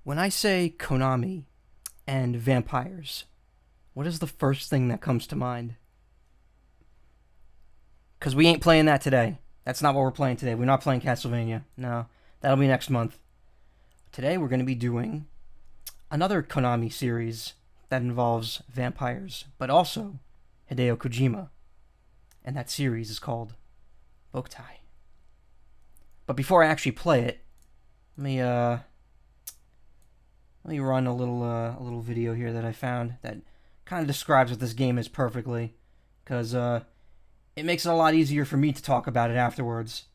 When I say Konami and vampires, what is the first thing that comes to mind? Because we ain't playing that today. That's not what we're playing today. We're not playing Castlevania. No, that'll be next month. Today we're going to be doing another Konami series that involves vampires, but also Hideo Kojima. And that series is called Boktai. But before I actually play it, let me run a little video here that I found that kind of describes what this game is perfectly, because it makes it a lot easier for me to talk about it afterwards.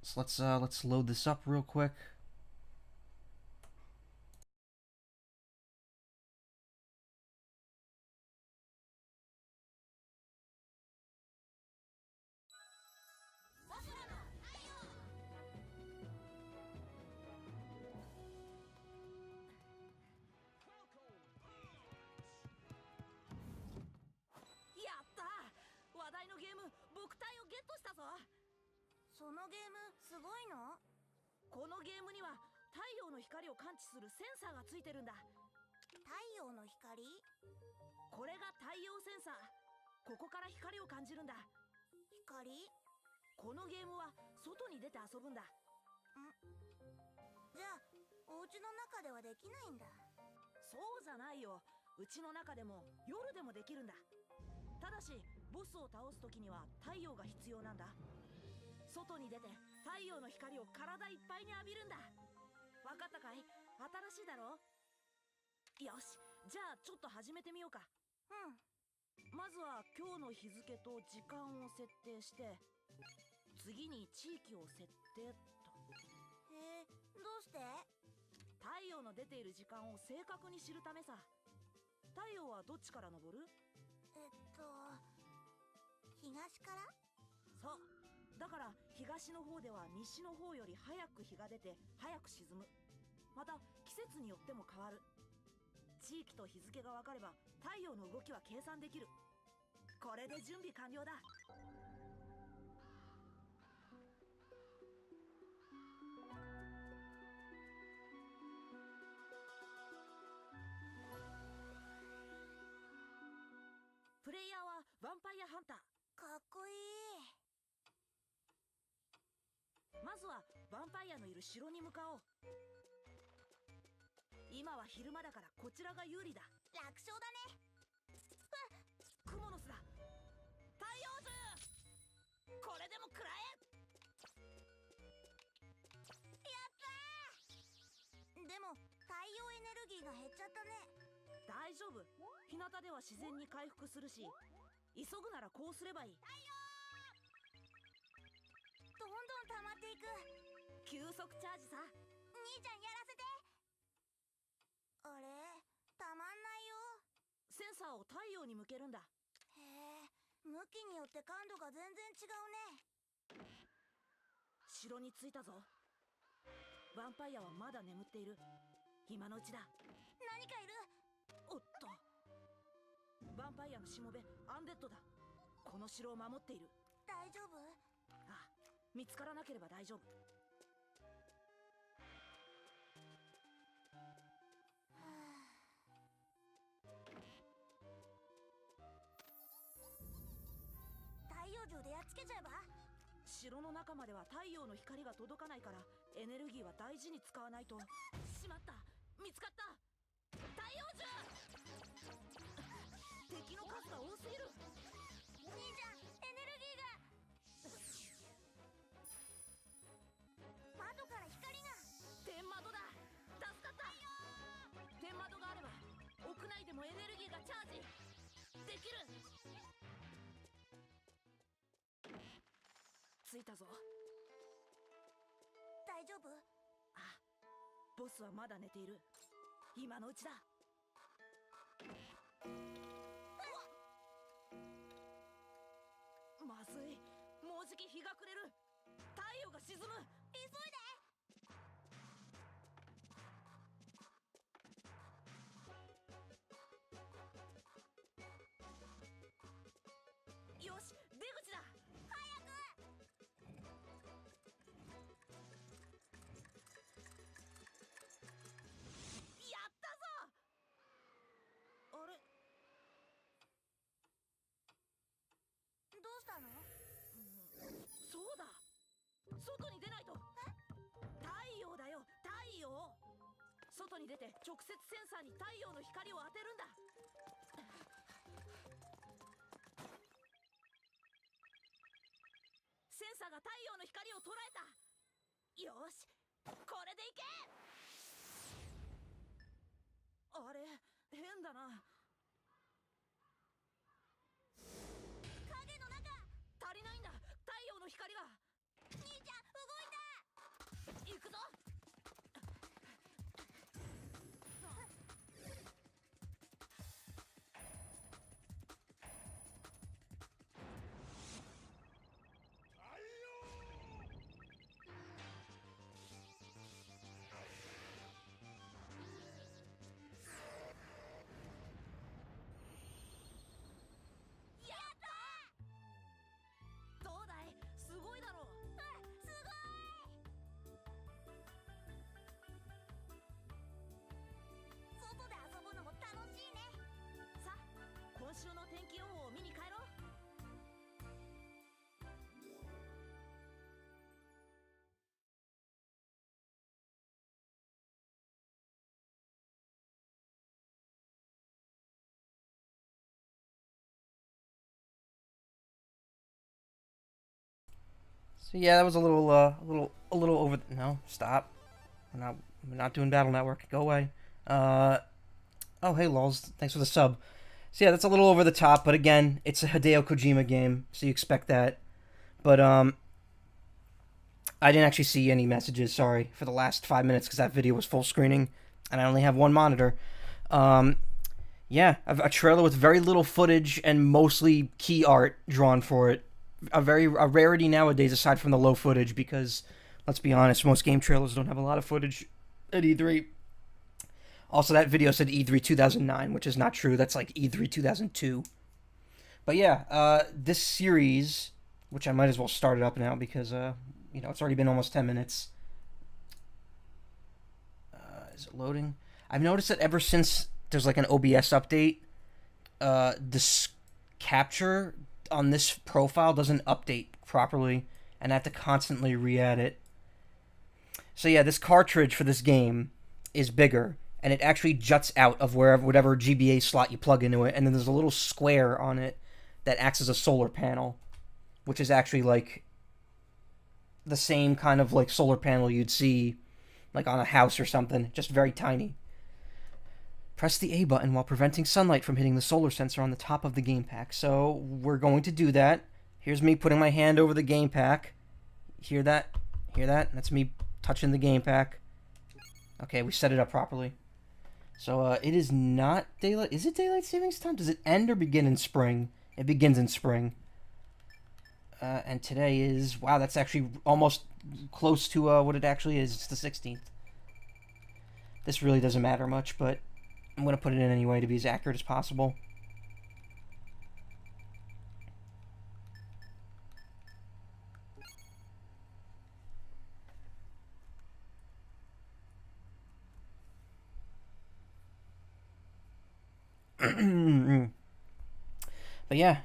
So let's load this up real quick. 外に出ないと。太陽だよ、太陽。外に出て直接センサーに太陽の光を当てるんだ。センサーが太陽の光を捉えた。よし、これでいけ。あれ、変だな。影の中。足りないんだ、太陽の光が。兄ちゃん、動いた。行くぞ。どうだい、すごいだろう。すごい。外で遊ぶのも楽しいね。さあ、今週の天気予報を見に帰ろう。So yeah, that was a little over. No, stop. We're not doing Battle Network. Go away. Oh hey, lols. Thanks for the sub. So yeah, that's a little over the top, but again, it's a Hideo Kojima game, so you expect that. But I didn't actually see any messages. Sorry for the last 5 minutes because that video was full screening, and I only have one monitor. Yeah, a trailer with very little footage and mostly key art drawn for it. A rarity nowadays, aside from the low footage, because let's be honest, most game trailers don't have a lot of footage at E3. Also, that video said E3 2009, which is not true. That's like E3 2002. But yeah, this series, which I might as well start it up now because it's already been almost 10 minutes. Is it loading? I've noticed that ever since there's like an OBS update, this capture on this profile doesn't update properly, and I have to constantly re-add it. So yeah, this cartridge for this game is bigger, and it actually juts out of whatever GBA slot you plug into it, and then there's a little square on it that acts as a solar panel, which is actually like the same kind of like solar panel you'd see like on a house or something, just very tiny. Press the A button while preventing sunlight from hitting the solar sensor on the top of the game pack. So we're going to do that. Here's me putting my hand over the game pack. Hear that? Hear that? That's me touching the game pack. Okay, we set it up properly. So it is not daylight. Is it daylight savings time? Does it end or begin in spring? It begins in spring. And today is, wow, that's actually almost close to what it actually is. It's the 16th. This really doesn't matter much, but I'm going to put it in anyway to be as accurate as possible. But yeah,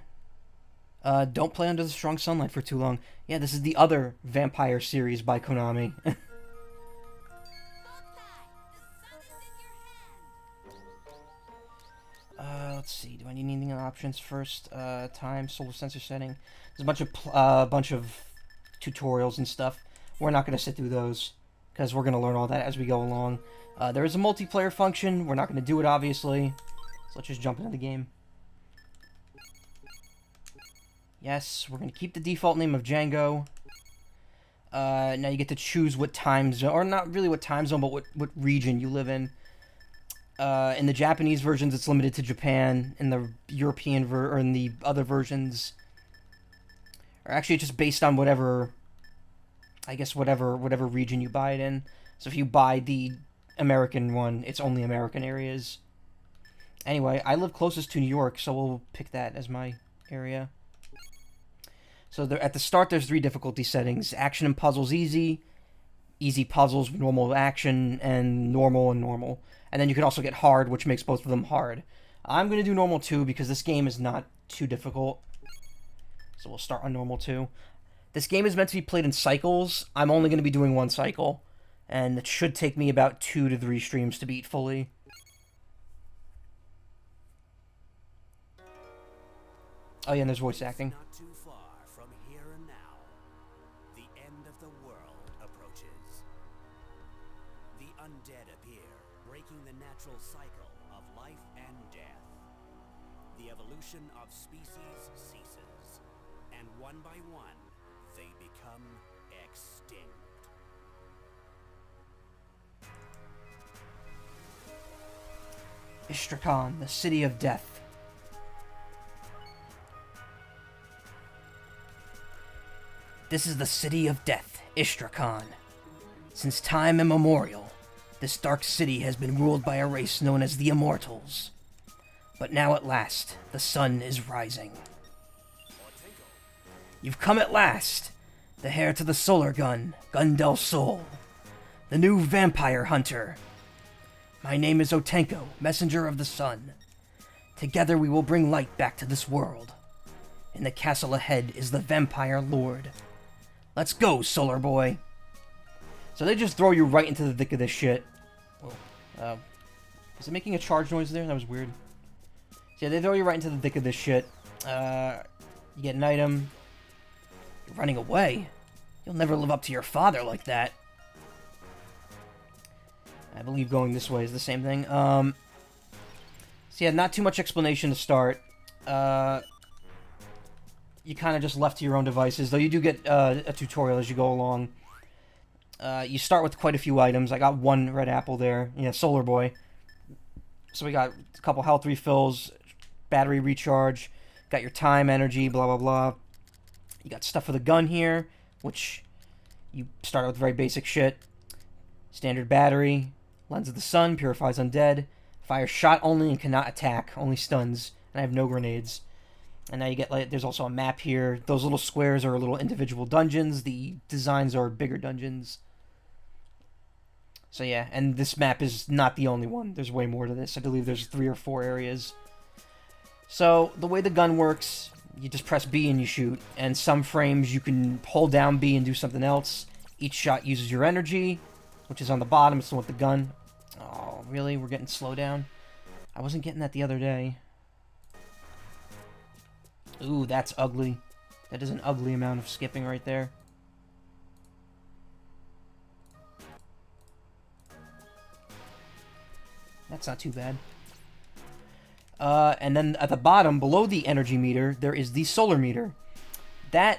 don't play under the strong sunlight for too long. Yeah, this is the other vampire series by Konami. Let's see. Do I need anything in options first? Time, solar sensor setting. There's a bunch of tutorials and stuff. We're not going to sit through those because we're going to learn all that as we go along. There is a multiplayer function. We're not going to do it, obviously. So let's just jump into the game. Yes, we're going to keep the default name of Django. Now you get to choose what time zone, or not really what time zone, but what region you live in. In the Japanese versions, it's limited to Japan. In the European or in the other versions, or actually, it's just based on whatever region you buy it in. So if you buy the American one, it's only American areas. Anyway, I live closest to New York, so we'll pick that as my area. So at the start, there's 3 difficulty settings: action and puzzles, easy puzzles, normal action, and normal and normal. And then you can also get hard, which makes both of them hard. I'm going to do normal 2 because this game is not too difficult. So we'll start on normal 2. This game is meant to be played in cycles. I'm only going to be doing one cycle, and it should take me about 2 to 3 streams to beat fully. Oh yeah, and there's voice acting. Not too far from here and now. The end of the world approaches. The undead appear, breaking the natural cycle of life and death. The evolution of species ceases, and one by one, they become extinct. Istrakhan, the city of death. This is the city of death, Istrakhan. Since time immemorial, this dark city has been ruled by a race known as the Immortals. But now at last, the sun is rising. You've come at last, the heir to the solar gun, Gun del Sol, the new vampire hunter. My name is Otenko, messenger of the sun. Together we will bring light back to this world. In the castle ahead is the vampire lord. Let's go, Solar Boy. So they just throw you right into the thick of this shit. Whoa. Is it making a charge noise there? That was weird. So yeah, they throw you right into the thick of this shit. You get an item. You're running away. You'll never live up to your father like that. I believe going this way is the same thing. So yeah, not too much explanation to start. You kind of just left to your own devices, though you do get a tutorial as you go along. You start with quite a few items. I got one red apple there. Yeah, Solar Boy. So we got a couple health refills, battery recharge, got your time, energy, blah, blah, blah. You got stuff for the gun here, which you start out with very basic shit. Standard battery, lens of the sun, purifies undead, fires shot only and cannot attack, only stuns, and I have no grenades. And now you get, like, there's also a map here. Those little squares are little individual dungeons. The designs are bigger dungeons. So yeah, and this map is not the only one. There's way more to this. I believe there's 3 or 4 areas. So the way the gun works, you just press B and you shoot. And some frames you can hold down B and do something else. Each shot uses your energy, which is on the bottom. It's the one with the gun. Oh, really? We're getting slow down? I wasn't getting that the other day. Ooh, that's ugly. That is an ugly amount of skipping right there. That's not too bad. And then at the bottom, below the energy meter, there is the solar meter. That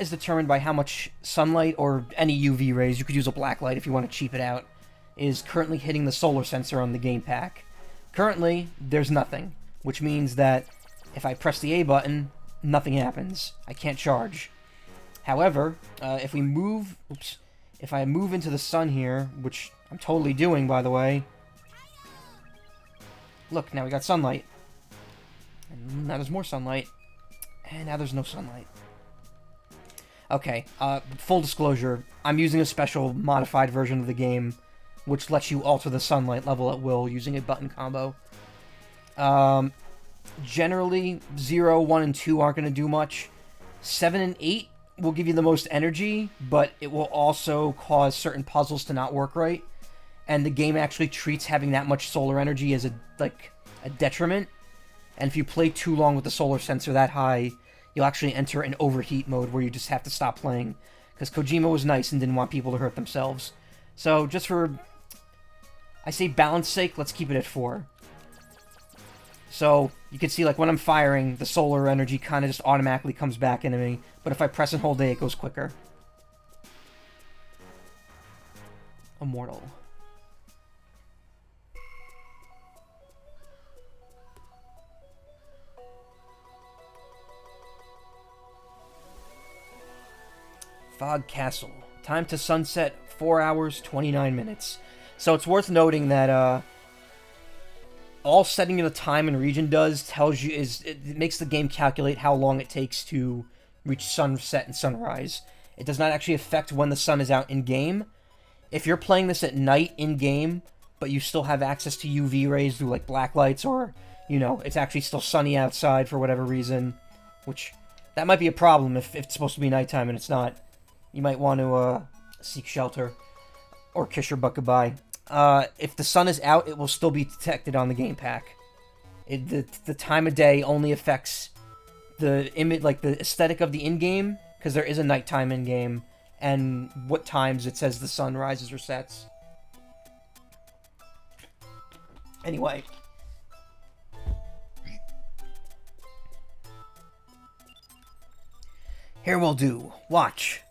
is determined by how much sunlight or any UV rays, you could use a black light if you want to cheap it out, is currently hitting the solar sensor on the game pack. Currently, there's nothing, which means that if I press the A button, nothing happens. I can't charge. However, if we move... Oops. If I move into the sun here, which I'm totally doing, by the way... Look, now we got sunlight. And now there's more sunlight. And now there's no sunlight. Okay, full disclosure, I'm using a special modified version of the game, which lets you alter the sunlight level at will using a button combo. Generally, 0, 1, and 2 aren't going to do much. 7 and 8 will give you the most energy, but it will also cause certain puzzles to not work right. And the game actually treats having that much solar energy as a detriment. And if you play too long with the solar sensor that high, you'll actually enter an overheat mode where you just have to stop playing. Because Kojima was nice and didn't want people to hurt themselves. So, just for, I say balance sake, let's keep it at 4. So, you can see, like, when I'm firing, the solar energy kind of just automatically comes back into me. But if I press and hold A, it goes quicker. Immortal. Fog Castle. Time to sunset, 4 hours, 29 minutes. So it's worth noting that all setting the time and region does tells you it makes the game calculate how long it takes to reach sunset and sunrise. It does not actually affect when the sun is out in game. If you're playing this at night in game, but you still have access to UV rays through like black lights, or you know it's actually still sunny outside for whatever reason, which That might be a problem if it's supposed to be nighttime and it's not. You might want to seek shelter or kiss your butt goodbye. If the sun is out, it will still be detected on the game pack. The time of day only affects the image, like the aesthetic of the in-game, because there is a nighttime in-game, and what times it says the sun rises or sets. Anyway. Here will do. Watch.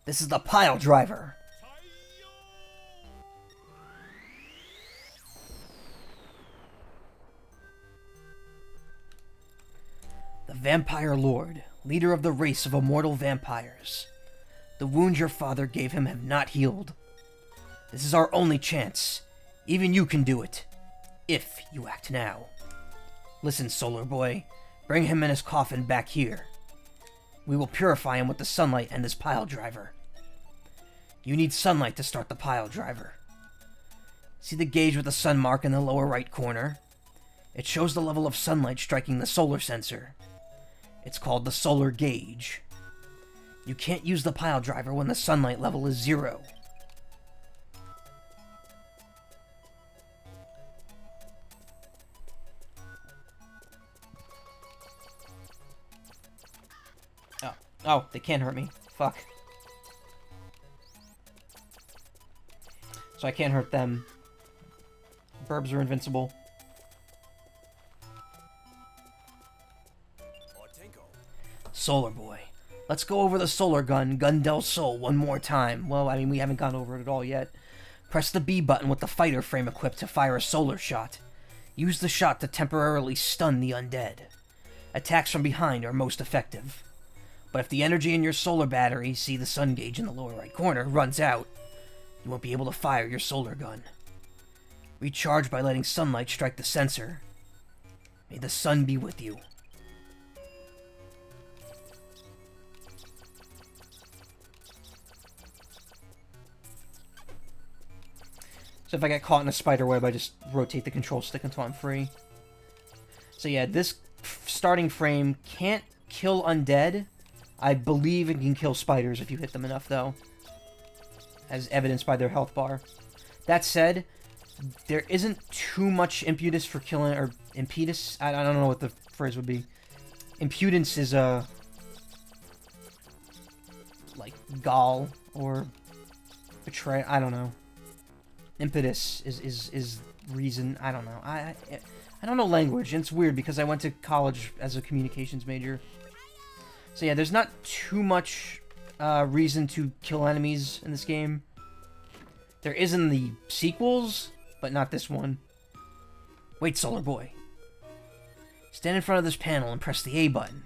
This is the pile driver. The Vampire Lord, leader of the race of immortal vampires. The wounds your father gave him have not healed. This is our only chance. Even you can do it. If you act now. Listen, Solar Boy. Bring him in his coffin back here. We will purify him with the sunlight and this pile driver. You need sunlight to start the pile driver. See the gauge with the sun mark in the lower right corner? It shows the level of sunlight striking the solar sensor. It's called the solar gauge. You can't use the pile driver when the sunlight level is 0. Oh, they can't hurt me. Fuck. So I can't hurt them. Burbs are invincible. Solar Boy. Let's go over the solar gun, Gun del Sol, one more time. Well, I mean, we haven't gone over it at all yet. Press the B button with the fighter frame equipped to fire a solar shot. Use the shot to temporarily stun the undead. Attacks from behind are most effective. But if the energy in your solar battery, see the sun gauge in the lower right corner, runs out, you won't be able to fire your solar gun. Recharge by letting sunlight strike the sensor. May the sun be with you. So if I get caught in a spider web, I just rotate the control stick until I'm free. So yeah, this starting frame can't kill undead. I believe it can kill spiders if you hit them enough, though. As evidenced by their health bar. That said, there isn't too much impetus for killing, or impetus? I don't know what the phrase would be. Impudence is, like, gall, or betray, I don't know. Impetus is reason, I don't know. I don't know language, and it's weird because I went to college as a communications major. So yeah, there's not too much reason to kill enemies in this game. There is in the sequels, but not this one. Wait, Solar Boy. Stand in front of this panel and press the A button.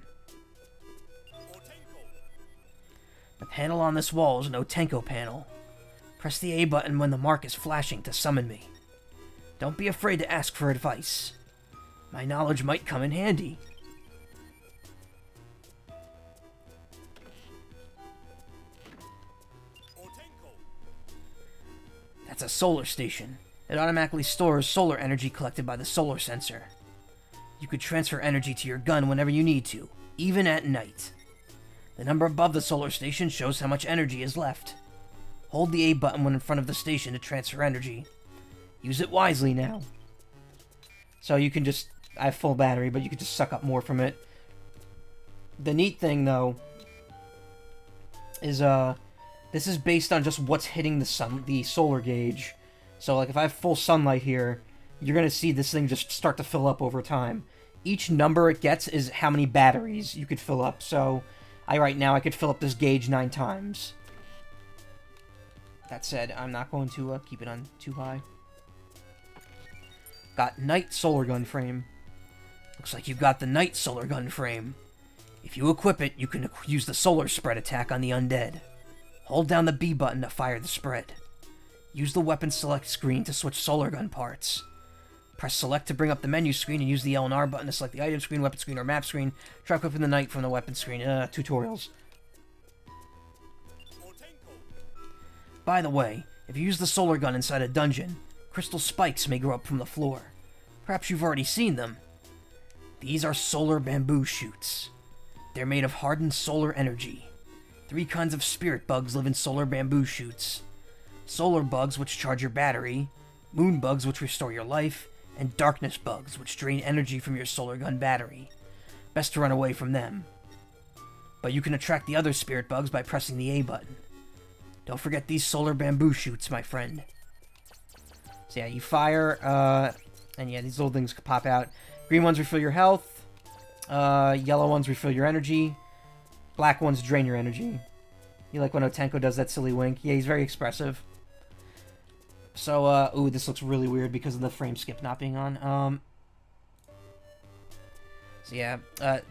The panel on this wall is an Otenko panel. Press the A button when the mark is flashing to summon me. Don't be afraid to ask for advice. My knowledge might come in handy. That's a solar station. It automatically stores solar energy collected by the solar sensor. You could transfer energy to your gun whenever you need to, even at night. The number above the solar station shows how much energy is left. Hold the A button when in front of the station to transfer energy. Use it wisely now. So you can just... I have full battery, but you can just suck up more from it. The neat thing, though, is, this is based on just what's hitting the solar gauge. So, like, if I have full sunlight here, you're gonna see this thing just start to fill up over time. Each number it gets is how many batteries you could fill up. So, right now, I could fill up this gauge 9 times. That said, I'm not going to keep it on too high. Got Night Solar Gun Frame. Looks like you've got the Night Solar Gun Frame. If you equip it, you can use the Solar Spread attack on the undead. Hold down the B button to fire the spread. Use the Weapon Select screen to switch Solar Gun parts. Press Select to bring up the menu screen and use the L and R button to select the item screen, weapon screen, or map screen. Try equipping the Night from the weapon screen. Tutorials. By the way, if you use the solar gun inside a dungeon, crystal spikes may grow up from the floor. Perhaps you've already seen them. These are solar bamboo shoots. They're made of hardened solar energy. 3 kinds of spirit bugs live in solar bamboo shoots. Solar bugs, which charge your battery, moon bugs, which restore your life, and darkness bugs, which drain energy from your solar gun battery. Best to run away from them. But you can attract the other spirit bugs by pressing the A button. Don't forget these solar bamboo shoots, my friend. So yeah, you fire, and yeah, these little things could pop out. Green ones refill your health. Yellow ones refill your energy. Black ones drain your energy. You like when Otenko does that silly wink? Yeah, he's very expressive. So, ooh, this looks really weird because of the frame skip not being on. So yeah,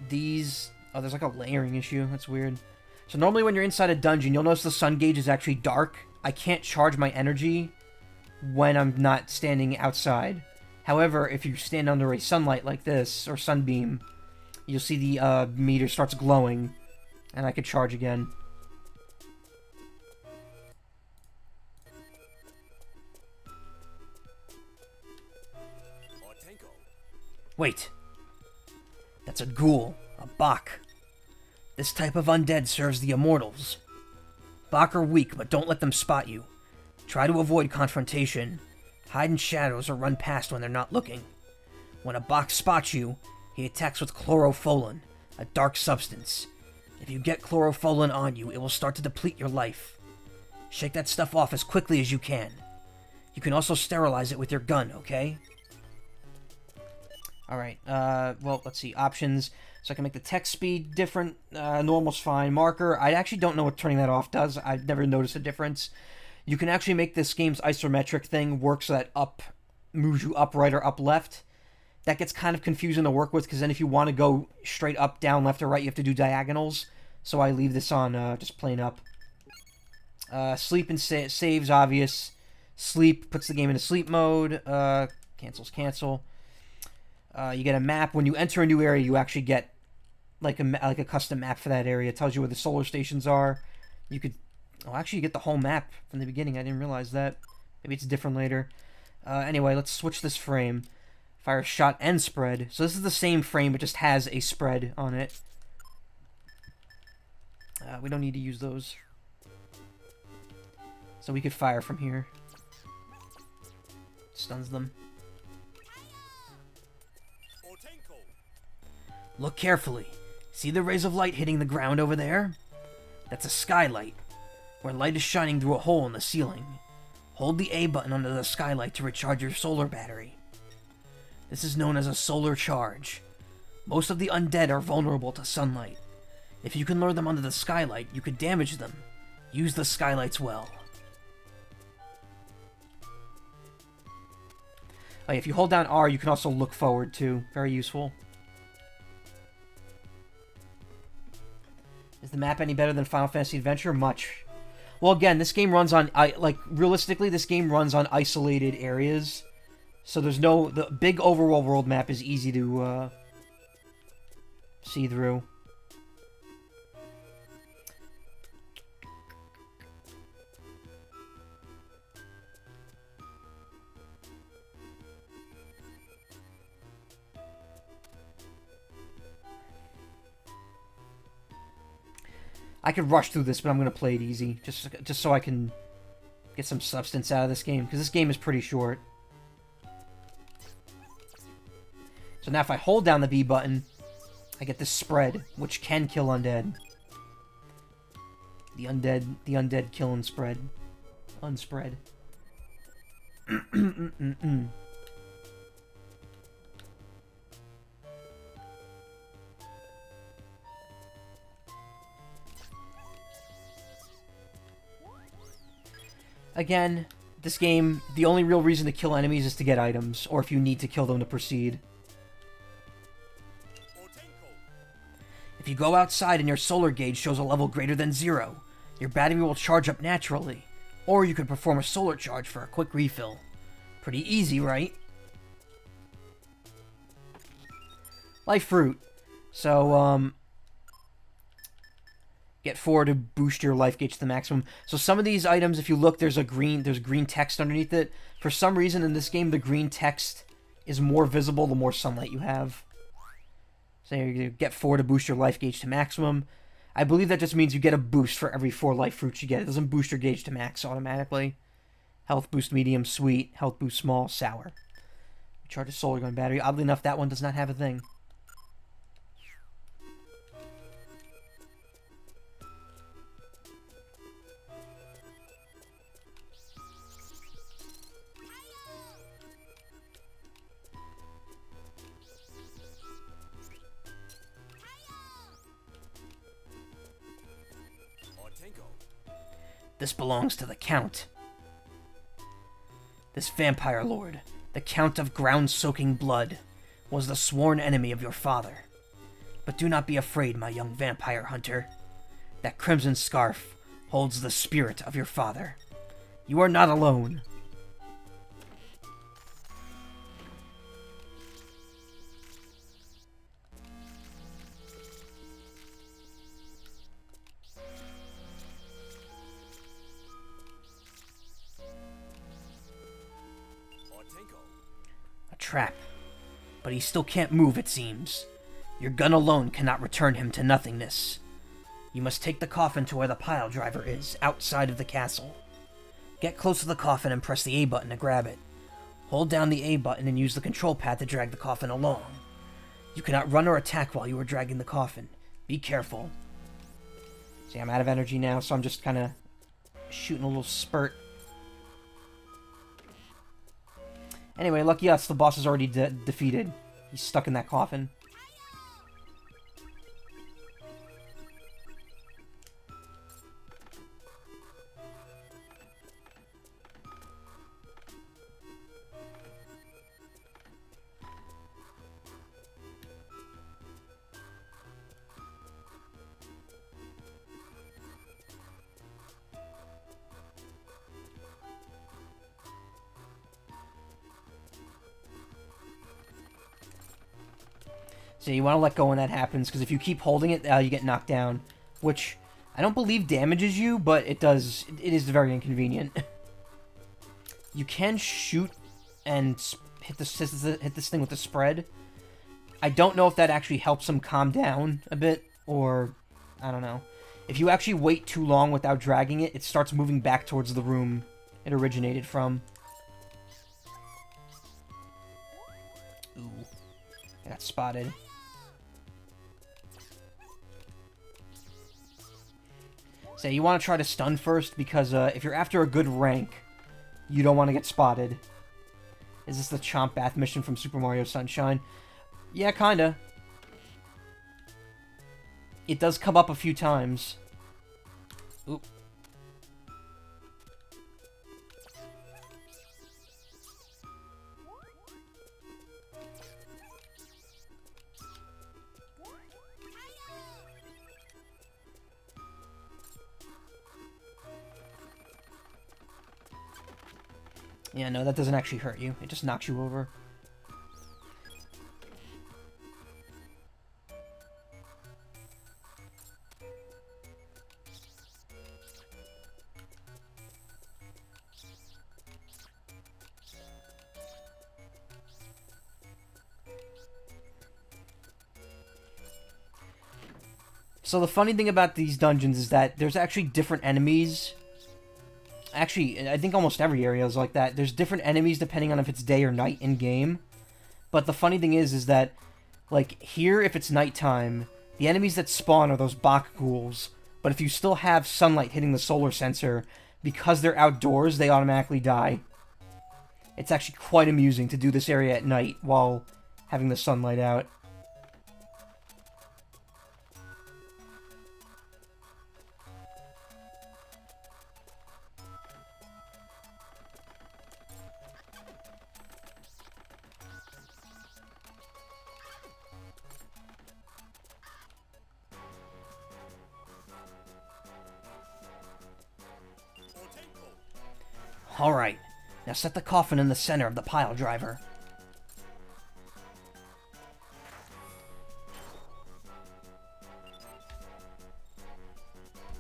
these... Oh, there's like a layering issue. That's weird. So normally when you're inside a dungeon, you'll notice the sun gauge is actually dark. I can't charge my energy when I'm not standing outside. However, if you stand under a sunlight like this, or sunbeam, you'll see the meter starts glowing, and I could charge again. Wait. That's a ghoul, a Bok. This type of undead serves the immortals. Bok are weak, but don't let them spot you. Try to avoid confrontation. Hide in shadows or run past when they're not looking. When a Bok spots you, he attacks with chloropholin, a dark substance. If you get chloropholin on you, it will start to deplete your life. Shake that stuff off as quickly as you can. You can also sterilize it with your gun, okay? Alright, well, let's see. Options. So I can make the text speed different. Normal's fine. Marker. I actually don't know what turning that off does. I've never noticed a difference. You can actually make this game's isometric thing work so that up moves you up right or up left. That gets kind of confusing to work with, because then if you want to go straight up, down, left, or right, you have to do diagonals. So I leave this on just plain up. Sleep and saves, obvious. Sleep puts the game into sleep mode. Cancels, cancel. You get a map. When you enter a new area, you actually get like a custom map for that area. It tells you where the solar stations are. You could... Oh, actually, you get the whole map from the beginning. I didn't realize that. Maybe it's different later. Anyway, let's switch this frame. Fire shot and spread. So this is the same frame, but just has a spread on it. We don't need to use those. So we could fire from here. Stuns them. Look carefully. See the rays of light hitting the ground over there? That's a skylight, where light is shining through a hole in the ceiling. Hold the A button under the skylight to recharge your solar battery. This is known as a solar charge. Most of the undead are vulnerable to sunlight. If you can lure them under the skylight, you could damage them. Use the skylights well. Oh, if you hold down R, you can also look forward too. Very useful. Is the map any better than Final Fantasy Adventure? Much. Well, again, this game runs on... realistically, this game runs on isolated areas. So there's no... The big overall world map is easy to see through. I could rush through this, but I'm going to play it easy. Just so I can get some substance out of this game. Because this game is pretty short. So now if I hold down the B button, I get this spread, which can kill undead. The undead kill and spread. Unspread. Again, this game, the only real reason to kill enemies is to get items, or if you need to kill them to proceed. If you go outside and your solar gauge shows a level greater than 0, your battery will charge up naturally, or you can perform a solar charge for a quick refill. Pretty easy, right? Life fruit. So, get 4 to boost your life gauge to the maximum. So some of these items, if you look, there's green text underneath it. For some reason in this game, the green text is more visible the more sunlight you have. So you get 4 to boost your life gauge to maximum. I believe that just means you get a boost for every 4 life fruits you get. It doesn't boost your gauge to max automatically. Health boost medium, sweet. Health boost small, sour. Recharge a solar gun battery. Oddly enough, that one does not have a thing. This belongs to the Count. This vampire lord, the Count of Ground-Soaking Blood, was the sworn enemy of your father. But do not be afraid, my young vampire hunter. That crimson scarf holds the spirit of your father. You are not alone. A trap. But he still can't move, it seems. Your gun alone cannot return him to nothingness. You must take the coffin to where the pile driver is, outside of the castle. Get close to the coffin and press the A button to grab it. Hold down the A button and use the control pad to drag the coffin along. You cannot run or attack while you are dragging the coffin. Be careful. See, I'm out of energy now, so I'm just kind of shooting a little spurt. Anyway, lucky us, the boss is already defeated. He's stuck in that coffin. So you want to let go when that happens, because if you keep holding it, you get knocked down. Which, I don't believe damages you, but it does. It is very inconvenient. You can shoot and hit this thing with the spread. I don't know if that actually helps him calm down a bit, or I don't know. If you actually wait too long without dragging it, it starts moving back towards the room it originated from. Ooh, I got spotted. So you want to try to stun first, because if you're after a good rank, you don't want to get spotted. Is this the Chomp Bath mission from Super Mario Sunshine? Yeah, kinda. It does come up a few times. Oop. Yeah, no, that doesn't actually hurt you. It just knocks you over. So the funny thing about these dungeons is that there's actually different enemies. Actually, I think almost every area is like that. There's different enemies depending on if it's day or night in-game. But the funny thing is that, like, here, if it's nighttime, the enemies that spawn are those Bok ghouls. But if you still have sunlight hitting the solar sensor, because they're outdoors, they automatically die. It's actually quite amusing to do this area at night while having the sunlight out. Alright, now set the coffin in the center of the pile driver.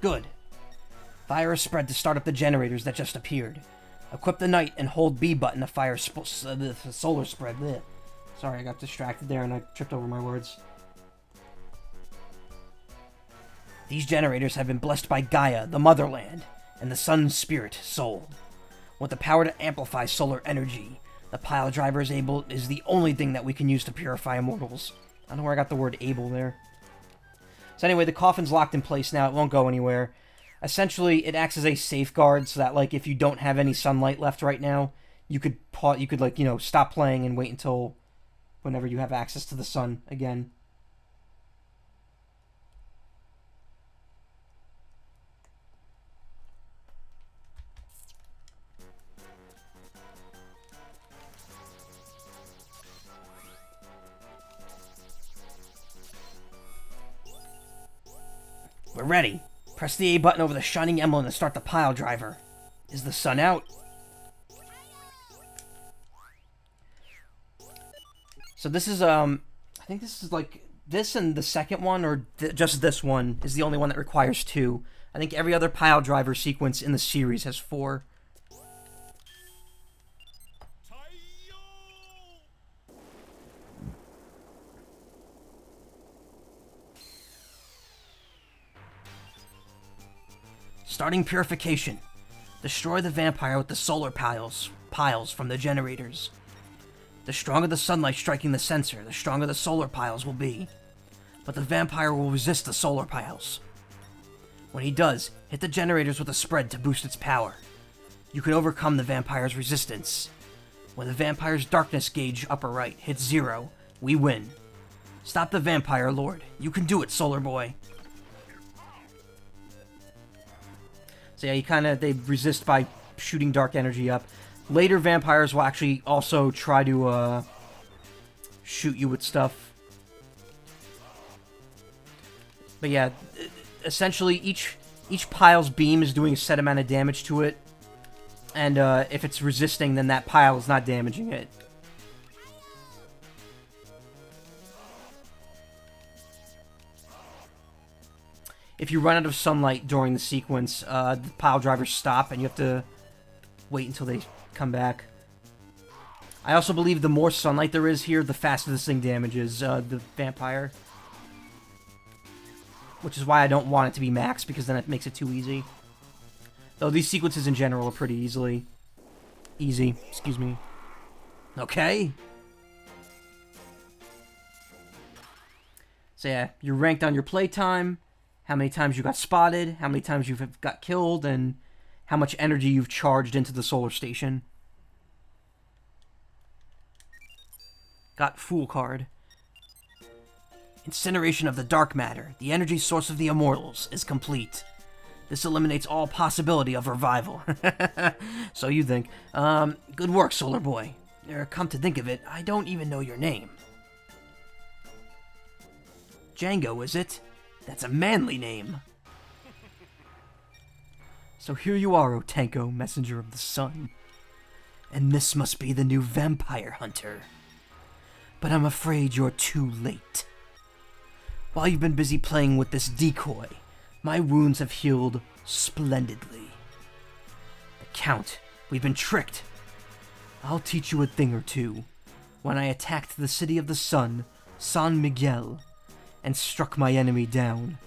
Good. Fire a spread to start up the generators that just appeared. Equip the knight and hold B button to fire solar spread. Blech. Sorry, I got distracted there and I tripped over my words. These generators have been blessed by Gaia, the motherland, and the sun's spirit, soul. With the power to amplify solar energy, the pile driver is the only thing that we can use to purify immortals. I don't know where I got the word able there. So anyway, the coffin's locked in place now. It won't go anywhere. Essentially, it acts as a safeguard so that, like, if you don't have any sunlight left right now, you could like, you know, stop playing and wait until whenever you have access to the sun again. We're ready. Press the A button over the shining emblem to start the pile driver. Is the sun out? So this is, I think this is like, this and the second one, or just this one, is the only one that requires 2. I think every other pile driver sequence in the series has 4. Starting purification. Destroy the vampire with the solar piles from the generators. The stronger the sunlight striking the sensor, the stronger the solar piles will be. But the vampire will resist the solar piles. When he does, hit the generators with a spread to boost its power. You can overcome the vampire's resistance. When the vampire's darkness gauge upper right hits 0, we win. Stop the vampire lord. You can do it, Solar Boy. So yeah, they resist by shooting dark energy up. Later vampires will actually also try to shoot you with stuff. But yeah, essentially each pile's beam is doing a set amount of damage to it. And if it's resisting, then that pile is not damaging it. If you run out of sunlight during the sequence, the pile drivers stop and you have to wait until they come back. I also believe the more sunlight there is here, the faster this thing damages the vampire. Which is why I don't want it to be max, because then it makes it too easy. Though these sequences in general are pretty easy, excuse me. Okay. So yeah, you're ranked on your playtime, how many times you got spotted, how many times you've got killed, and how much energy you've charged into the solar station. Got Fool card. Incineration of the dark matter, the energy source of the immortals, is complete. This eliminates all possibility of revival. So you think. Good work, Solar Boy. Come to think of it, I don't even know your name. Django, is it? That's a manly name. So here you are, Otenko, messenger of the sun. And this must be the new vampire hunter. But I'm afraid you're too late. While you've been busy playing with this decoy, my wounds have healed splendidly. The Count, we've been tricked. I'll teach you a thing or two. When I attacked the city of the sun, San Miguel, and struck my enemy down,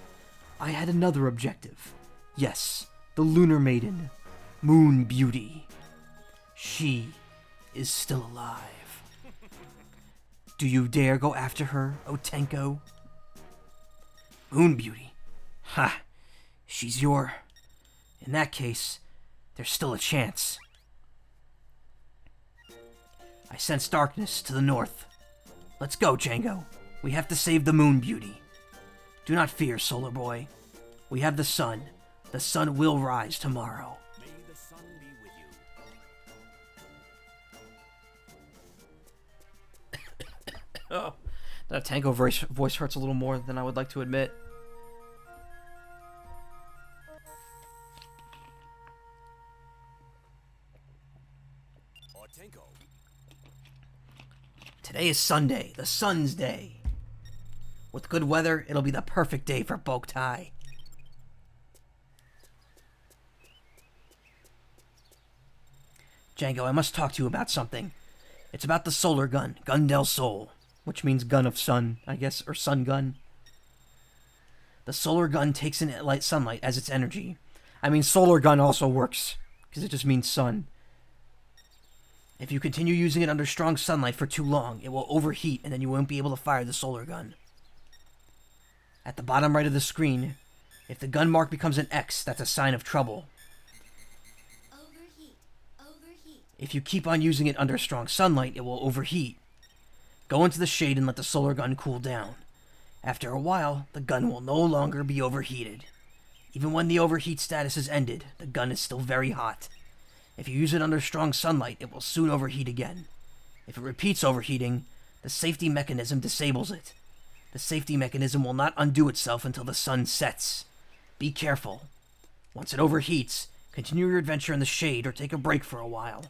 I had another objective. Yes, the Lunar Maiden, Moon Beauty. She is still alive. Do you dare go after her, Otenko? Moon Beauty? Ha! She's your... In that case, there's still a chance. I sense darkness to the north. Let's go, Django. We have to save the Moon Beauty. Do not fear, Solar Boy. We have the sun. The sun will rise tomorrow. May the sun be with you. Oh, that Tango voice hurts a little more than I would like to admit. Otenko. Today is Sunday, the sun's day. With good weather, it'll be the perfect day for Boktai. Django, I must talk to you about something. It's about the solar gun, Gun del Sol, which means gun of sun, I guess, or sun gun. The solar gun takes in light sunlight as its energy. I mean, solar gun also works, because it just means sun. If you continue using it under strong sunlight for too long, it will overheat and then you won't be able to fire the solar gun. At the bottom right of the screen, if the gun mark becomes an X, that's a sign of trouble. Overheat. Overheat. If you keep on using it under strong sunlight, it will overheat. Go into the shade and let the solar gun cool down. After a while, the gun will no longer be overheated. Even when the overheat status is ended, the gun is still very hot. If you use it under strong sunlight, it will soon overheat again. If it repeats overheating, the safety mechanism disables it. The safety mechanism will not undo itself until the sun sets. Be careful. Once it overheats, continue your adventure in the shade or take a break for a while.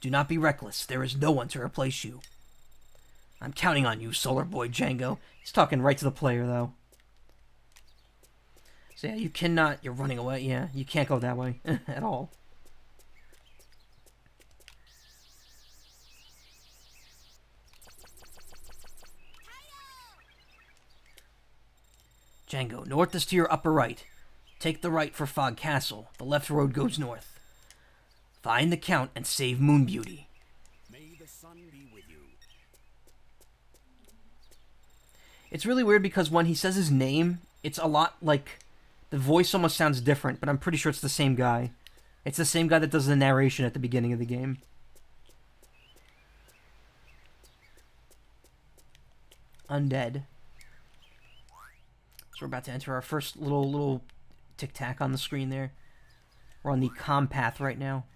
Do not be reckless. There is no one to replace you. I'm counting on you, Solar Boy Django. He's talking right to the player, though. So yeah, you cannot... You're running away. Yeah, you can't go that way at all. Django, north is to your upper right. Take the right for Fog Castle. The left road goes north. Find the Count and save Moon Beauty. May the sun be with you. It's really weird because when he says his name, it's a lot like... The voice almost sounds different, but I'm pretty sure it's the same guy. It's the same guy that does the narration at the beginning of the game. Undead. So we're about to enter our first little tic-tac on the screen there. We're on the comm path right now.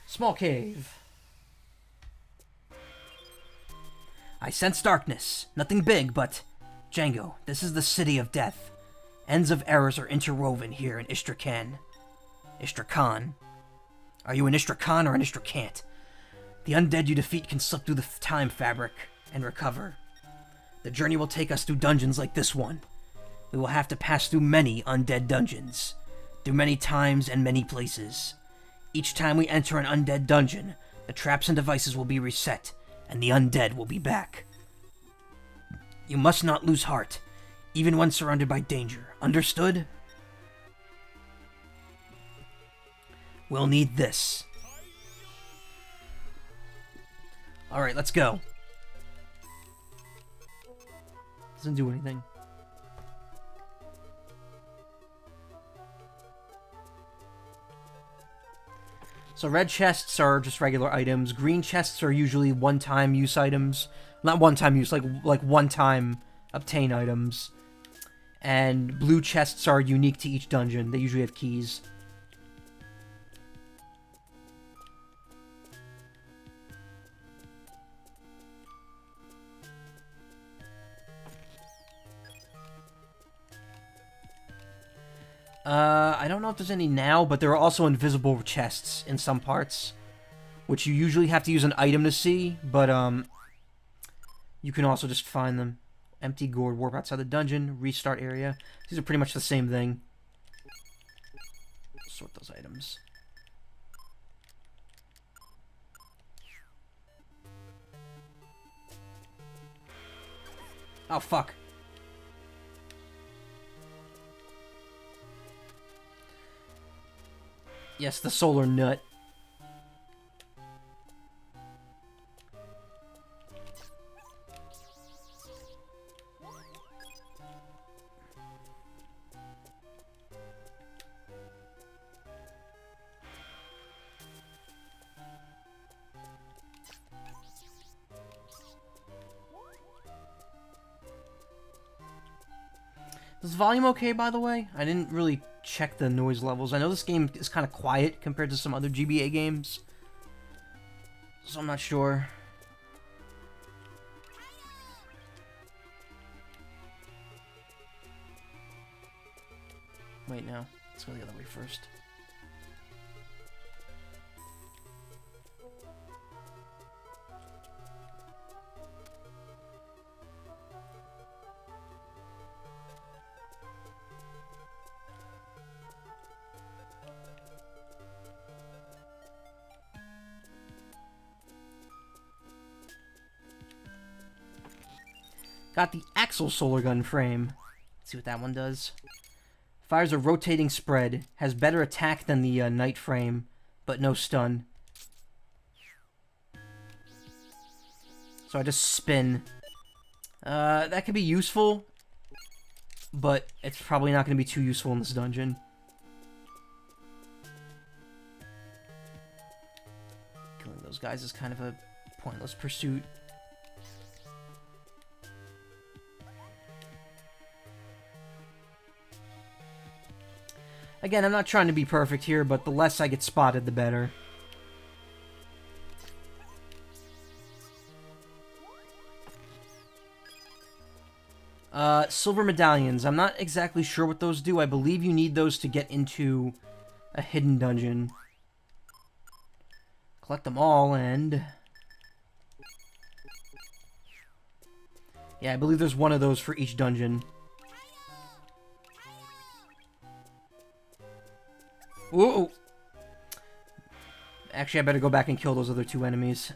Small cave. I sense darkness. Nothing big, but... Django, this is the city of death. Ends of errors are interwoven here in Istrakhan. Istrakhan. Are you an Istrakhan or an Istrakant? The undead you defeat can slip through the time fabric and recover. The journey will take us through dungeons like this one. We will have to pass through many undead dungeons. Through many times and many places. Each time we enter an undead dungeon, the traps and devices will be reset, and the undead will be back. You must not lose heart, even when surrounded by danger. Understood? We'll need this. Alright, let's go. Doesn't do anything. So red chests are just regular items. Green chests are usually one-time use items. Not one-time use, like one-time obtain items. And blue chests are unique to each dungeon. They usually have keys. I don't know if there's any now, but there are also invisible chests in some parts, which you usually have to use an item to see, but you can also just find them. Empty gourd, warp outside the dungeon, restart area. These are pretty much the same thing. Sort those items. Oh, fuck. Yes, the solar nut. Is volume okay, by the way? I didn't really check the noise levels. I know this game is kind of quiet compared to some other GBA games, so I'm not sure. Wait, no. Let's go the other way first. Got the Axle Solar Gun frame. Let's see what that one does. Fires a rotating spread. Has better attack than the Knight frame, but no stun. So I just spin. That could be useful, but it's probably not going to be too useful in this dungeon. Killing those guys is kind of a pointless pursuit. Again, I'm not trying to be perfect here, but the less I get spotted, the better. Silver medallions. I'm not exactly sure what those do. I believe you need those to get into a hidden dungeon. Collect them all, and... yeah, I believe there's one of those for each dungeon. Whoa! Actually, I better go back and kill those other two enemies.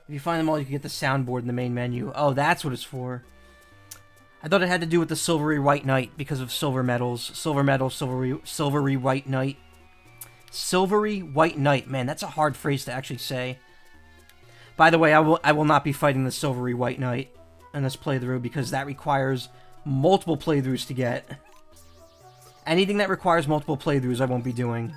If you find them all, you can get the soundboard in the main menu. Oh, that's what it's for. I thought it had to do with the silvery white knight because of silver medals. Silver medal, silvery white knight. Silvery white knight. Man, that's a hard phrase to actually say. By the way, I will not be fighting the silvery white knight in this playthrough because that requires multiple playthroughs to get. Anything that requires multiple playthroughs, I won't be doing.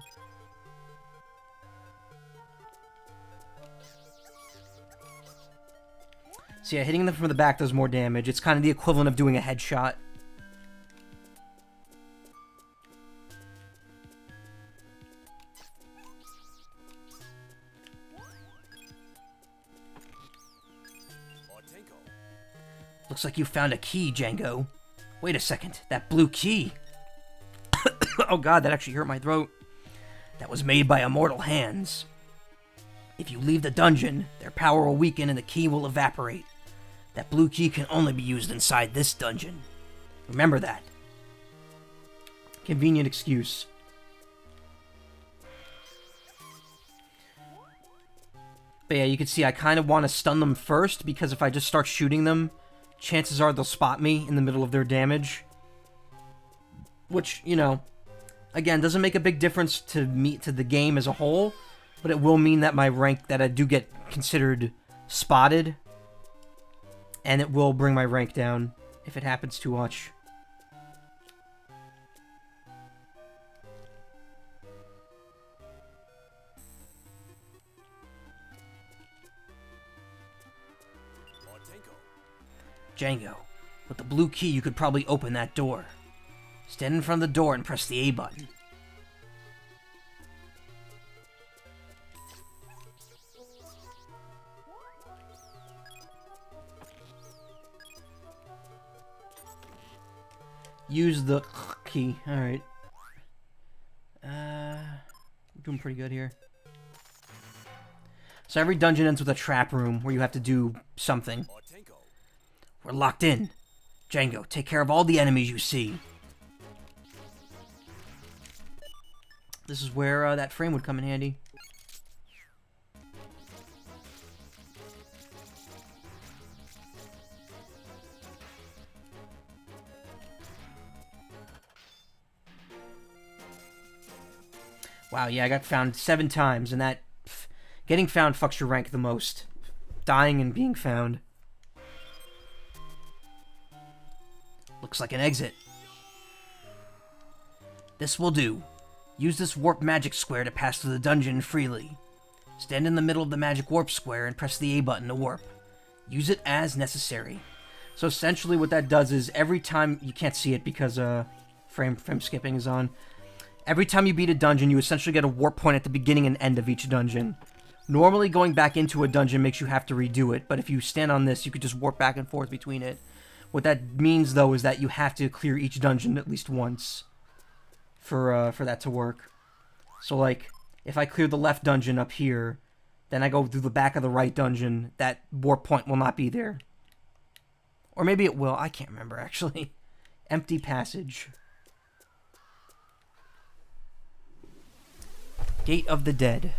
So yeah, hitting them from the back does more damage. It's kind of the equivalent of doing a headshot. Looks like you found a key, Django. Wait a second, that blue key. Oh god, that actually hurt my throat. That was made by immortal hands. If you leave the dungeon, their power will weaken and the key will evaporate. That blue key can only be used inside this dungeon. Remember that. Convenient excuse. But yeah, you can see I kind of want to stun them first, because if I just start shooting them, chances are they'll spot me in the middle of their damage. Which, you know, again, doesn't make a big difference to the game as a whole, but it will mean that my rank, that I do get considered spotted, and it will bring my rank down if it happens too much. Django, with the blue key you could probably open that door. Stand in front of the door and press the A button. Use the key. Alright. Doing pretty good here. So every dungeon ends with a trap room where you have to do something. We're locked in. Django, take care of all the enemies you see. This is where that frame would come in handy. Wow, yeah, I got found 7 times, and that... getting found fucks your rank the most. Dying and being found. Looks like an exit. This will do. Use this warp magic square to pass through the dungeon freely. Stand in the middle of the magic warp square and press the A button to warp. Use it as necessary. So essentially what that does is every time... you can't see it because frame skipping is on. Every time you beat a dungeon, you essentially get a warp point at the beginning and end of each dungeon. Normally going back into a dungeon makes you have to redo it, but if you stand on this, you could just warp back and forth between it. What that means, though, is that you have to clear each dungeon at least once for that to work. So, like, if I clear the left dungeon up here, then I go through the back of the right dungeon, that warp point will not be there. Or maybe it will. I can't remember, actually. Empty passage. Gate of the Dead.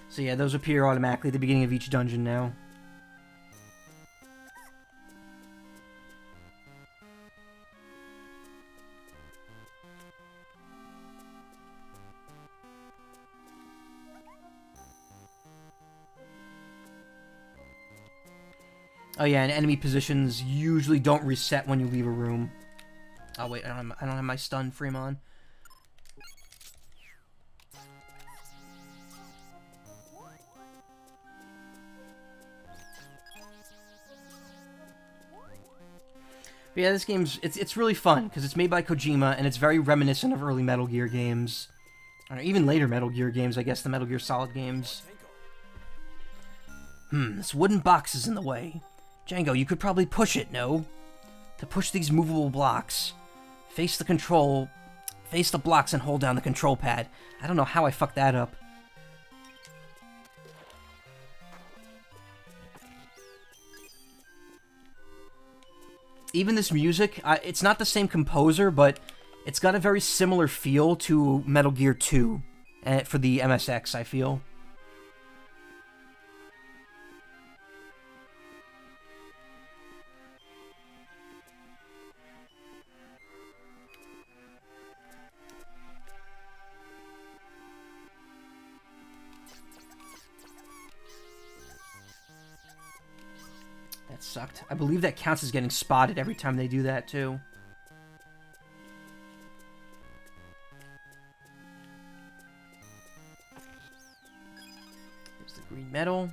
So yeah, those appear automatically at the beginning of each dungeon now. Oh yeah, and enemy positions usually don't reset when you leave a room. Oh wait, I don't have my stun frame on. But yeah, this game's it's really fun because it's made by Kojima and it's very reminiscent of early Metal Gear games, or even later Metal Gear games. I guess the Metal Gear Solid games. This wooden box is in the way. Django, you could probably push it, no? To push these movable blocks, face the blocks and hold down the control pad. I don't know how I fucked that up. Even this music, it's not the same composer, but it's got a very similar feel to Metal Gear 2 for the MSX, I feel. That sucked. I believe that counts as getting spotted every time they do that, too. There's the green metal.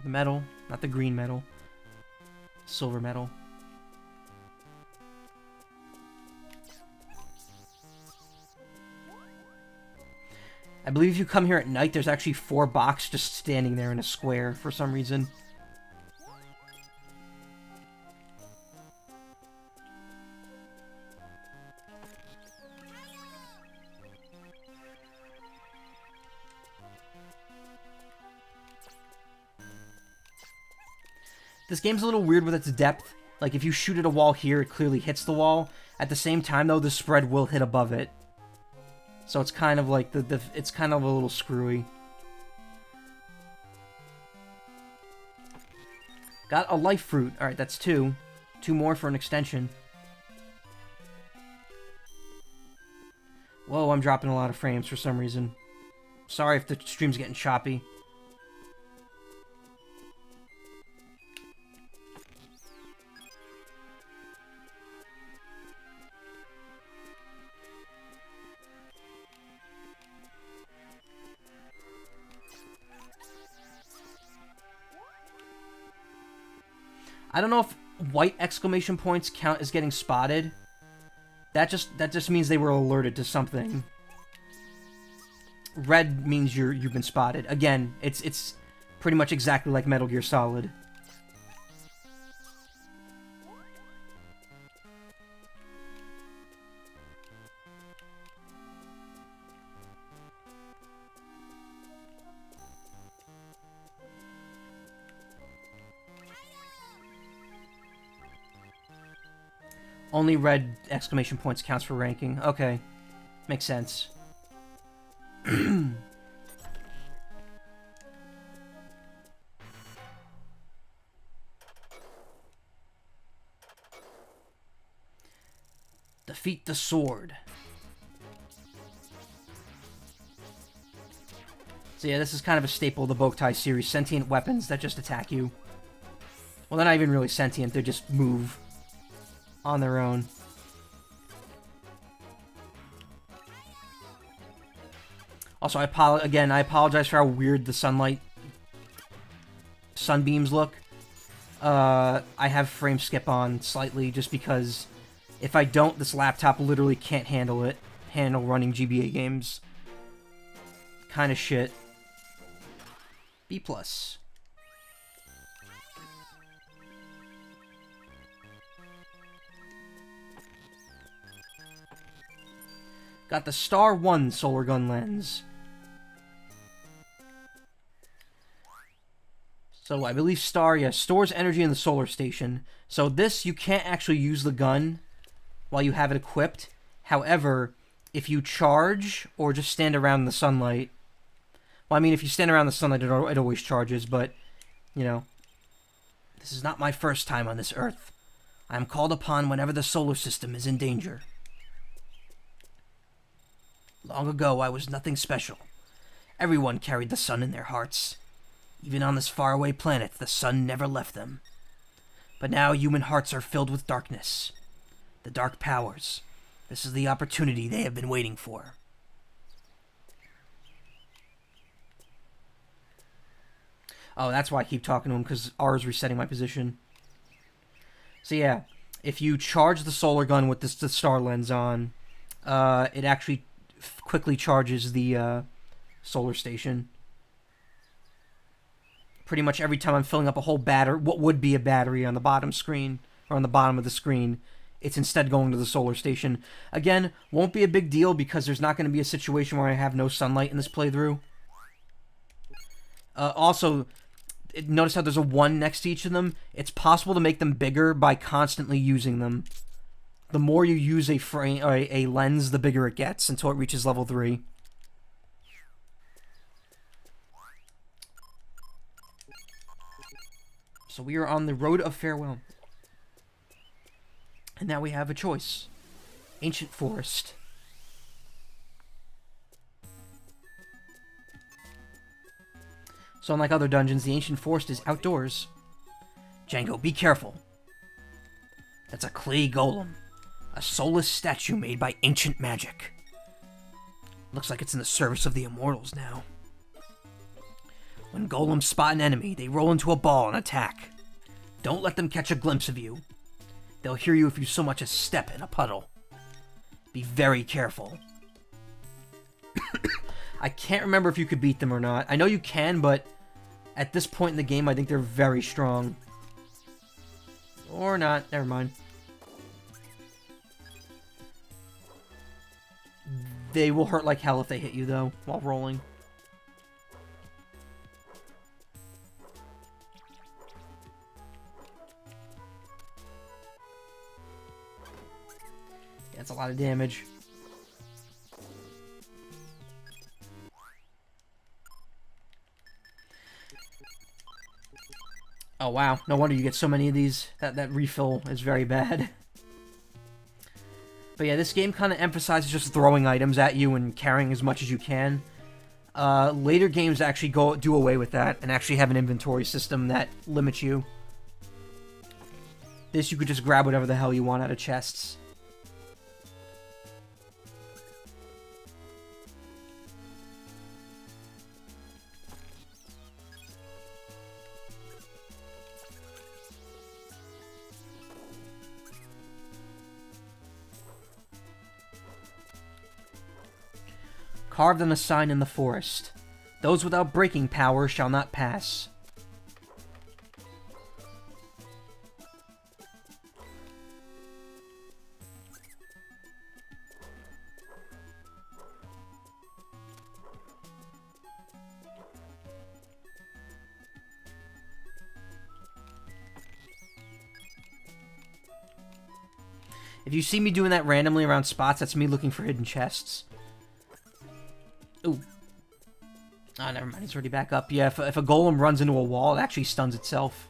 The metal. Not the green metal. Silver metal. I believe if you come here at night, there's actually 4 boxes just standing there in a square for some reason. This game's a little weird with its depth. Like, if you shoot at a wall here, it clearly hits the wall. At the same time, though, the spread will hit above it. So it's kind of like, it's kind of a little screwy. Got a life fruit. Alright, that's 2. 2 more for an extension. Whoa, I'm dropping a lot of frames for some reason. Sorry if the stream's getting choppy. I don't know if white exclamation points count as getting spotted. That just means they were alerted to something. Red means you've been spotted. Again, it's pretty much exactly like Metal Gear Solid. Only red exclamation points counts for ranking. Okay. Makes sense. Defeat the sword. So yeah, this is kind of a staple of the Boktai series. Sentient weapons that just attack you. Well, they're not even really sentient. They just move on their own. Also, I apologize for how weird the sunbeams look. I have frame skip on slightly just because if I don't, this laptop literally can't handle running GBA games. Kind of shit. B+. Got the Star 1 solar gun lens. So I believe Star, yeah, stores energy in the solar station. So this, you can't actually use the gun while you have it equipped. However, if you charge or just stand around in the sunlight... Well, I mean, if you stand around in the sunlight, it always charges, but, you know... This is not my first time on this Earth. I am called upon whenever the solar system is in danger. Long ago, I was nothing special. Everyone carried the sun in their hearts. Even on this faraway planet, the sun never left them. But now human hearts are filled with darkness. The dark powers. This is the opportunity they have been waiting for. Oh, that's why I keep talking to him, because R is resetting my position. So yeah, if you charge the solar gun with the star lens on, it actually quickly charges the solar station. Pretty much every time I'm filling up a whole battery, what would be a battery on the bottom screen, or on the bottom of the screen, it's instead going to the solar station. Again, won't be a big deal because there's not going to be a situation where I have no sunlight in this playthrough. Also, notice how there's a 1 next to each of them? It's possible to make them bigger by constantly using them. The more you use a frame or a lens, the bigger it gets until it reaches level 3. So we are on the road of farewell. And now we have a choice. Ancient Forest. So unlike other dungeons, the Ancient Forest is outdoors. Django, be careful. That's a clay golem. A soulless statue made by ancient magic. Looks like it's in the service of the immortals now. When golems spot an enemy, they roll into a ball and attack. Don't let them catch a glimpse of you. They'll hear you if you so much as step in a puddle. Be very careful. I can't remember if you could beat them or not. I know you can, but at this point in the game, I think they're very strong. Or not. Never mind. They will hurt like hell if they hit you, though, while rolling. Yeah, it's a lot of damage. Oh, wow. No wonder you get so many of these. That refill is very bad. But yeah, this game kind of emphasizes just throwing items at you and carrying as much as you can. Later games actually do away with that and actually have an inventory system that limits you. This, you could just grab whatever the hell you want out of chests. Carved on a sign in the forest. Those without breaking power shall not pass. If you see me doing that randomly around spots, that's me looking for hidden chests. Ooh. Ah, never mind. It's already back up. Yeah, if a golem runs into a wall, it actually stuns itself.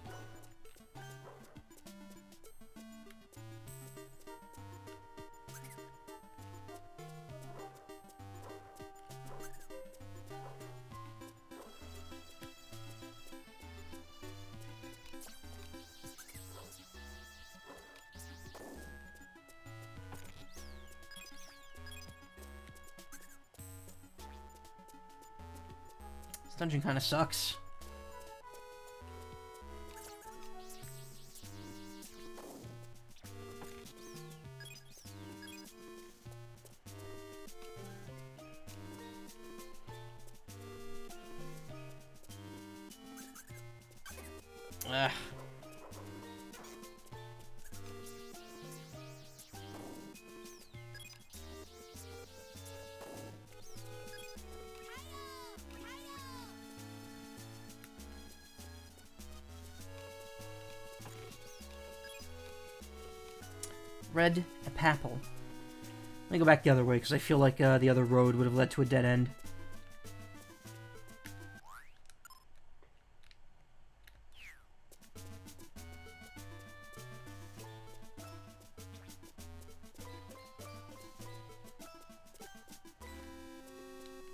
This dungeon kind of sucks. Ugh. Red Papal. Let me go back the other way, because I feel like the other road would have led to a dead end.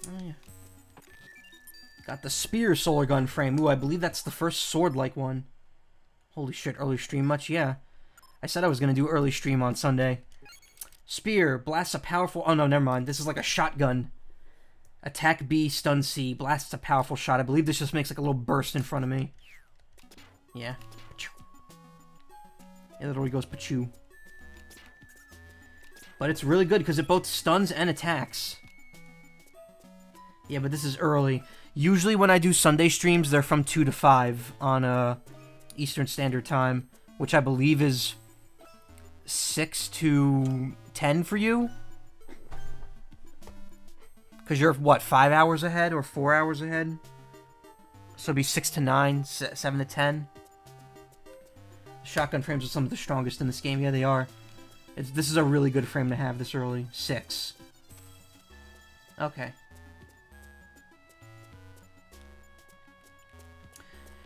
Oh, yeah. Got the Spear solar gun frame. Ooh, I believe that's the first sword-like one. Holy shit, early stream much? Yeah. I said I was going to do early stream on Sunday. Spear. Blasts a powerful... Oh, no, never mind. This is like a shotgun. Attack B, stun C. Blasts a powerful shot. I believe this just makes like a little burst in front of me. Yeah. It literally goes pachoo. But it's really good because it both stuns and attacks. Yeah, but this is early. Usually when I do Sunday streams, they're from 2 to 5 on Eastern Standard Time, which I believe is 6 to 10 for you? Because you're, what, 5 hours ahead or 4 hours ahead? So it'd be 6 to 9, 7 to 10. Shotgun frames are some of the strongest in this game. Yeah, they are. This is a really good frame to have this early. 6. Okay.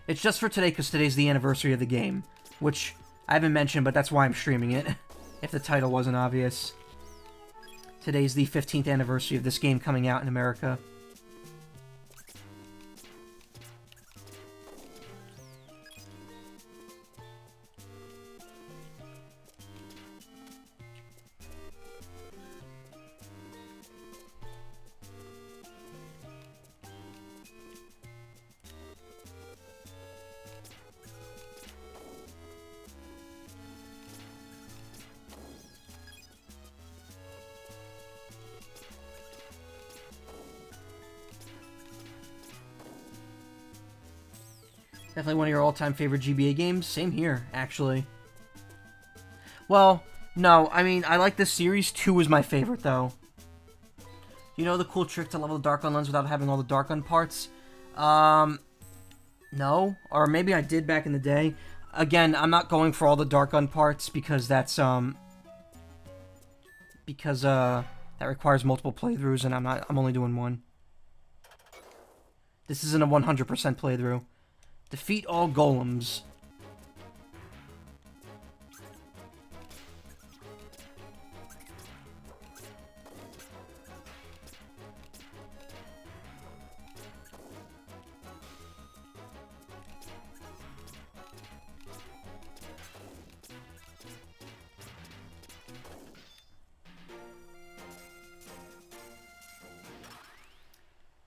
It's just for today because today's the anniversary of the game, which I haven't mentioned, but that's why I'm streaming it, if the title wasn't obvious. Today's the 15th anniversary of this game coming out in America. Definitely one of your all-time favorite GBA games. Same here, actually. Well, no, I mean, I like this series. 2 is my favorite, though. You know the cool trick to level the Dark Gun lens without having all the Dark Gun parts? No. Or maybe I did back in the day. Again, I'm not going for all the Dark Gun parts because that's, that requires multiple playthroughs, and I'm only doing one. This isn't a 100% playthrough. Defeat all golems.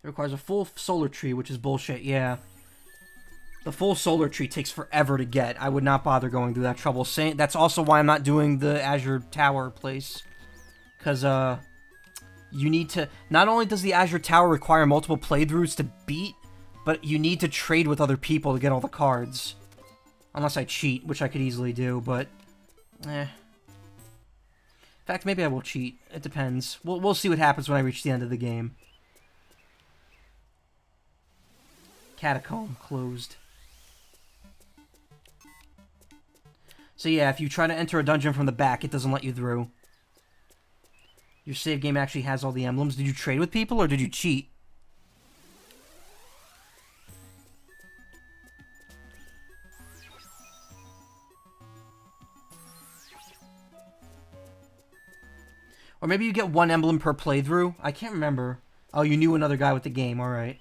It requires a full solar tree, which is bullshit, yeah. The full solar tree takes forever to get. I would not bother going through that trouble. That's also why I'm not doing the Azure Tower place. Because, you need to... Not only does the Azure Tower require multiple playthroughs to beat, but you need to trade with other people to get all the cards. Unless I cheat, which I could easily do, but... In fact, maybe I will cheat. It depends. We'll see what happens when I reach the end of the game. Catacomb closed. So yeah, if you try to enter a dungeon from the back, it doesn't let you through. Your save game actually has all the emblems. Did you trade with people, or did you cheat? Or maybe you get one emblem per playthrough? I can't remember. Oh, you knew another guy with the game, alright.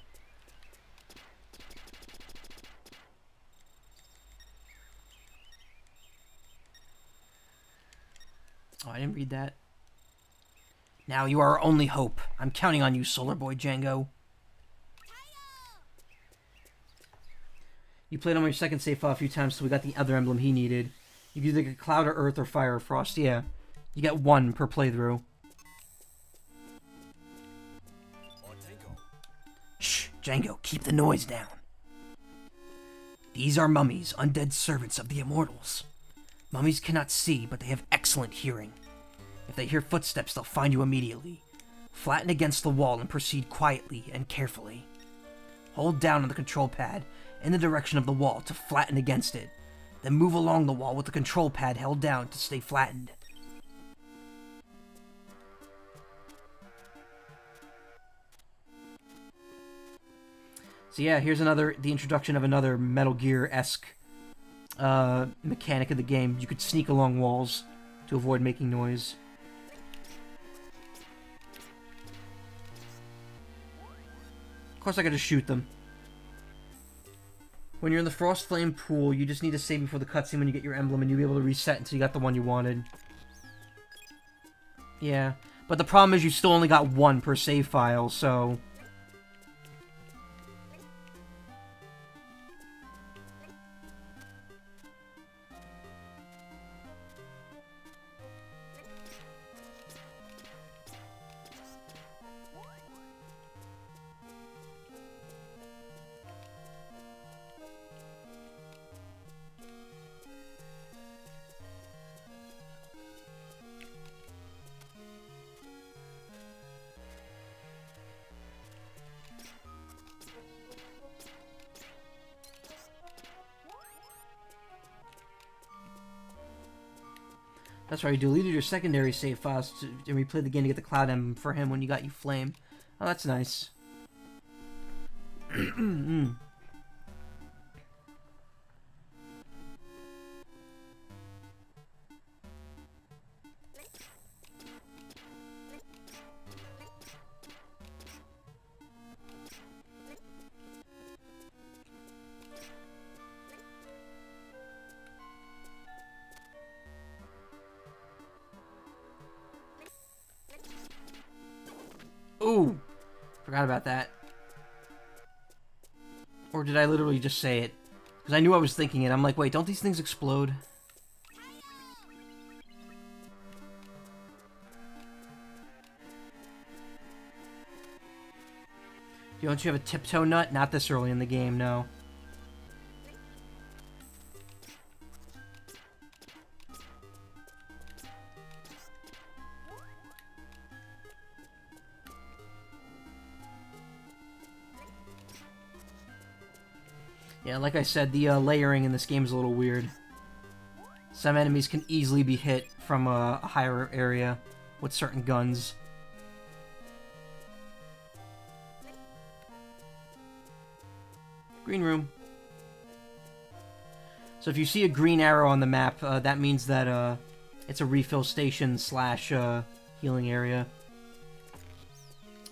Oh, I didn't read that. Now you are our only hope. I'm counting on you, Solar Boy Django. You played on your second save file a few times, so we got the other emblem he needed. You can either get Cloud or Earth or Fire or Frost, yeah. You get one per playthrough. Shh, Django, keep the noise down. These are mummies, undead servants of the immortals. Mummies cannot see, but they have excellent hearing. If they hear footsteps, they'll find you immediately. Flatten against the wall and proceed quietly and carefully. Hold down on the control pad in the direction of the wall to flatten against it. Then move along the wall with the control pad held down to stay flattened. So yeah, here's the introduction of another Metal Gear-esque mechanic of the game. You could sneak along walls to avoid making noise. Of course I gotta shoot them. When you're in the Frost Flame pool, you just need to save before the cutscene when you get your emblem, and you'll be able to reset until you got the one you wanted. Yeah, but the problem is you still only got one per save file, so... That's right, you deleted your secondary save files and replayed the game to get the Cloud Emblem for him when you got you Flame. Oh, that's nice. Ooh! Forgot about that. Or did I literally just say it? Because I knew I was thinking it. I'm like, wait, don't these things explode? Don't you have a tiptoe nut? Not this early in the game, no. Yeah, like I said, the layering in this game is a little weird. Some enemies can easily be hit from a higher area with certain guns. Green room. So if you see a green arrow on the map, that means that it's a refill station slash healing area.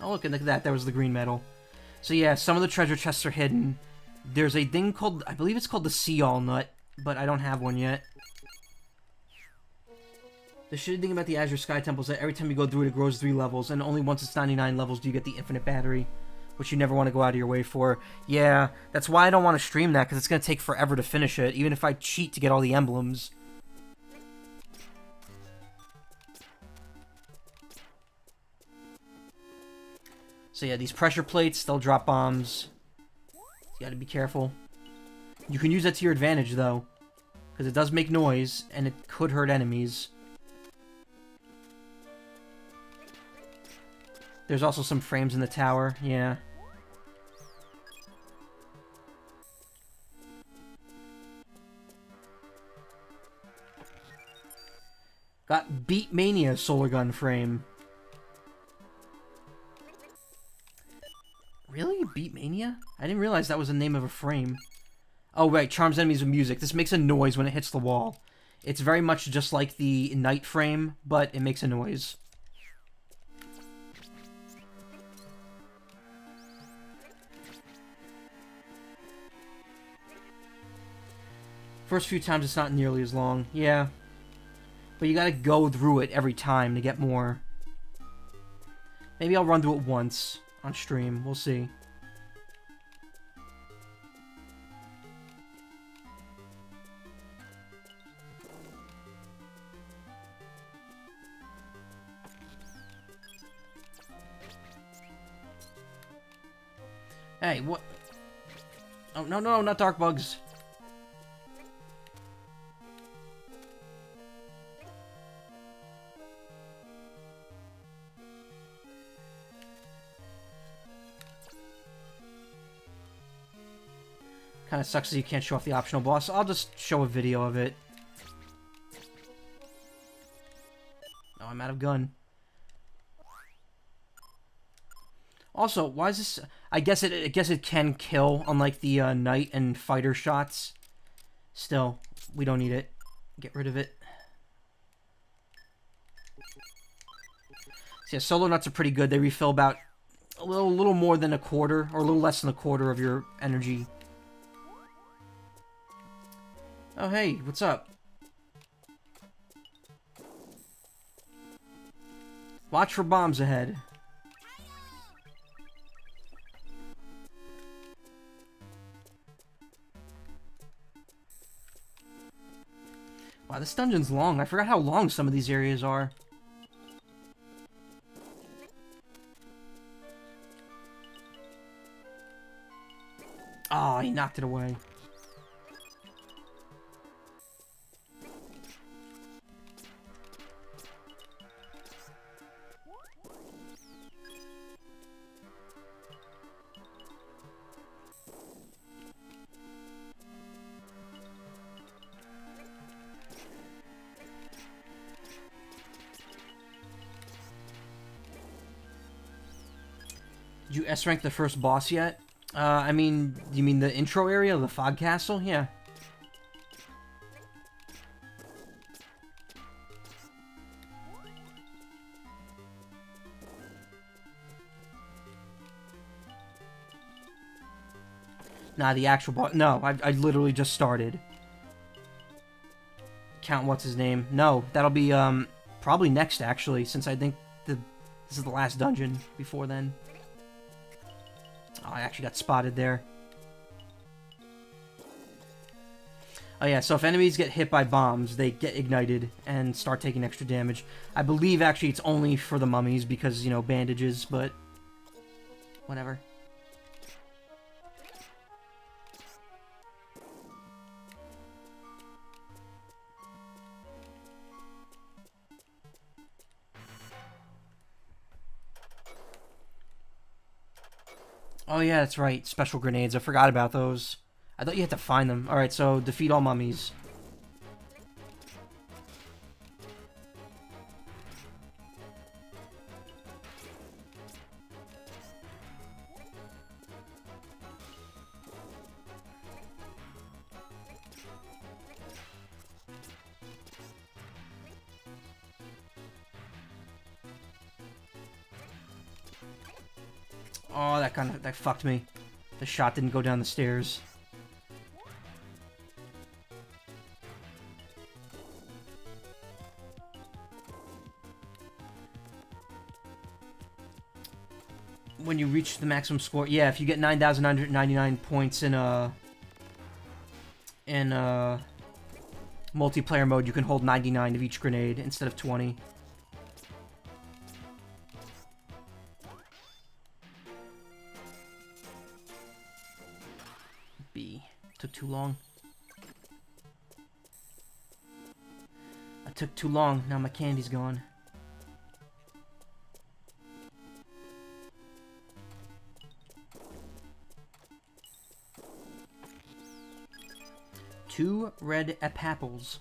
Oh, look at that. That was the green metal. So yeah, some of the treasure chests are hidden. There's a thing called, I believe it's called the See All Nut, but I don't have one yet. The shitty thing about the Azure Sky Temple is that every time you go through it, it grows 3 levels, and only once it's 99 levels do you get the infinite battery, which you never want to go out of your way for. Yeah, that's why I don't want to stream that, because it's going to take forever to finish it, even if I cheat to get all the emblems. So yeah, these pressure plates, they'll drop bombs. You gotta be careful. You can use that to your advantage, though, because it does make noise, and it could hurt enemies. There's also some frames in the tower, yeah. Got Beat Mania Solar Gun frame. Really? Beat Mania? I didn't realize that was the name of a frame. Oh, right. Charms enemies with music. This makes a noise when it hits the wall. It's very much just like the Night frame, but it makes a noise. First few times it's not nearly as long. Yeah. But you gotta go through it every time to get more. Maybe I'll run through it once on stream. We'll see. Hey, what? Oh, no, no, not dark bugs. Kind of sucks that you can't show off the optional boss. I'll just show a video of it. Oh, I'm out of gun. Also, why is this? I guess it can kill, unlike the knight and fighter shots. Still, we don't need it. Get rid of it. So yeah, solo nuts are pretty good. They refill about a little more than a quarter, or a little less than a quarter of your energy. Oh hey, what's up? Watch for bombs ahead. Wow, this dungeon's long. I forgot how long some of these areas are. Oh, he knocked it away. Did you S-rank the first boss yet? I mean, you mean the intro area, the fog castle? Yeah. Nah, the actual boss. No, I literally just started. Count what's his name? No, that'll be probably next actually, since I think this is the last dungeon before then. Oh, I actually got spotted there. Oh yeah, so if enemies get hit by bombs, they get ignited and start taking extra damage. I believe actually it's only for the mummies because, you know, bandages, but whatever. Oh yeah, that's right. Special grenades. I forgot about those. I thought you had to find them. Alright, so defeat all mummies. Oh, that fucked me. The shot didn't go down the stairs. When you reach the maximum score, yeah, if you get 9,999 points in multiplayer mode, you can hold 99 of each grenade instead of 20. Took too long. I took too long. Now my candy's gone. Two red apples.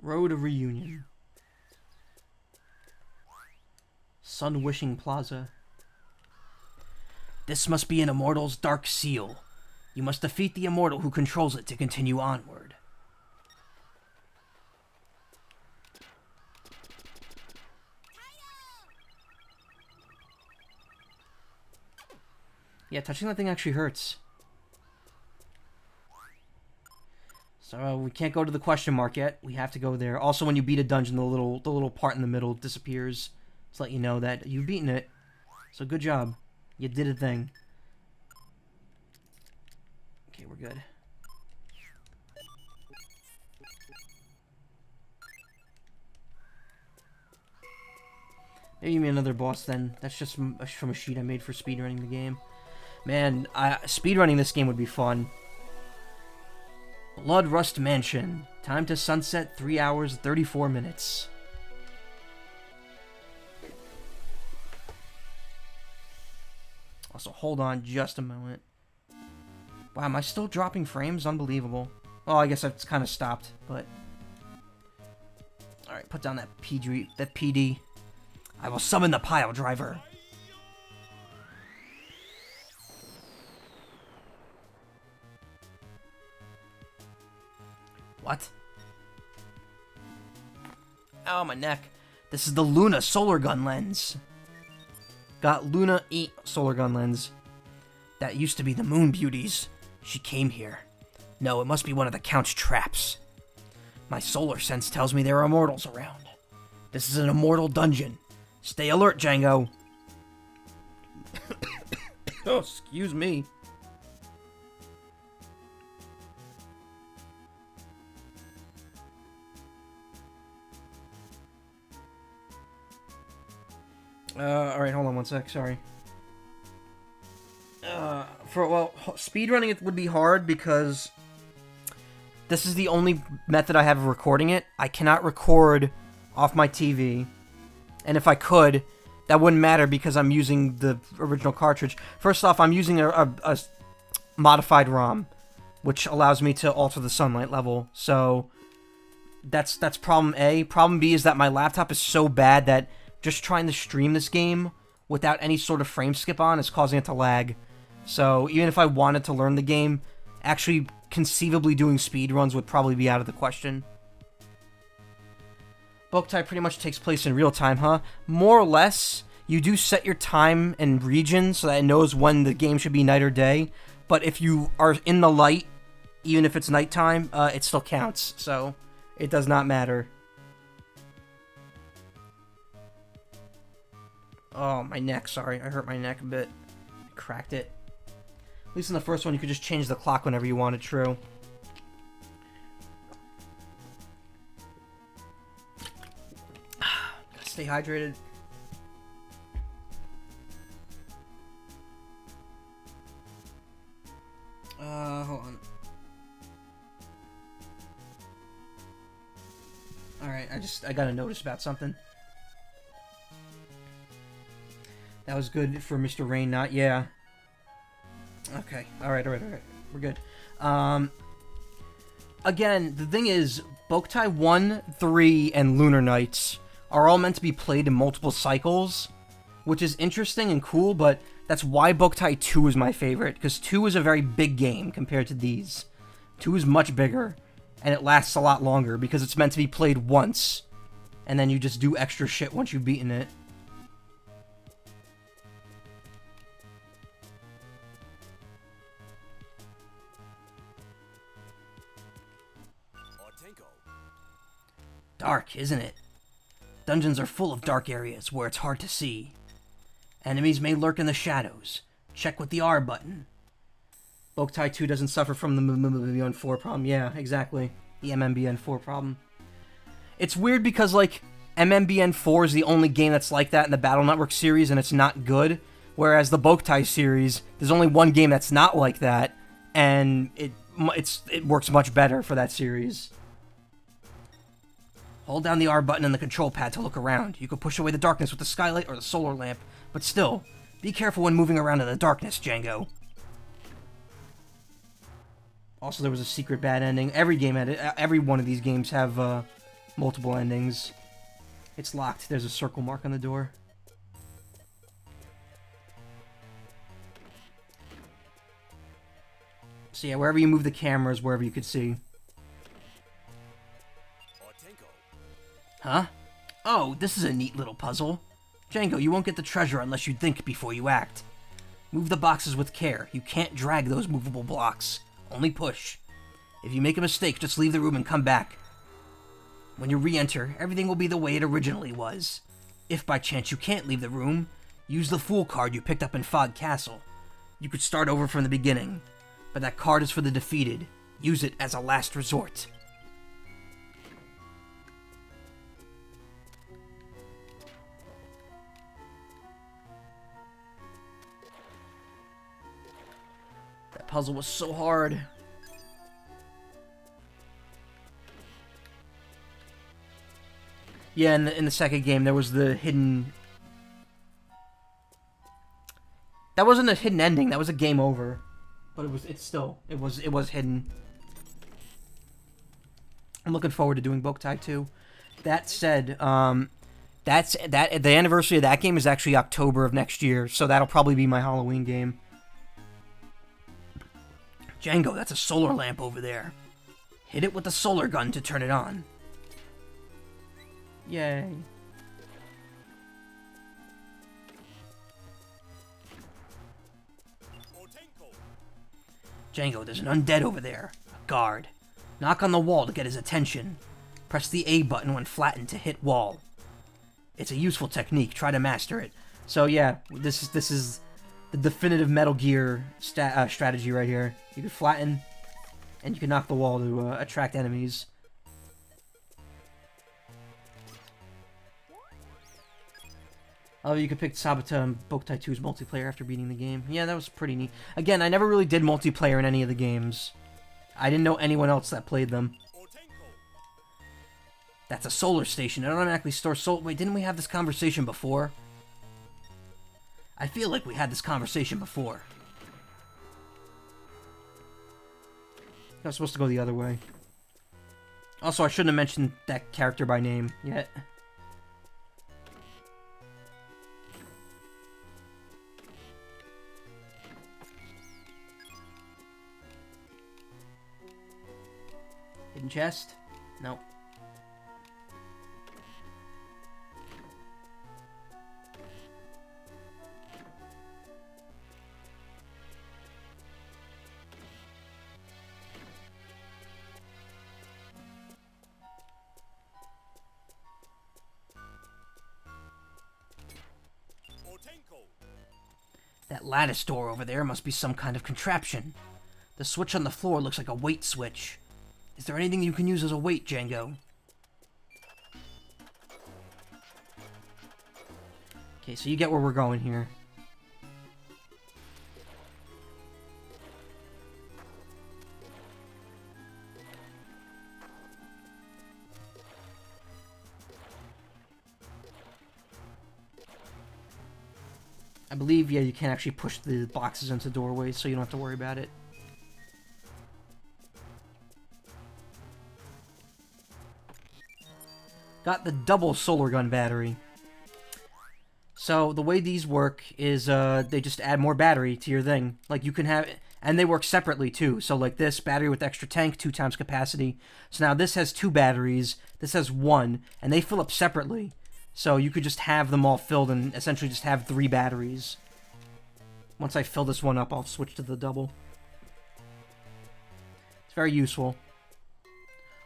Road of Reunion. Sun Wishing Plaza. This must be an immortal's dark seal. You must defeat the immortal who controls it to continue onward. Yeah, touching that thing actually hurts. So we can't go to the question mark yet. We have to go there. Also, when you beat a dungeon, the little part in the middle disappears. To let you know that you've beaten it. So good job. You did a thing. Okay, we're good. Maybe you mean another boss then. That's just from a sheet I made for speedrunning the game. Man, speedrunning this game would be fun. Bloodrust Mansion. Time to sunset, 3 hours, 34 minutes. Also, hold on just a moment. Wow, am I still dropping frames? Unbelievable. Well, I guess it's kind of stopped, but... Alright, put down that PD. I will summon the pile driver. What? Oh, my neck. This is the Luna solar gun lens. Got Luna solar gun lens. That used to be the Moon Beauties. She came here. No, it must be one of the Count's traps. My solar sense tells me there are immortals around. This is an immortal dungeon. Stay alert, Django. Oh, excuse me. Alright, hold on one sec, sorry. Speedrunning it would be hard because this is the only method I have of recording it. I cannot record off my TV, and if I could, that wouldn't matter because I'm using the original cartridge. First off, I'm using a modified ROM, which allows me to alter the sunlight level, so that's problem A. Problem B is that my laptop is so bad that just trying to stream this game without any sort of frame skip on is causing it to lag. So even if I wanted to learn the game, actually conceivably doing speedruns would probably be out of the question. Boktai pretty much takes place in real time, huh? More or less. You do set your time and region so that it knows when the game should be night or day. But if you are in the light, even if it's nighttime, it still counts. So it does not matter. Oh, my neck. Sorry, I hurt my neck a bit. I cracked it. At least in the first one, you could just change the clock whenever you wanted, true. Stay hydrated. Hold on. Alright, I got a notice about something. That was good for Mr. Rain, not yeah. Okay, alright. We're good. Again, the thing is, Boktai 1, 3, and Lunar Nights are all meant to be played in multiple cycles, which is interesting and cool, but that's why Boktai 2 is my favorite, because 2 is a very big game compared to these. 2 is much bigger, and it lasts a lot longer, because it's meant to be played once, and then you just do extra shit once you've beaten it. Dark, isn't it? Dungeons are full of dark areas where it's hard to see. Enemies may lurk in the shadows. Check with the R button. Boktai 2 doesn't suffer from the MMBN4 problem. Yeah, exactly. The MMBN4 problem. It's weird because, like, MMBN4 is the only game that's like that in the Battle Network series, and it's not good. Whereas the Boktai series, there's only one game that's not like that, and it works much better for that series. Hold down the R button and the control pad to look around. You can push away the darkness with the skylight or the solar lamp, but still, be careful when moving around in the darkness, Django. Also, there was a secret bad ending. Every one of these games have multiple endings. It's locked. There's a circle mark on the door. So yeah, wherever you move the camera is wherever you could see. Huh? Oh, this is a neat little puzzle. Django, you won't get the treasure unless you think before you act. Move the boxes with care. You can't drag those movable blocks. Only push. If you make a mistake, just leave the room and come back. When you re-enter, everything will be the way it originally was. If by chance you can't leave the room, use the Fool card you picked up in Fog Castle. You could start over from the beginning, but that card is for the defeated. Use it as a last resort. That puzzle was so hard. Yeah, in the second game, there was the hidden... That wasn't a hidden ending, that was a game over. But it was hidden. I'm looking forward to doing Boktai too. That said, the anniversary of that game is actually October of next year, so that'll probably be my Halloween game. Django, that's a solar lamp over there. Hit it with the solar gun to turn it on. Yay. Django, there's an undead over there. A guard. Knock on the wall to get his attention. Press the A button when flattened to hit wall. It's a useful technique. Try to master it. So yeah, this is the definitive Metal Gear strategy right here. You can flatten, and you can knock the wall to attract enemies. Oh, you could pick Sabata and Boktai 2's multiplayer after beating the game. Yeah, that was pretty neat. Again, I never really did multiplayer in any of the games. I didn't know anyone else that played them. That's a solar station. It automatically stores solar... Wait, didn't we have this conversation before? I feel like we had this conversation before. I was supposed to go the other way. Also, I shouldn't have mentioned that character by name yet. Hidden chest? Nope. That lattice door over there must be some kind of contraption. The switch on the floor looks like a weight switch. Is there anything you can use as a weight, Django? Okay, so you get where we're going here. I believe, yeah, you can actually push the boxes into doorways, so you don't have to worry about it. Got the double solar gun battery. So the way these work is they just add more battery to your thing. Like you can have, and they work separately too. So like this battery with extra tank, 2 times capacity. So now this has 2 batteries, this has 1, and they fill up separately. So you could just have them all filled and essentially just have 3 batteries. Once I fill this one up, I'll switch to the double. It's very useful.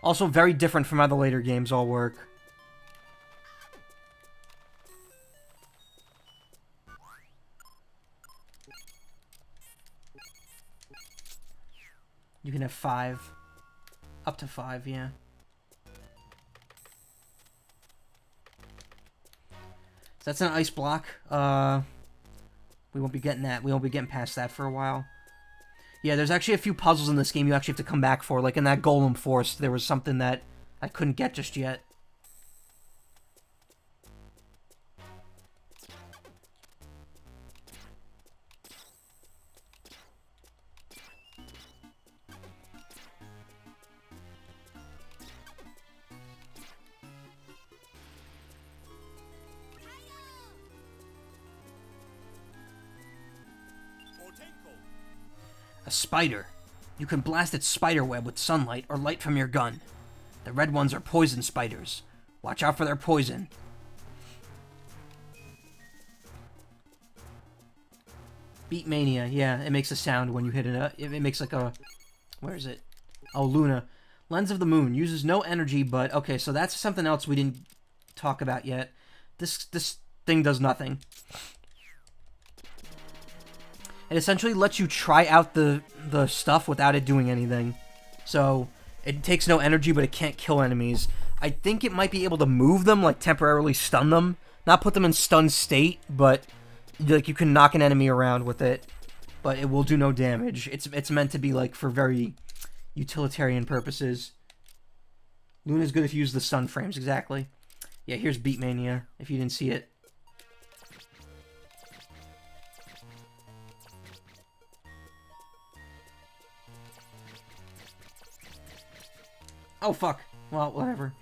Also very different from how the later games all work. You can have 5. Up to 5, yeah. So that's an ice block. We won't be getting that. We won't be getting past that for a while. Yeah, there's actually a few puzzles in this game you actually have to come back for. Like in that Golem Forest, there was something that I couldn't get just yet. A spider. You can blast its spider web with sunlight or light from your gun. The red ones are poison spiders. Watch out for their poison. Beat Mania, yeah, it makes a sound when you hit it. It makes like a... Where is it? Oh, Luna. Lens of the Moon. Uses no energy, but... Okay, so that's something else we didn't talk about yet. This thing does nothing. It essentially lets you try out the stuff without it doing anything. So, it takes no energy, but it can't kill enemies. I think it might be able to move them, like temporarily stun them. Not put them in stun state, but like you can knock an enemy around with it. But it will do no damage. It's meant to be like for very utilitarian purposes. Luna's good if you use the stun frames, exactly. Yeah, here's Beat Mania, if you didn't see it. Oh, fuck. Well, whatever.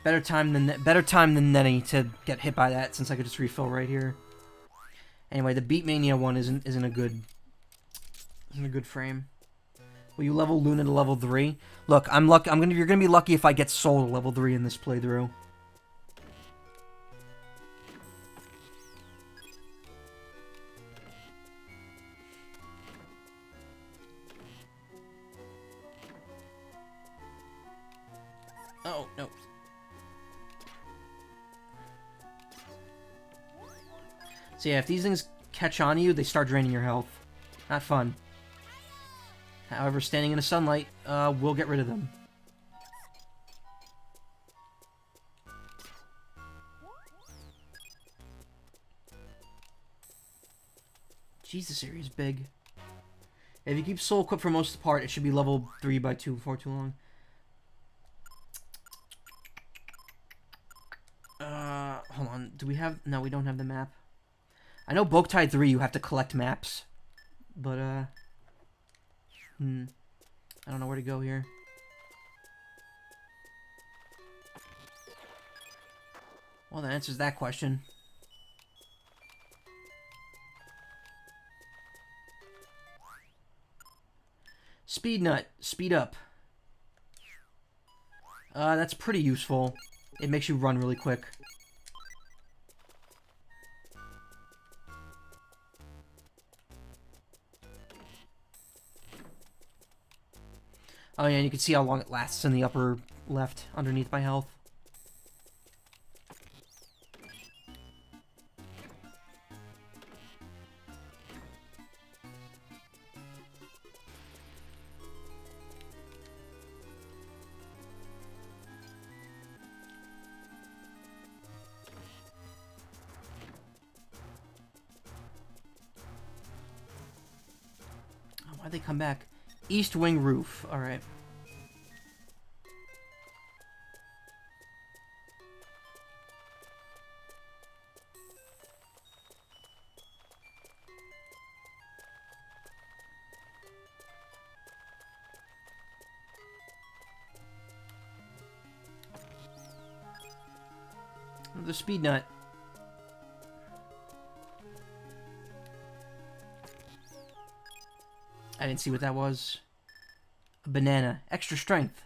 Better time than Nenny to get hit by that, since I could just refill right here. Anyway, the Beatmania one isn't a good frame. Will you level Luna to level 3? Look, you're gonna be lucky if I get Soul to level 3 in this playthrough. Oh, no. So yeah, if these things catch on you, they start draining your health. Not fun. However, standing in the sunlight will get rid of them. Jeez, this area is big. If you keep Soul equipped for most of the part, it should be level 3 by 2 before too long. Hold on. Do we have... No, we don't have the map. I know Boktai 3 you have to collect maps. But, I don't know where to go here. Well, that answers that question. Speed Nut. Speed up. That's pretty useful. It makes you run really quick. Oh yeah, and you can see how long it lasts in the upper left, underneath my health. Oh, why'd they come back? East Wing Roof. Alright. The Speed Nut. I didn't see what that was. A banana. Extra strength.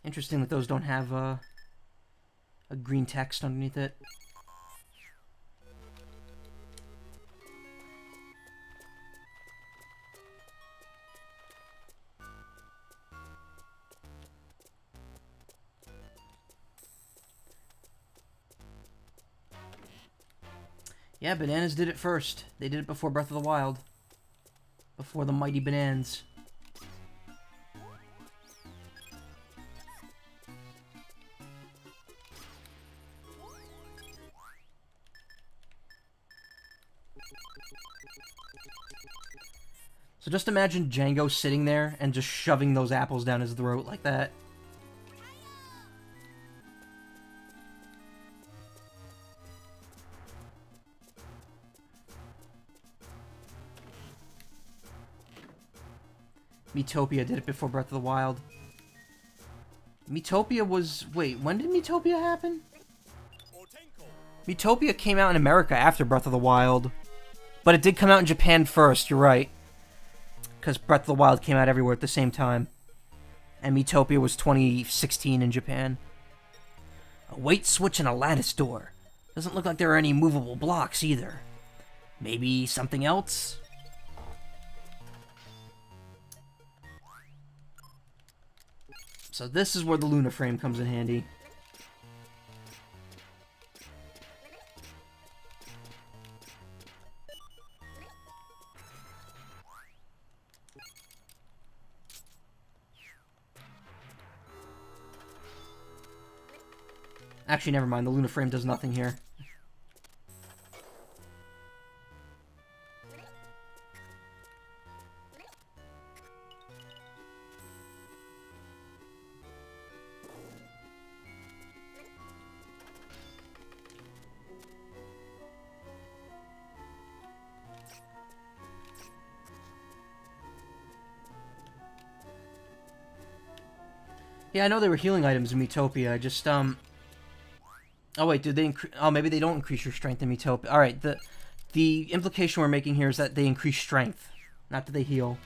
Interesting that those don't have a green text underneath it. Yeah, bananas did it first. They did it before Breath of the Wild. Before the mighty bananas. So just imagine Django sitting there and just shoving those apples down his throat like that. Metopia did it before Breath of the Wild. Metopia was... Wait, when did Metopia happen? Metopia came out in America after Breath of the Wild. But it did come out in Japan first, you're right. Because Breath of the Wild came out everywhere at the same time. And Metopia was 2016 in Japan. A weight switch and a lattice door. Doesn't look like there are any movable blocks either. Maybe something else? So this is where the Luna frame comes in handy. Actually, never mind. The Luna frame does nothing here. Yeah, I know there were healing items in Metopia. I just, Oh, wait, did they increase... Oh, maybe they don't increase your strength in Metopia. Alright, the implication we're making here is that they increase strength, not that they heal.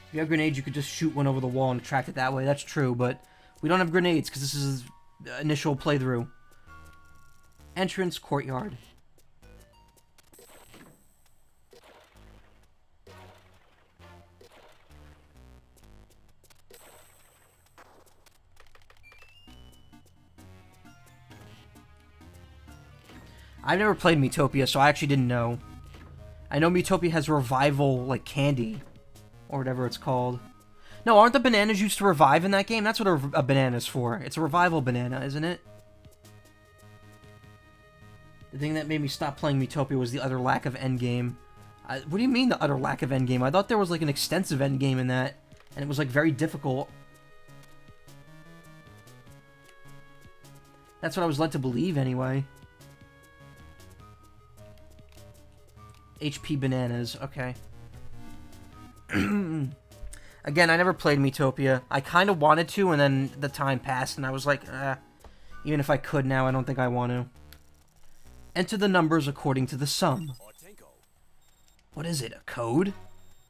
If you have grenades, you could just shoot one over the wall and attract it that way. That's true, but we don't have grenades because this is initial playthrough. Entrance, courtyard. I've never played Metopia, so I actually didn't know. I know Metopia has revival, like, candy. Or whatever it's called. No, aren't the bananas used to revive in that game? That's what a banana's for. It's a revival banana, isn't it? The thing that made me stop playing Metopia was the utter lack of endgame. What do you mean, the utter lack of endgame? I thought there was, like, an extensive endgame in that. And it was, like, very difficult. That's what I was led to believe, anyway. HP bananas, okay. Again, I never played Metopia. I kind of wanted to, and then the time passed, and I was like, even if I could now, I don't think I want to. Enter the numbers according to the sum. What is it, a code?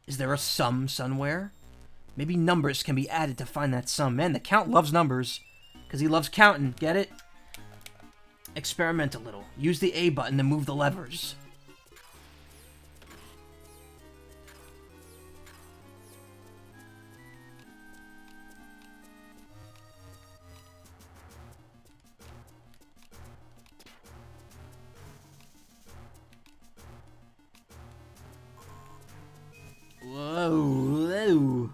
Is there a sum somewhere? Maybe numbers can be added to find that sum. Man, the Count loves numbers, because he loves counting, get it? Experiment a little. Use the A button to move the levers. Whoa.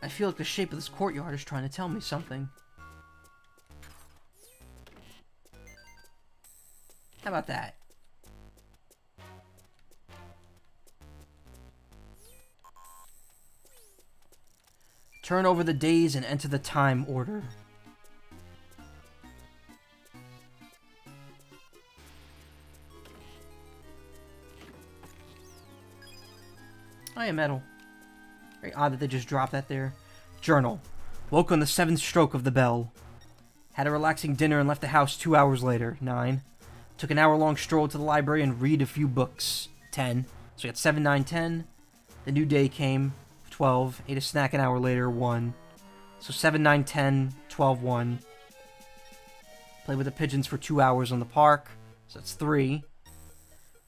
I feel like the shape of this courtyard is trying to tell me something. How about that? Turn over the days and enter the time order. Oh yeah, metal. Very odd that they just dropped that there. Journal. Woke on the 7th stroke of the bell. Had a relaxing dinner and left the house 2 hours later. 9. Took an hour-long stroll to the library and read a few books. 10. So we got 7, 9, 10. The new day came. 12. Ate a snack an hour later. 1. So 7, 9, 10, 12, 1. Played with the pigeons for 2 hours on the park. So that's 3.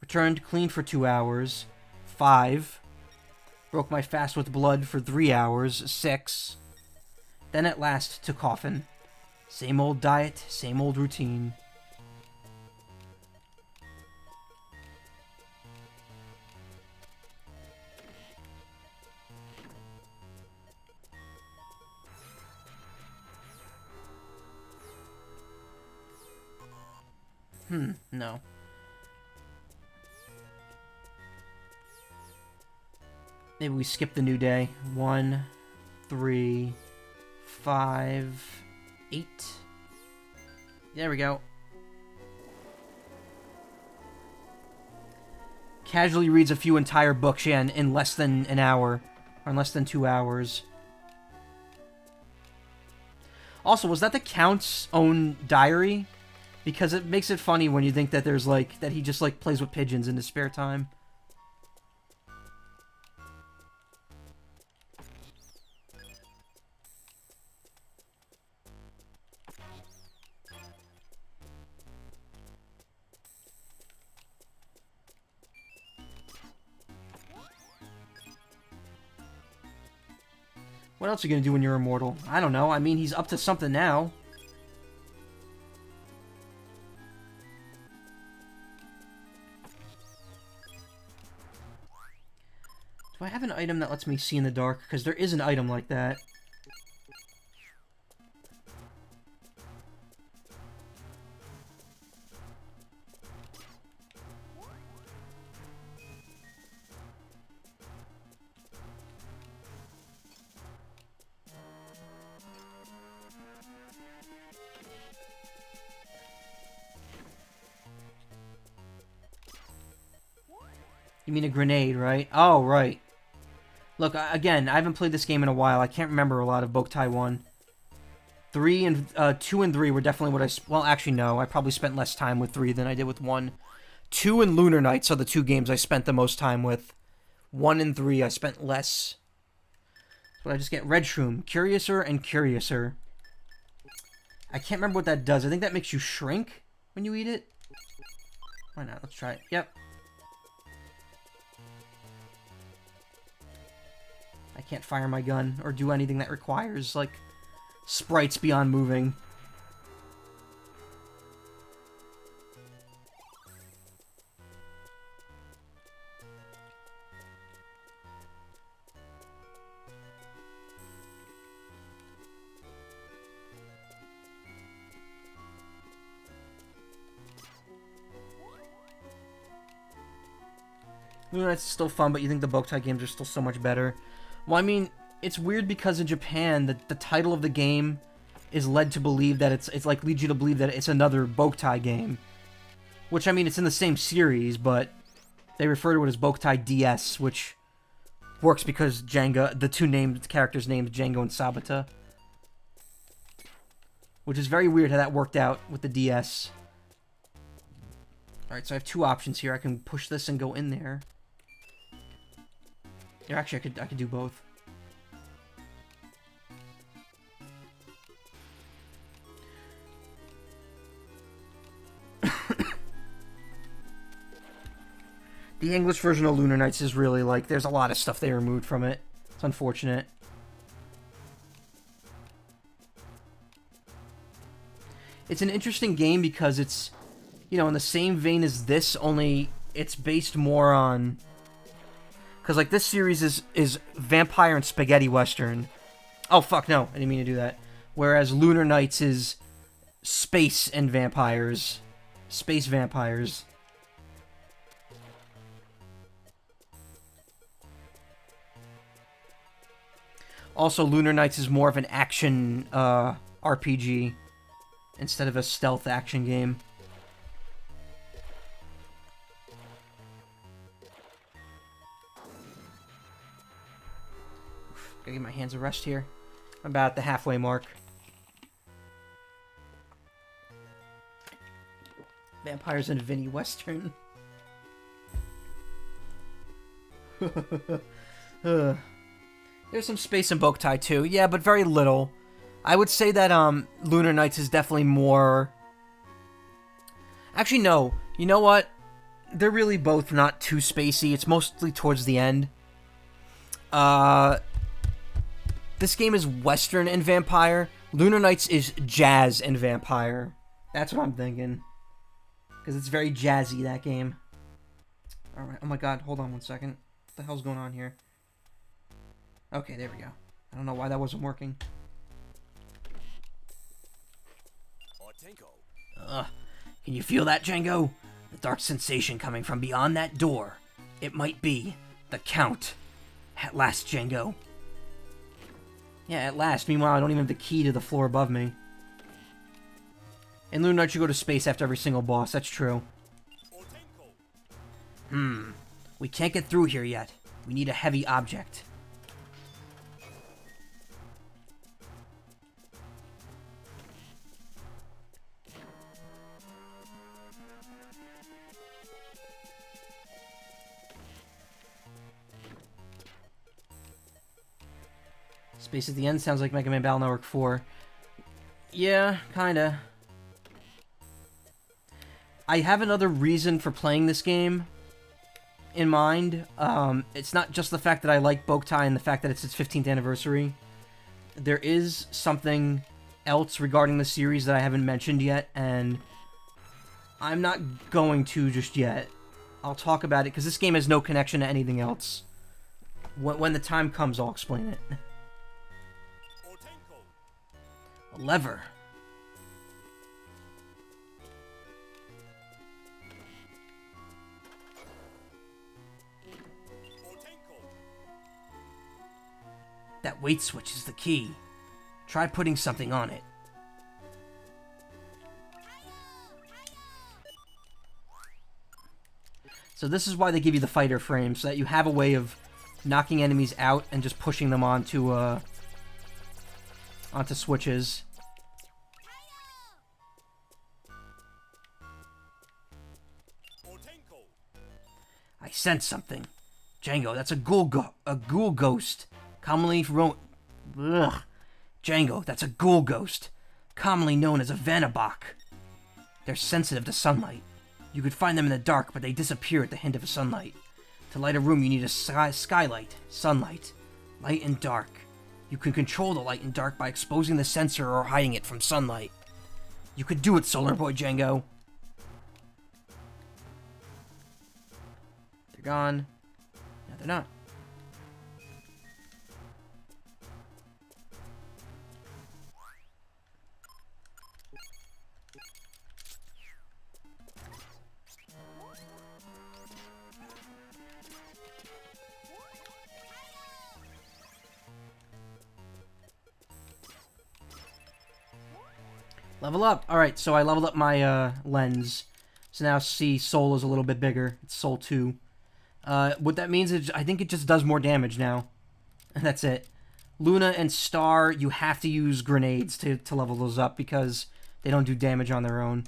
Returned, cleaned for 2 hours. 5. Broke my fast with blood for 3 hours. 6. Then at last to coffin. Same old diet, same old routine. No. Maybe we skip the new day. 1, 3, 5, 8. There we go. Casually reads a few entire books, yeah, in less than an hour. Or in less than 2 hours. Also, was that the Count's own diary? Because it makes it funny when you think that there's, like, that he just, like, plays with pigeons in his spare time. What else are you gonna do when you're immortal? I don't know. I mean, he's up to something now. Do I have an item that lets me see in the dark? Because there is an item like that. You mean a grenade, right? Oh, right. Look, again, I haven't played this game in a while. I can't remember a lot of Boktai 1. 2 and 3 were definitely what I... Well, actually, no. I probably spent less time with 3 than I did with 1. 2 and Lunar Nights are the 2 games I spent the most time with. 1 and 3 I spent less. But I just get Red Shroom. Curiouser and Curiouser. I can't remember what that does. I think that makes you shrink when you eat it. Why not? Let's try it. Yep. I can't fire my gun or do anything that requires, like, sprites beyond moving. Lunar Nights is still fun, but you think the Boktai games are still so much better. Well, I mean, it's weird because in Japan, the title of the game is led to believe that it's like leads you to believe that it's another Boktai game. Which, I mean, it's in the same series, but they refer to it as Boktai DS, which works because Jenga, the two named characters named Django and Sabata. Which is very weird how that worked out with the DS. Alright, so I have 2 options here. I can push this and go in there. Or actually, I could do both. The English version of Lunar Nights is really, like, there's a lot of stuff they removed from it. It's unfortunate. It's an interesting game because it's, you know, in the same vein as this, only it's based more on... Because, like, this series is vampire and spaghetti western. Oh, fuck, no. I didn't mean to do that. Whereas Lunar Nights is space and vampires. Space vampires. Also, Lunar Nights is more of an action RPG instead of a stealth action game. Gotta give my hands a rest here. I'm about at the halfway mark. Vampires and Vinny Western. There's some space in Boktai too. Yeah, but very little. I would say that Lunar Nights is definitely more... Actually, no. You know what? They're really both not too spacey. It's mostly towards the end. This game is Western and vampire. Lunar Nights is jazz and vampire. That's what I'm thinking. Because it's very jazzy, that game. Alright, oh my god, hold on one second. What the hell's going on here? Okay, there we go. I don't know why that wasn't working. Can you feel that, Django? The dark sensation coming from beyond that door. It might be the Count. At last, Django. Yeah, at last. Meanwhile, I don't even have the key to the floor above me. In Lunar Nights, you go to space after every single boss. That's true. We can't get through here yet. We need a heavy object. Space at the end sounds like Mega Man Battle Network 4. Yeah, kinda. I have another reason for playing this game in mind. It's not just the fact that I like Boktai and the fact that it's its 15th anniversary. There is something else regarding the series that I haven't mentioned yet, and I'm not going to just yet. I'll talk about it, because this game has no connection to anything else. When the time comes, I'll explain it. A lever. That weight switch is the key. Try putting something on it. So this is why they give you the fighter frame, so that you have a way of knocking enemies out and just pushing them onto switches. I sense something. Django, that's a ghoul ghost. Commonly Django, that's a ghoul ghost. Commonly known as a Vanabok. They're sensitive to sunlight. You could find them in the dark, but they disappear at the hint of a sunlight. To light a room, you need a skylight, sunlight, light and dark. You can control the light and dark by exposing the sensor or hiding it from sunlight. You could do it, Solar Boy Django. They're gone. No, they're not. Level up! Alright, so I leveled up my lens. So now see Soul is a little bit bigger. It's Soul 2. What that means is I think it just does more damage now. And that's it. Luna and Star, you have to use grenades to level those up because they don't do damage on their own.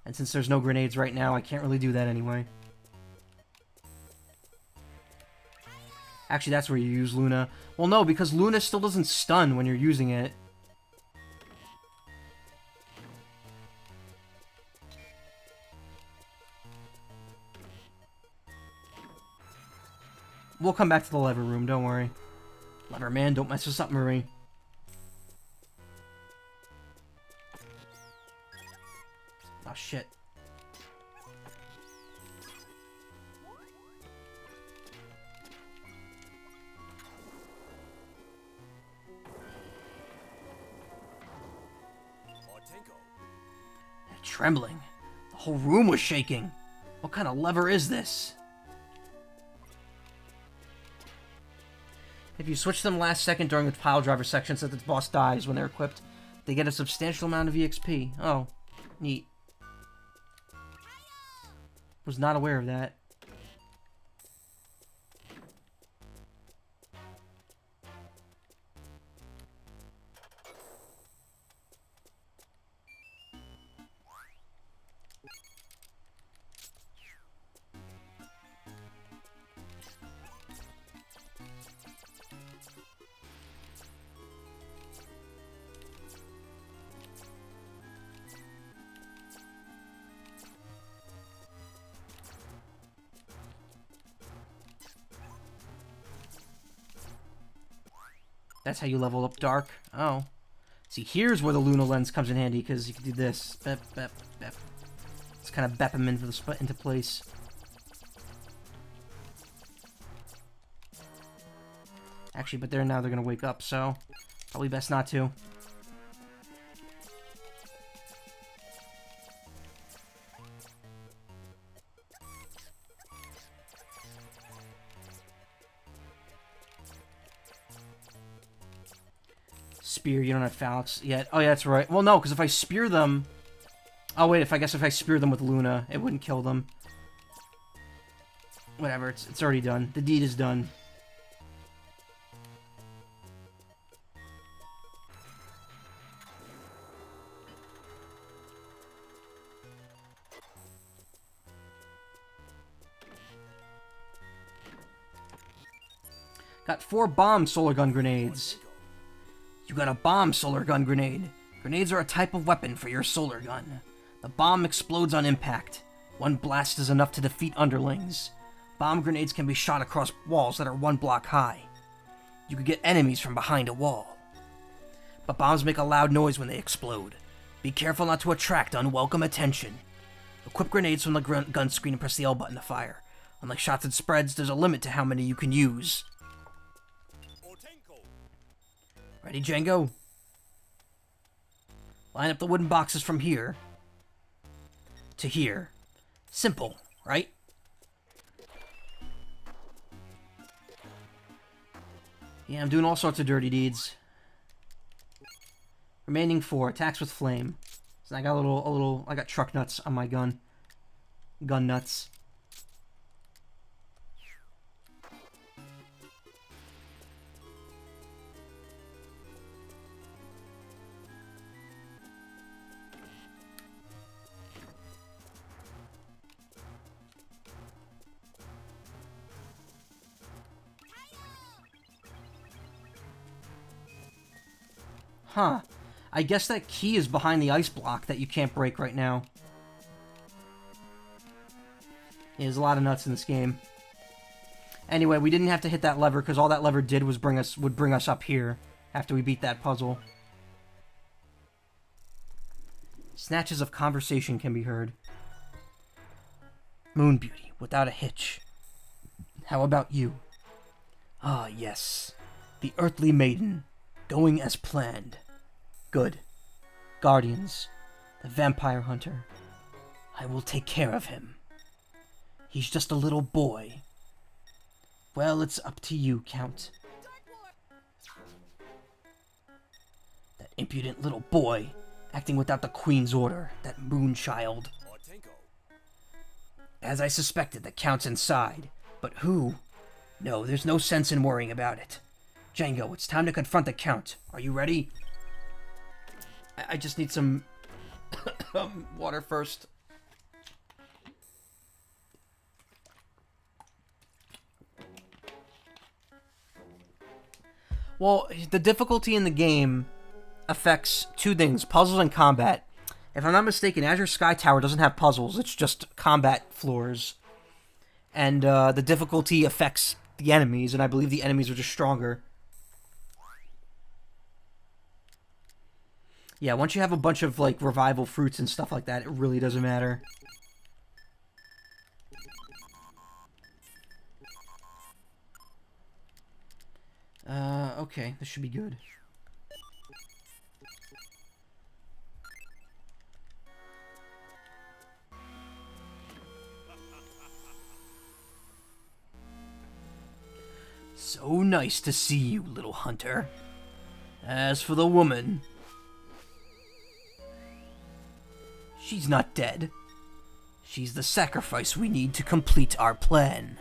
And since there's no grenades right now, I can't really do that anyway. Actually, that's where you use Luna. Well, no, because Luna still doesn't stun when you're using it. We'll come back to the lever room, don't worry. Lever man, don't mess us up, Marie. Oh, shit. They're trembling. The whole room was shaking. What kind of lever is this? If you switch them last second during the pile driver section so that the boss dies when they're equipped, they get a substantial amount of EXP. Oh, neat. Was not aware of that. That's how you level up Dark. Oh. See, here's where the Luna lens comes in handy, because you can do this. Bep, bep, bep. Let's kind of bep them into place. Actually, but now they're going to wake up, so probably best not to. Spear, you don't have phalanx yet. Oh yeah, that's right. Well, no, because if I spear them... Oh wait, I guess if I spear them with Luna, it wouldn't kill them. Whatever, it's already done. The deed is done. Got 4 bomb solar gun grenades. You got a bomb solar gun grenade. Grenades are a type of weapon for your solar gun. The bomb explodes on impact. One blast is enough to defeat underlings. Bomb grenades can be shot across walls that are 1 block high. You could get enemies from behind a wall. But bombs make a loud noise when they explode. Be careful not to attract unwelcome attention. Equip grenades from the gun screen and press the L button to fire. Unlike shots and spreads, there's a limit to how many you can use. Ready, Django? Line up the wooden boxes from here to here. Simple, right? Yeah, I'm doing all sorts of dirty deeds. Remaining 4 attacks with flame. So I got I got truck nuts on my gun. Gun nuts. Huh. I guess that key is behind the ice block that you can't break right now. Yeah, there's a lot of nuts in this game. Anyway, we didn't have to hit that lever because all that lever did was would bring us up here after we beat that puzzle. Snatches of conversation can be heard. Moon Beauty, without a hitch. How about you? Ah, yes. The Earthly Maiden. Going as planned. Good. Guardians. The Vampire Hunter. I will take care of him. He's just a little boy. Well, it's up to you, Count. That impudent little boy, acting without the Queen's order, that moonchild. As I suspected, the Count's inside. But who? No, there's no sense in worrying about it. Django, it's time to confront the Count. Are you ready? I just need some water first. Well, the difficulty in the game affects two things, puzzles and combat. If I'm not mistaken, Azure Sky Tower doesn't have puzzles, it's just combat floors. And the difficulty affects the enemies, and I believe the enemies are just stronger. Yeah, once you have a bunch of, like, revival fruits and stuff like that, it really doesn't matter. Okay, this should be good. So nice to see you, little hunter. As for the woman, she's not dead. She's the sacrifice we need to complete our plan.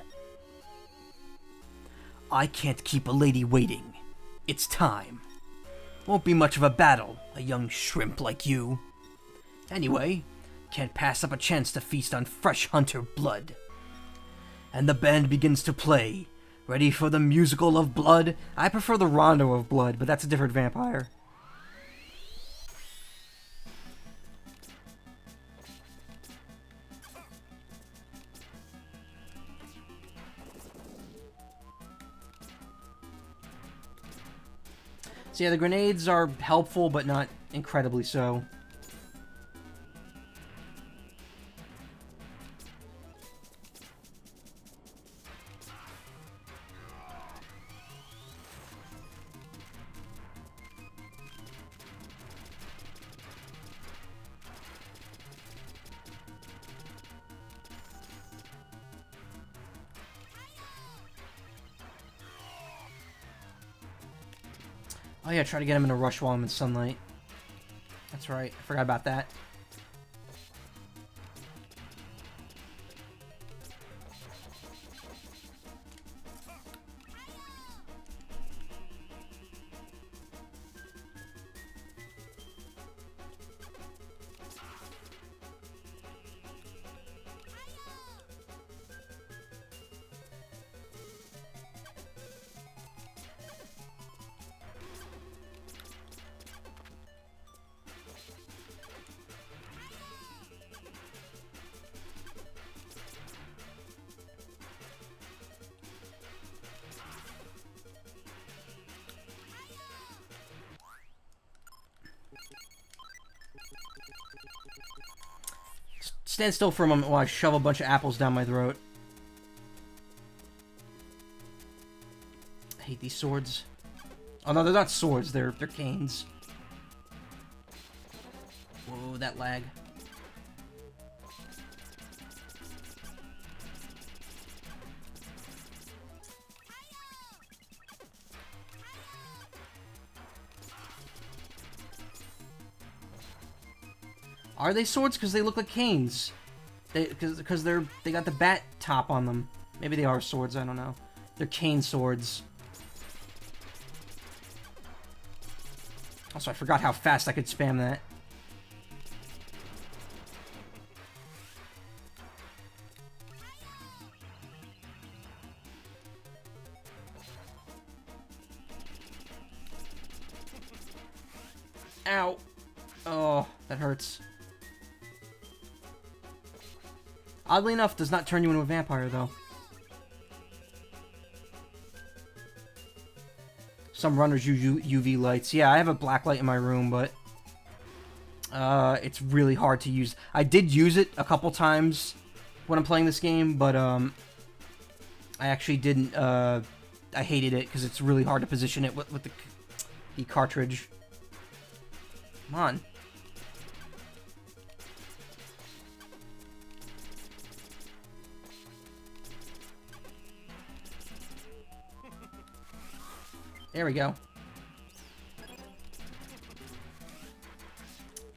I can't keep a lady waiting. It's time. Won't be much of a battle, a young shrimp like you. Anyway, can't pass up a chance to feast on fresh hunter blood. And the band begins to play. Ready for the musical of blood? I prefer the rondo of blood, but that's a different vampire. So yeah, the grenades are helpful, but not incredibly so. Oh yeah, try to get him in a rush while I'm in sunlight. That's right, I forgot about that. Stand still for a moment while I shove a bunch of apples down my throat. I hate these swords. Oh no, they're not swords, they're canes. Whoa, that lag. Are they swords? Because they look like canes. Because they got the bat top on them. Maybe they are swords. I don't know. They're cane swords. Also, I forgot how fast I could spam that. Ow. Oh, that hurts. Oddly enough, does not turn you into a vampire, though. Some runners use UV lights. Yeah, I have a black light in my room, but it's really hard to use. I did use it a couple times when I'm playing this game, but I actually didn't. I hated it because it's really hard to position it with the cartridge. Come on. There we go.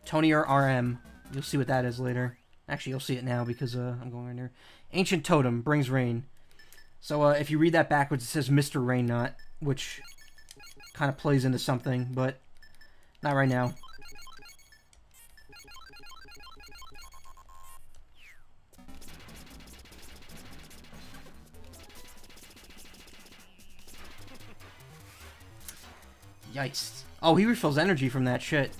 Tony or RM. You'll see what that is later. Actually, you'll see it now because I'm going in there. Ancient Totem brings rain. So if you read that backwards, it says Mr. Rain Knot, which kind of plays into something, but not right now. Yikes. Oh, he refills energy from that shit.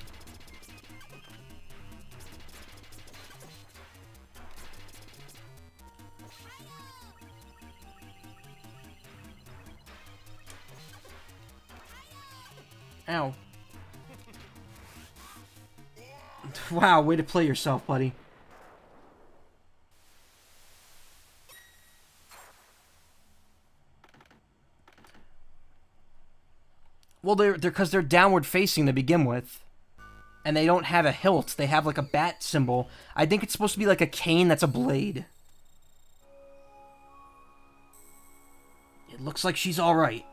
Ow. Wow, way to play yourself, buddy. Well, they're because they're downward facing to begin with. And they don't have a hilt. They have like a bat symbol. I think it's supposed to be like a cane that's a blade. It looks like she's alright.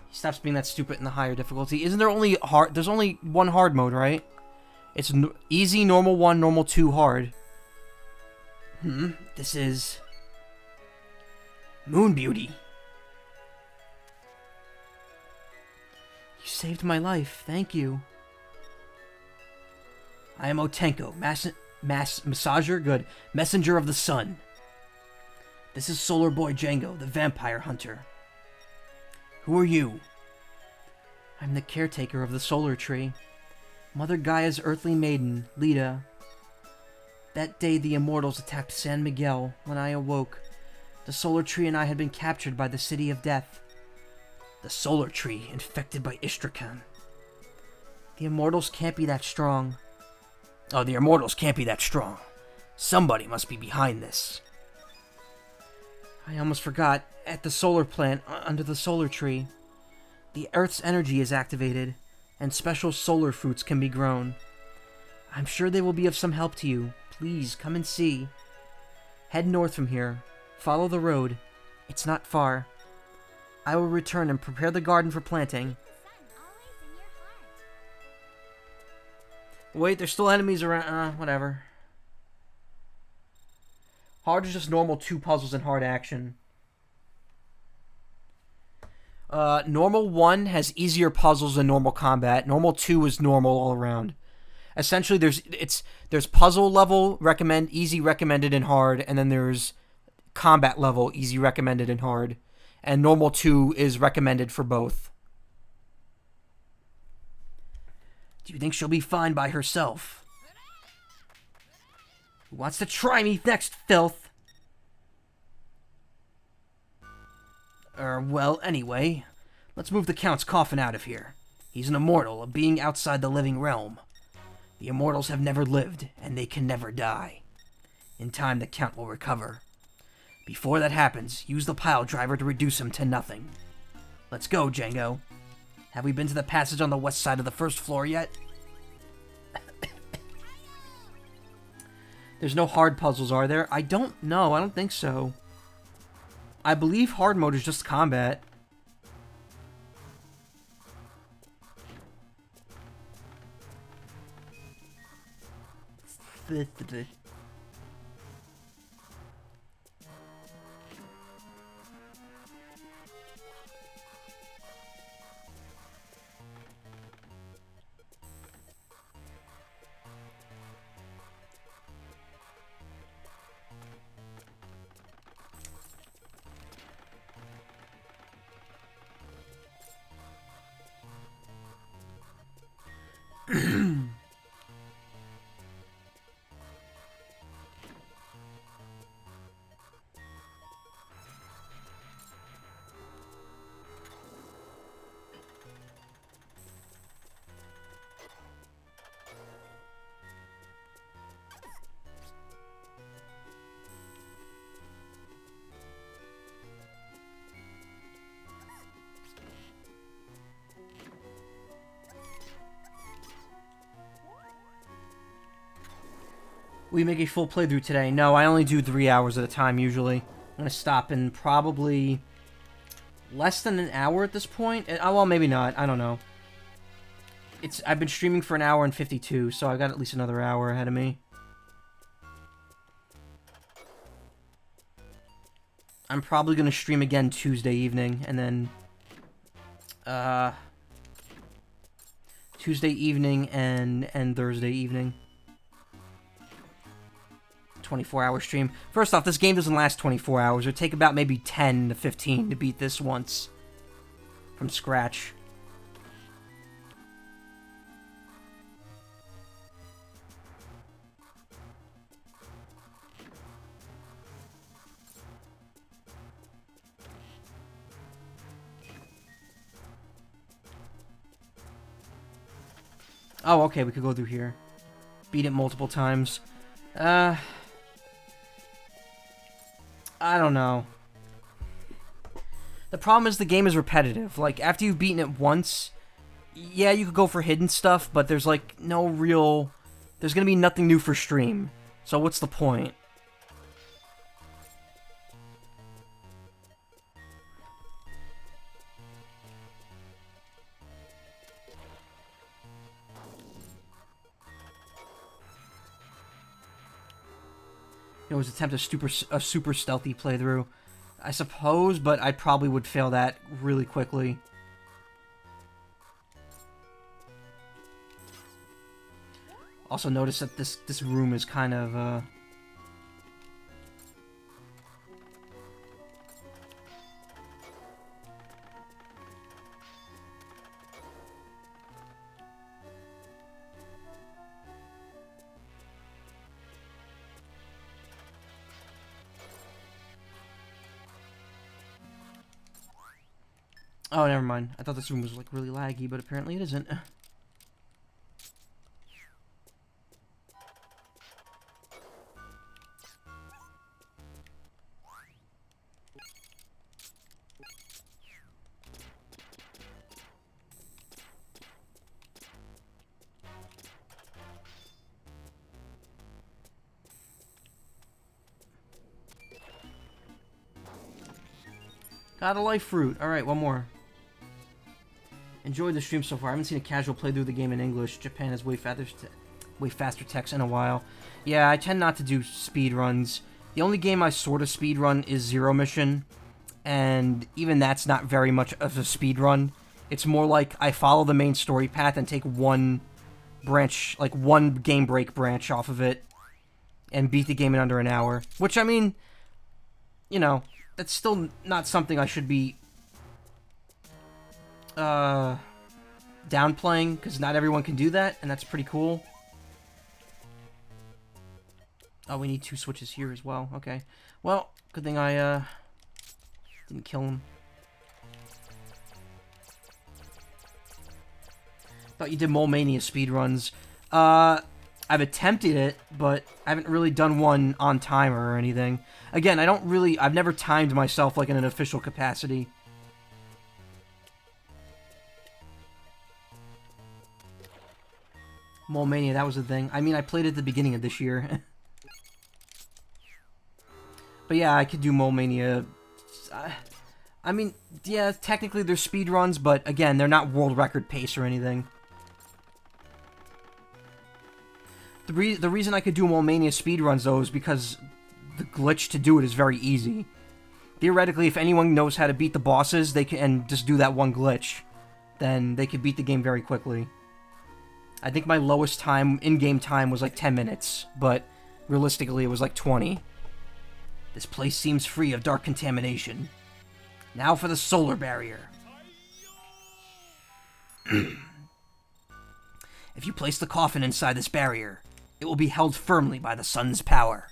He stops being that stupid in the higher difficulty. Isn't there only hard? There's only one hard mode, right? It's easy, normal 1, normal 2, hard. This is Moon Beauty. You saved my life. Thank you. I am Otenko, massager, good. Messenger of the sun. This is Solar Boy Django, the vampire hunter. Who are you? I'm the caretaker of the solar tree. Mother Gaia's earthly maiden, Lita. That day the immortals attacked San Miguel. When I awoke, the solar tree and I had been captured by the city of death. The solar tree infected by Istrakhan. The immortals can't be that strong. Oh, the immortals can't be that strong. Somebody must be behind this. I almost forgot. At the solar plant, under the solar tree, the Earth's energy is activated, and special solar fruits can be grown. I'm sure they will be of some help to you. Please, come and see. Head north from here. Follow the road. It's not far. I will return and prepare the garden for planting. Wait, there's still enemies around. Whatever. Hard is just normal 2 puzzles and hard action. Normal 1 has easier puzzles than normal combat. Normal 2 is normal all around. Essentially, there's puzzle level easy recommended and hard, and then there's combat level easy recommended and hard, and normal 2 is recommended for both. Do you think she'll be fine by herself? Who wants to try me next, filth? Well, anyway, let's move the Count's coffin out of here. He's an immortal, a being outside the living realm. The immortals have never lived, and they can never die. In time, the Count will recover. Before that happens, use the pile driver to reduce him to nothing. Let's go, Django. Have we been to the passage on the west side of the first floor yet? There's no hard puzzles, are there? I don't know. I don't think so. I believe hard mode is just combat. We make a full playthrough today. No, I only do 3 hours at a time usually. I'm gonna stop in probably less than an hour at this point. Well, maybe not. I don't know. I've been streaming for an hour and 52, so I've got at least another hour ahead of me. I'm probably gonna stream again Tuesday evening, and then Tuesday evening and Thursday evening. 24-hour stream. First off, this game doesn't last 24 hours. It would take about maybe 10 to 15 to beat this once. From scratch. Oh, okay, we could go through here. Beat it multiple times. I don't know. The problem is the game is repetitive. Like, after you've beaten it once, yeah, you could go for hidden stuff, but there's, like, no real... There's gonna be nothing new for stream. So what's the point? You know, attempt a super stealthy playthrough. I suppose, but I probably would fail that really quickly. Also notice that this room is kind of Oh, never mind. I thought this room was, like, really laggy, but apparently it isn't. Got a life fruit. Alright, one more. Enjoyed the stream so far. I haven't seen a casual playthrough of the game in English. Japan has way faster text in a while. Yeah, I tend not to do speed runs. The only game I sort of speed run is Zero Mission, and even that's not very much of a speed run. It's more like I follow the main story path and take one branch, like one game break branch off of it, and beat the game in under an hour. Which, I mean, you know, that's still not something I should be downplaying, because not everyone can do that, and that's pretty cool. Oh, we need 2 switches here as well. Okay. Well, good thing I, didn't kill him. Thought you did Mole Mania speedruns. I've attempted it, but I haven't really done one on timer or anything. Again, I've never timed myself, like, in an official capacity. Mole Mania, that was the thing. I mean, I played it at the beginning of this year. But yeah, I could do Mole Mania. I mean, yeah, technically they're speedruns, but again, they're not world record pace or anything. The reason I could do Mole Mania speedruns, though, is because the glitch to do it is very easy. Theoretically, if anyone knows how to beat the bosses, they can and just do that one glitch, then they could beat the game very quickly. I think my lowest time, in-game time, was like 10 minutes, but realistically it was like 20. This place seems free of dark contamination. Now for the solar barrier. If you place the coffin inside this barrier, it will be held firmly by the sun's power.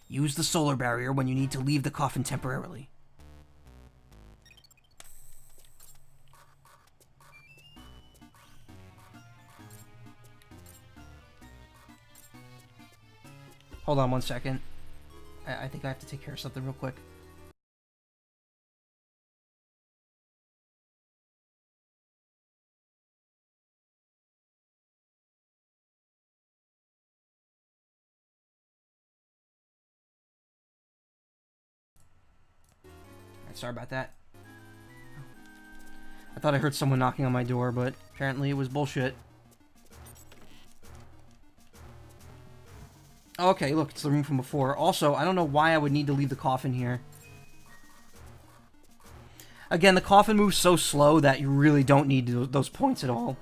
Use the solar barrier when you need to leave the coffin temporarily. Hold on one second. I think I have to take care of something real quick. Sorry about that. I thought I heard someone knocking on my door, but apparently it was bullshit. Okay, look, it's the room from before. Also, I don't know why I would need to leave the coffin here. Again, the coffin moves so slow that you really don't need those points at all.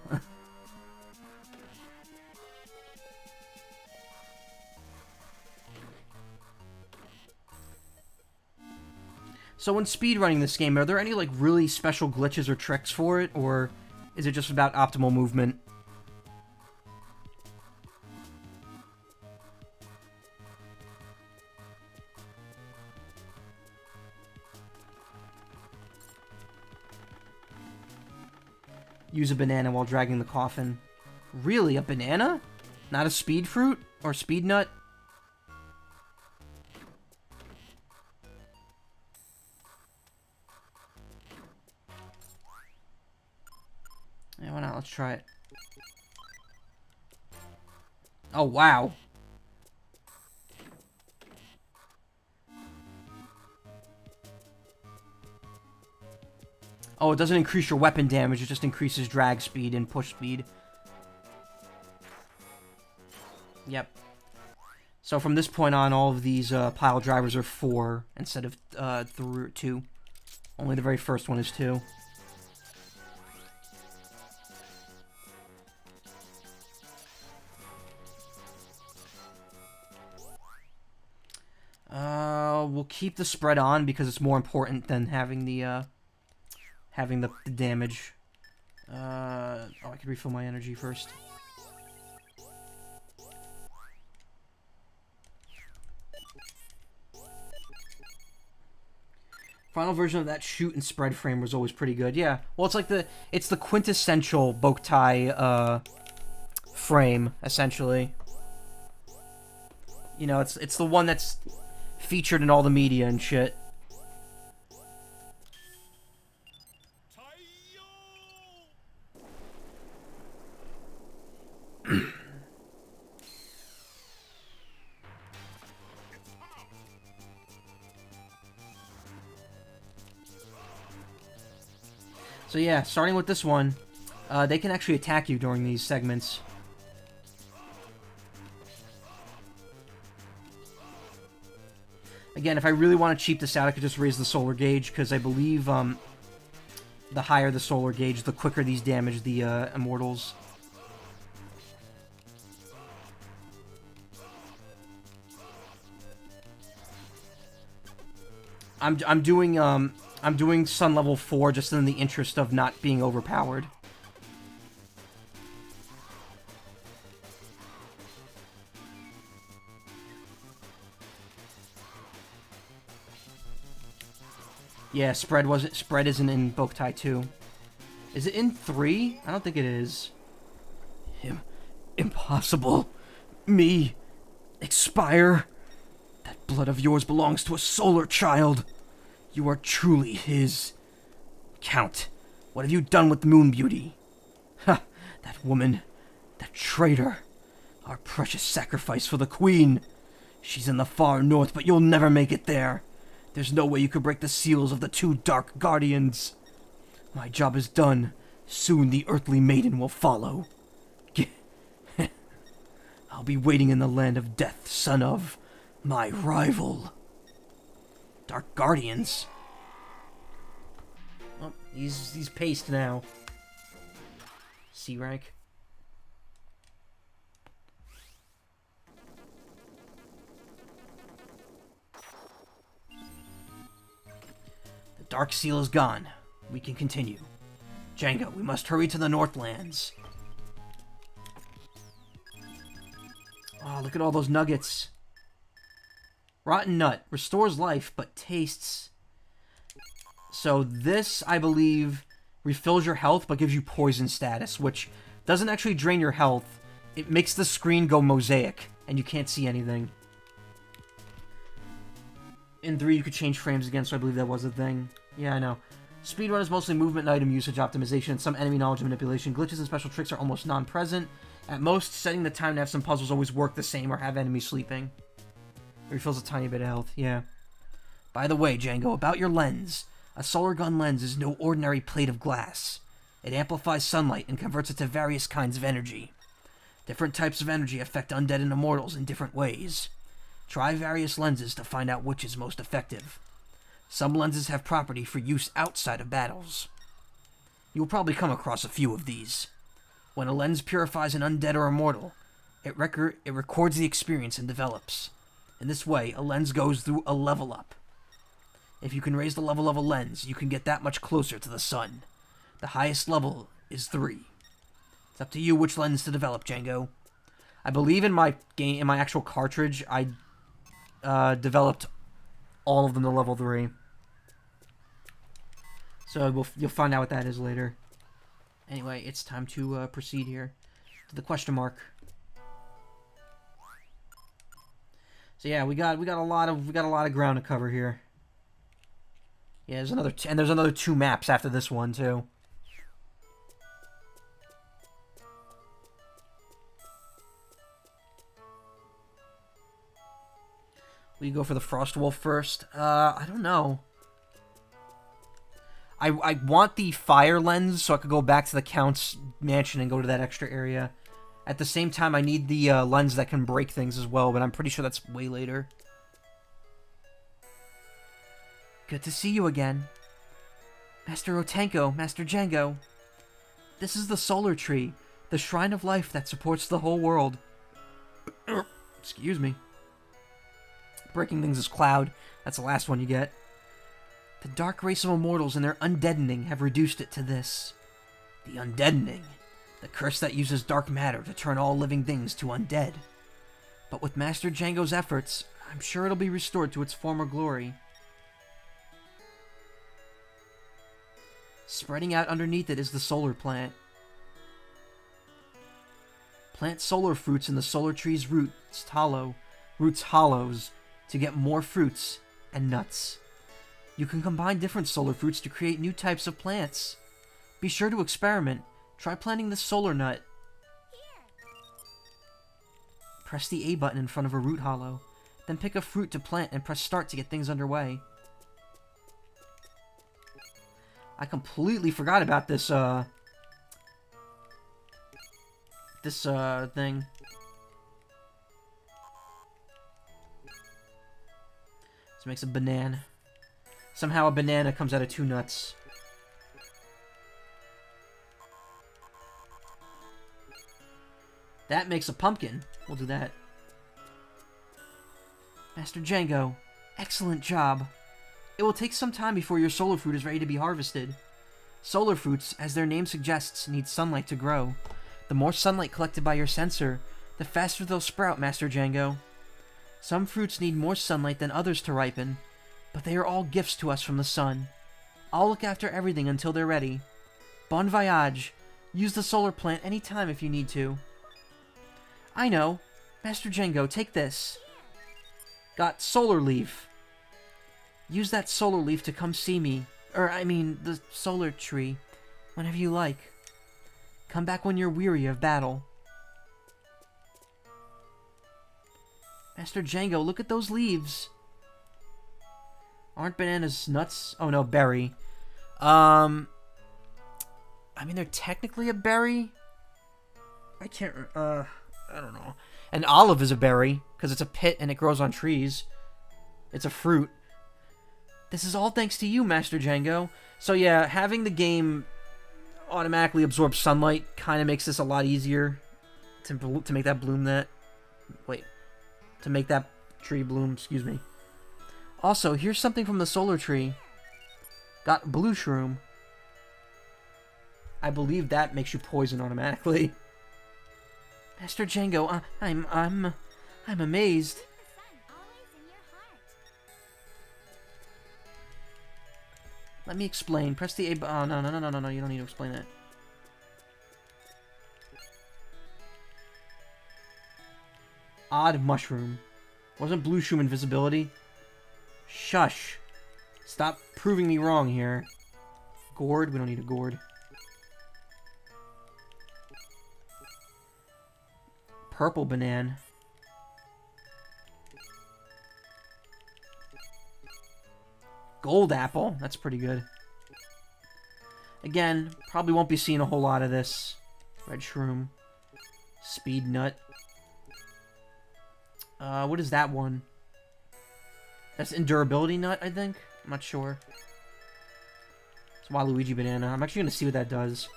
So when speedrunning this game, are there any like really special glitches or tricks for it, or is it just about optimal movement? Use a banana while dragging the coffin. Really? A banana? Not a speed fruit? Or speed nut? Yeah, why not? Let's try it. Oh, wow. Oh, it doesn't increase your weapon damage, it just increases drag speed and push speed. Yep. So from this point on, all of these pile drivers are 4 instead of 2. Only the very first one is 2. We'll keep the spread on because it's more important than having the damage. Oh, I could refill my energy first. Final version of that shoot and spread frame was always pretty good. Yeah, well, it's the quintessential Boktai frame, essentially. You know, it's the one that's featured in all the media and shit. So yeah, starting with this one, they can actually attack you during these segments. Again, if I really want to cheap this out, I could just raise the solar gauge, because I believe the higher the solar gauge, the quicker these damage the immortals. I'm doing Sun level 4 just in the interest of not being overpowered. Yeah, spread isn't in Boktai 2. Is it in 3? I don't think it is. Impossible. Me. Expire. That blood of yours belongs to a solar child. You are truly his. Count, what have you done with Moon Beauty? Ha! That woman. That traitor. Our precious sacrifice for the Queen. She's in the far north, but you'll never make it there. There's no way you could break the seals of the 2 Dark Guardians. My job is done. Soon the earthly maiden will follow. I'll be waiting in the land of death, son of my rival. Dark Guardians? Oh, he's paced now. C rank. The Dark Seal is gone. We can continue. Django, we must hurry to the Northlands. Oh, look at all those nuggets. Rotten Nut. Restores life, but tastes... So this, I believe, refills your health, but gives you poison status, which doesn't actually drain your health. It makes the screen go mosaic, and you can't see anything. In 3, you could change frames again, so I believe that was a thing. Yeah, I know. Speedrun is mostly movement and item usage optimization, and some enemy knowledge and manipulation. Glitches and special tricks are almost non-present. At most, setting the time to have some puzzles always work the same or have enemies sleeping. It refills a tiny bit of health, yeah. By the way, Django, about your lens. A solar gun lens is no ordinary plate of glass. It amplifies sunlight and converts it to various kinds of energy. Different types of energy affect undead and immortals in different ways. Try various lenses to find out which is most effective. Some lenses have property for use outside of battles. You will probably come across a few of these. When a lens purifies an undead or immortal, it records the experience and develops. In this way, a lens goes through a level up. If you can raise the level of a lens, you can get that much closer to the sun. The highest level is 3. It's up to you which lens to develop, Django. I believe in my actual cartridge, I developed all of them to level 3. So you'll find out what that is later. Anyway, it's time to proceed here to the question mark. So yeah, we got a lot of ground to cover here. Yeah, there's another 2 maps after this one too. We go for the Frost Wolf first. I don't know. I want the fire lens so I could go back to the Count's mansion and go to that extra area. At the same time, I need the lens that can break things as well, but I'm pretty sure that's way later. Good to see you again. Master Otenko, Master Django. This is the Solar Tree, the shrine of life that supports the whole world. Excuse me. Breaking things is Cloud. That's the last one you get. The dark race of immortals and their undeadening have reduced it to this. The undeadening. The curse that uses dark matter to turn all living things to undead. But with Master Django's efforts, I'm sure it'll be restored to its former glory. Spreading out underneath it is the solar plant. Plant solar fruits in the solar tree's roots hollows to get more fruits and nuts. You can combine different solar fruits to create new types of plants. Be sure to experiment. Try planting the solar nut. Press the A button in front of a root hollow. Then pick a fruit to plant and press start to get things underway. I completely forgot about this, thing. This makes a banana. Somehow a banana comes out of 2 nuts. That makes a pumpkin. We'll do that. Master Django, excellent job. It will take some time before your solar fruit is ready to be harvested. Solar fruits, as their name suggests, need sunlight to grow. The more sunlight collected by your sensor, the faster they'll sprout, Master Django. Some fruits need more sunlight than others to ripen, but they are all gifts to us from the sun. I'll look after everything until they're ready. Bon voyage. Use the solar plant anytime if you need to. I know. Master Django, take this. Got solar leaf. Use that solar leaf to come see me. The solar tree. Whenever you like. Come back when you're weary of battle. Master Django, look at those leaves. Aren't bananas nuts? Oh no, berry. They're technically a berry. I don't know. An olive is a berry, because it's a pit and it grows on trees. It's a fruit. This is all thanks to you, Master Django. So yeah, having the game automatically absorb sunlight kind of makes this a lot easier to make that bloom to make that tree bloom, excuse me. Also, here's something from the solar tree. Got blue shroom. I believe that makes you poison automatically. Master Django, I'm amazed. Keep the sun always in your heart. Let me explain. Press the A button. Oh, no, you don't need to explain that. Odd mushroom. Wasn't blue shroom invisibility? Shush. Stop proving me wrong here. Gourd? We don't need a gourd. Purple banana. Gold apple. That's pretty good. Again, probably won't be seeing a whole lot of this. Red shroom. Speed nut. What is that one? That's endurability nut, I think? I'm not sure. It's Waluigi banana. I'm actually going to see what that does.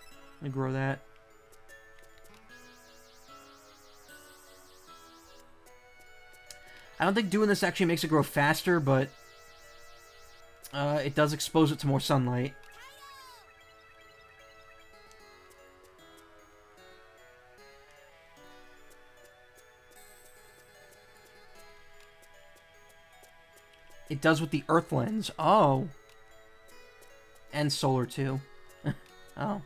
Let me grow that. I don't think doing this actually makes it grow faster, but it does expose it to more sunlight. It does with the Earth lens. Oh. And solar, too. Oh.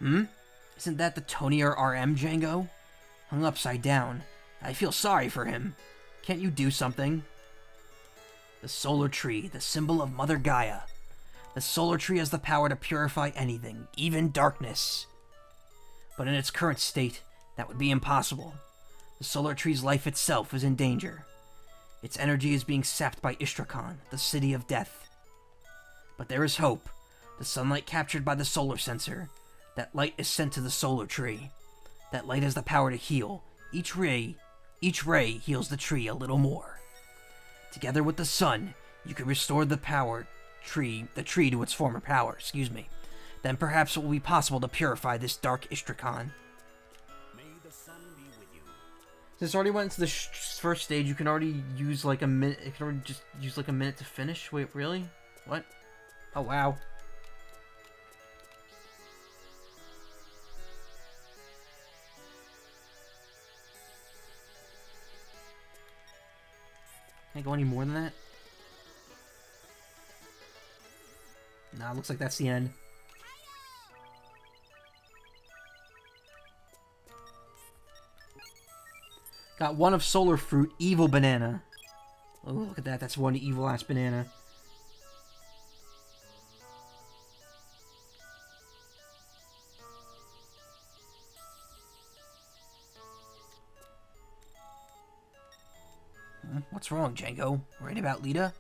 Hmm? Isn't that the Tonier RM, Django? Hung upside down. I feel sorry for him. Can't you do something? The solar tree, the symbol of Mother Gaia. The solar tree has the power to purify anything, even darkness. But in its current state, that would be impossible. The solar tree's life itself is in danger. Its energy is being sapped by Istrakhan, the city of death. But there is hope. The sunlight captured by the solar sensor. That light is sent to the solar tree. That light has the power to heal. Each ray heals the tree a little more. Together with the sun, you can restore the tree to its former power, Then perhaps it will be possible to purify this dark Istrakhan. May the sun be with you. Since I already went into the first stage, you can already use like a minute. It can already just use like a minute to finish. Wait, really? What? Oh wow. Can I go any more than that? Nah, looks like that's the end. Got one of solar fruit, evil banana. Oh, look at that. That's one evil ass banana. What's wrong, Django? Worried about Lita?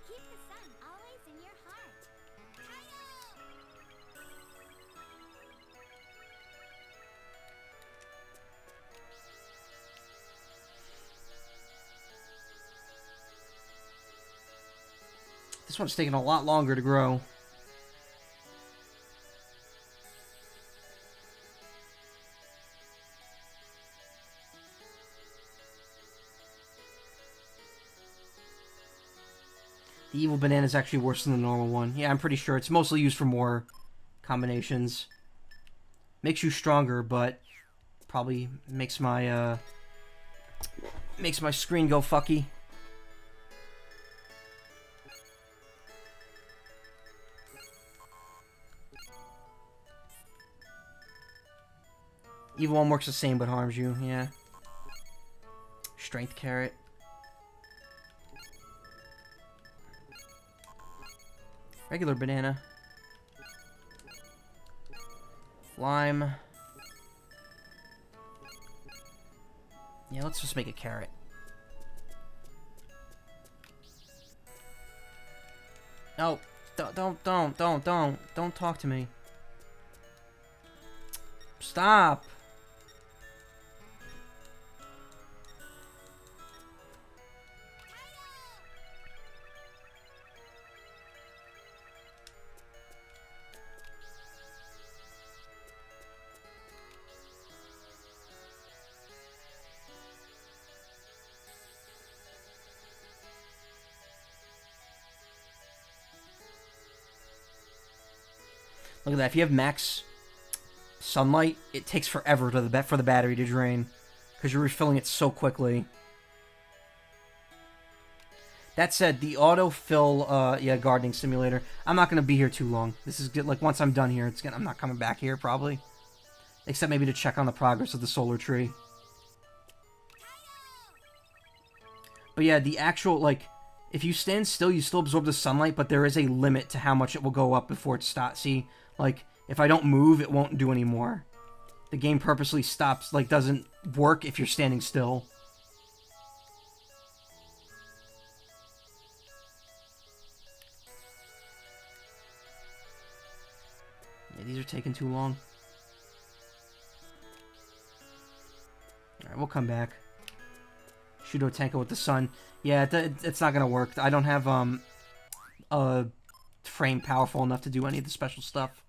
Keep the sun always in your heart. This one's taking a lot longer to grow. The evil banana is actually worse than the normal one. Yeah, I'm pretty sure. It's mostly used for more combinations. Makes you stronger, but probably makes my screen go fucky. Evil one works the same but harms you, yeah. Strength carrot. Regular banana. Lime. Yeah, let's just make a carrot. No, don't talk to me. Stop. Look at that. If you have max sunlight, it takes forever for the battery to drain because you're refilling it so quickly. That said, the autofill, gardening simulator. I'm not gonna be here too long. This is good. Like once I'm done here, I'm not coming back here probably, except maybe to check on the progress of the solar tree. But yeah, the actual if you stand still, you still absorb the sunlight, but there is a limit to how much it will go up before it stops. See, if I don't move, it won't do any more. The game purposely stops, like, doesn't work if you're standing still. Yeah, these are taking too long. Alright, we'll come back. Shudo Tenko with the sun. Yeah, it's not gonna work. I don't have, a frame powerful enough to do any of the special stuff.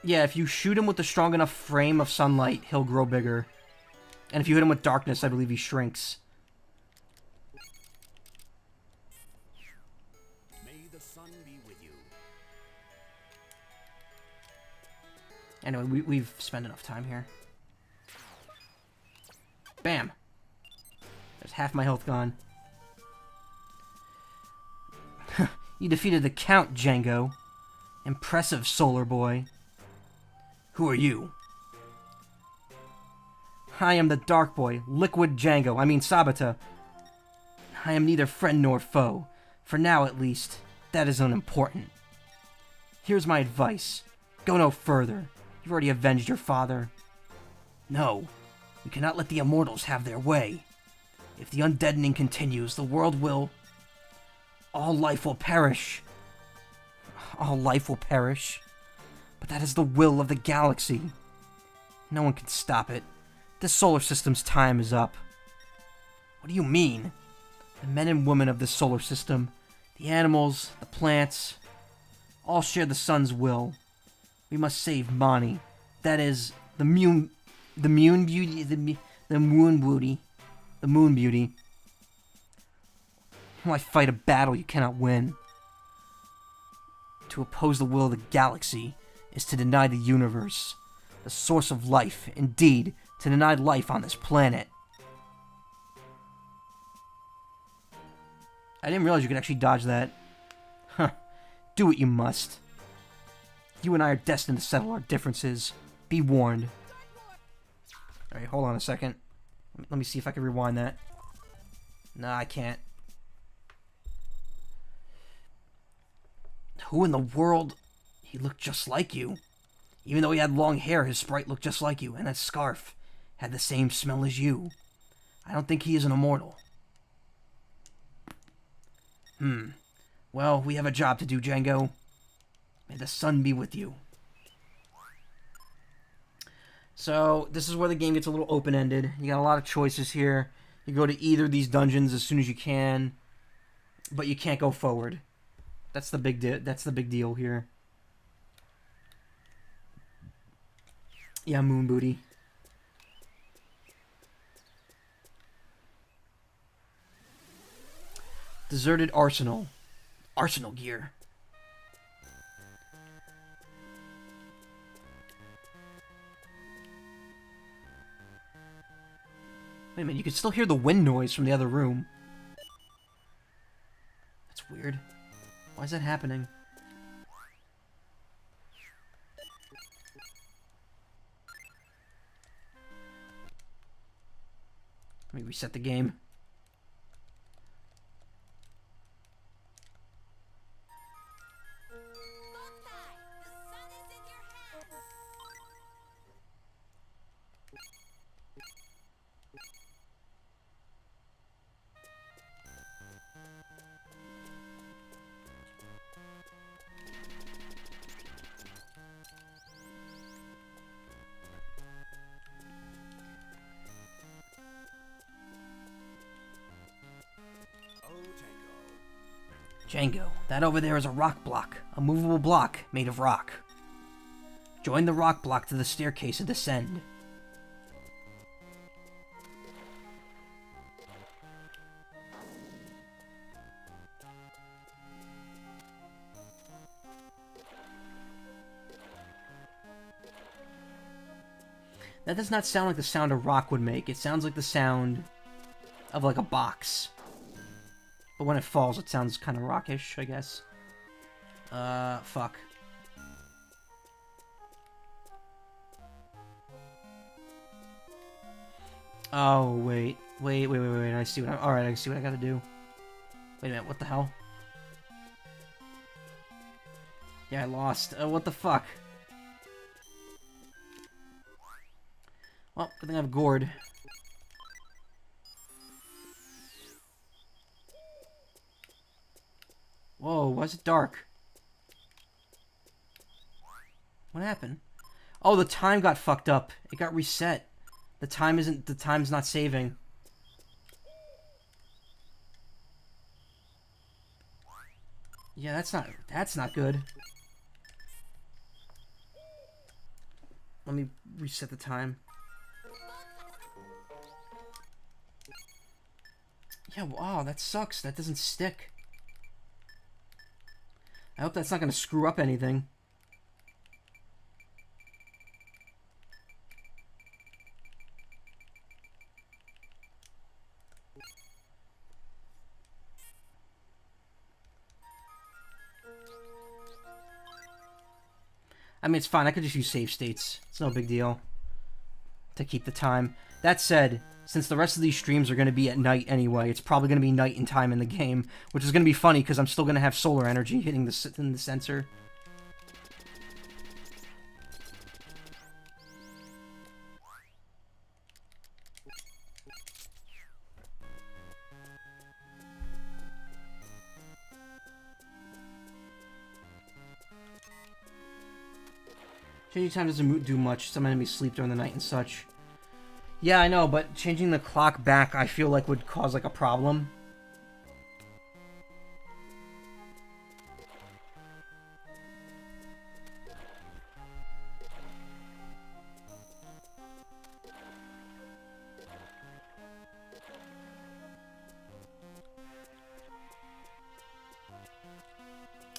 Yeah, if you shoot him with a strong enough frame of sunlight, he'll grow bigger. And if you hit him with darkness, I believe he shrinks. May the sun be with you. Anyway, we've spent enough time here. Bam! There's half my health gone. You defeated the Count, Django. Impressive, Solar Boy. Who are you? I am the Dark Boy, Liquid Django, I mean Sabata. I am neither friend nor foe. For now, at least, that is unimportant. Here's my advice. Go no further. You've already avenged your father. No, we cannot let the immortals have their way. If the undeadening continues, the world will... all life will perish. All life will perish. But that is the will of the galaxy. No one can stop it. This solar system's time is up. What do you mean? The men and women of this solar system, the animals, the plants, all share the sun's will. We must save Mani. That is, the moon beauty, the moon beauty. The moon beauty. Why fight a battle you cannot win? To oppose the will of the galaxy is to deny the universe, the source of life, indeed, to deny life on this planet. I didn't realize you could actually dodge that. Huh. Do what you must. You and I are destined to settle our differences. Be warned. Alright, hold on a second. Let me see if I can rewind that. Nah, I can't. Who in the world... He looked just like you. Even though he had long hair, his sprite looked just like you, and that scarf had the same smell as you. I don't think he is an immortal. Well, we have a job to do, Django. May the sun be with you. So, this is where the game gets a little open-ended. You got a lot of choices here. You go to either of these dungeons as soon as you can, but you can't go forward. That's the big deal here. Yeah, moon booty. Deserted arsenal. Arsenal gear. Wait a minute, you can still hear the wind noise from the other room. That's weird. Why is that happening? Let me reset the game. Boktai, the sun is in your hands. Django, that over there is a rock block. A movable block made of rock. Join the rock block to the staircase and descend. That does not sound like the sound a rock would make. It sounds like the sound of like a box. But when it falls, it sounds kind of rockish, I guess. Fuck. Oh, wait. Wait. I see what I... Alright, I see what I gotta do. Wait a minute, what the hell? Yeah, I lost. What the fuck? Well, good thing I have gourd. Whoa, why is it dark? What happened? Oh, the time got fucked up. It got reset. The time's not saving. Yeah, that's not good. Let me reset the time. Yeah, wow, that sucks. That doesn't stick. I hope that's not going to screw up anything. I mean, it's fine. I could just use save states. It's no big deal to keep the time. That said, since the rest of these streams are going to be at night anyway, it's probably going to be night in time in the game, which is going to be funny because I'm still going to have solar energy hitting the sensor. Changing time doesn't do much. Some enemies sleep during the night and such. Yeah, I know, but changing the clock back, I feel like would cause like a problem.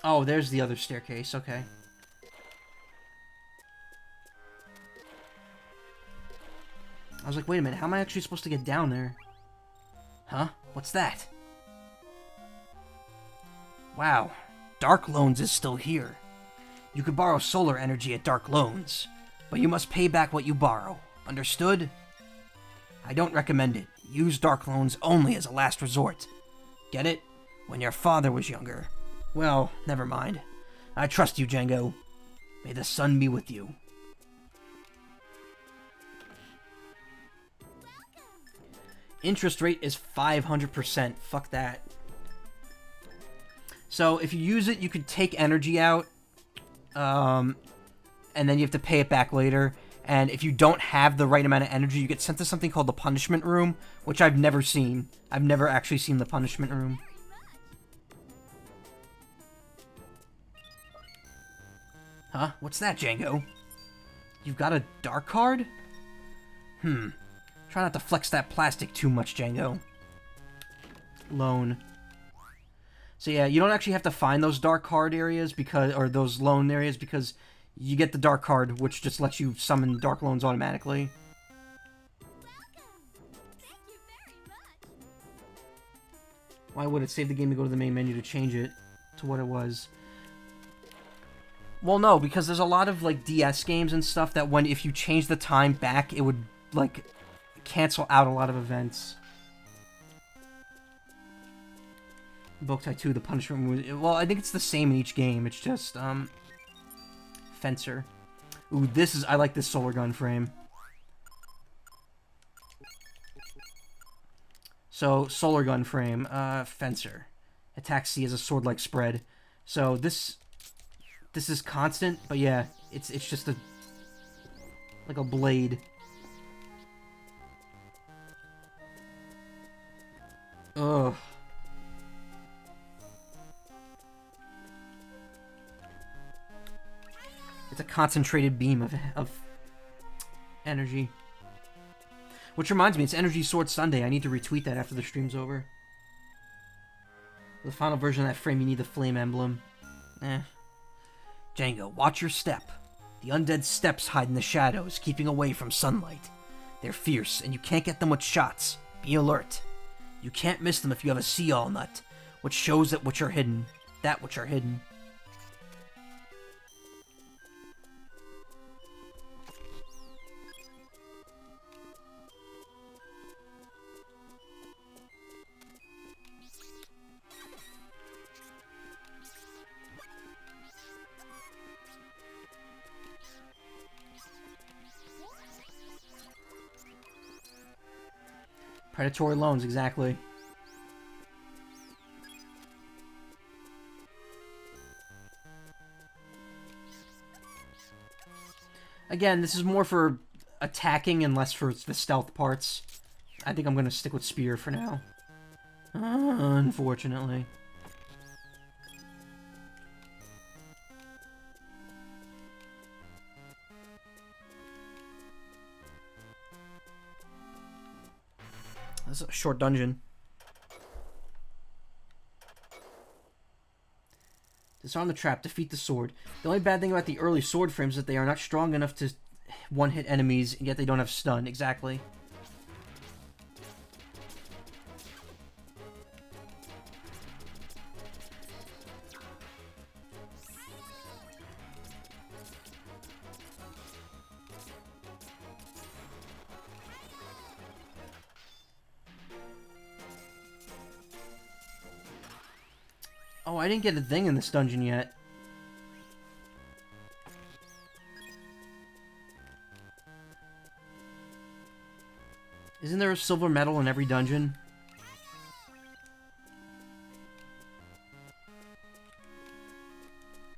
Oh, there's the other staircase. Okay. I was like, wait a minute, how am I actually supposed to get down there? Huh? What's that? Wow. Dark Loans is still here. You could borrow solar energy at Dark Loans, but you must pay back what you borrow. Understood? I don't recommend it. Use Dark Loans only as a last resort. Get it? When your father was younger. Well, never mind. I trust you, Django. May the sun be with you. Interest rate is 500%. Fuck that. So if you use it, you could take energy out, and then you have to pay it back later. And if you don't have the right amount of energy, you get sent to something called the Punishment Room, which I've never seen. I've never actually seen the Punishment Room. Huh? What's that, Django? You've got a dark card? Try not to flex that plastic too much, Django. Loan. So yeah, you don't actually have to find those dark card areas or those loan areas because you get the dark card, which just lets you summon dark loans automatically. Why would it save the game to go to the main menu to change it to what it was? Well, no, because there's a lot of like DS games and stuff that if you change the time back, it would like cancel out a lot of events. Boktai 2, the punishment was... Well, I think it's the same in each game. It's just, Fencer. Ooh, I like this solar gun frame. So, solar gun frame, Fencer. Attack C is a sword-like spread. So, this is constant, but yeah, it's just like a blade. Ugh. It's a concentrated beam of energy. Which reminds me, it's Energy Sword Sunday. I need to retweet that after the stream's over. For the final version of that frame, you need the flame emblem. Django, watch your step. The undead steps hide in the shadows, keeping away from sunlight. They're fierce, and you can't get them with shots. Be alert. You can't miss them if you have a see-all nut, which shows that which are hidden. That which are hidden. Predatory loans, exactly. Again, this is more for attacking and less for the stealth parts. I think I'm going to stick with spear for now. Unfortunately. This is a short dungeon. Disarm the trap, defeat the sword. The only bad thing about the early sword frames is that they are not strong enough to one-hit enemies, and yet they don't have stun. Exactly. Oh, I didn't get a thing in this dungeon yet. Isn't there a silver medal in every dungeon?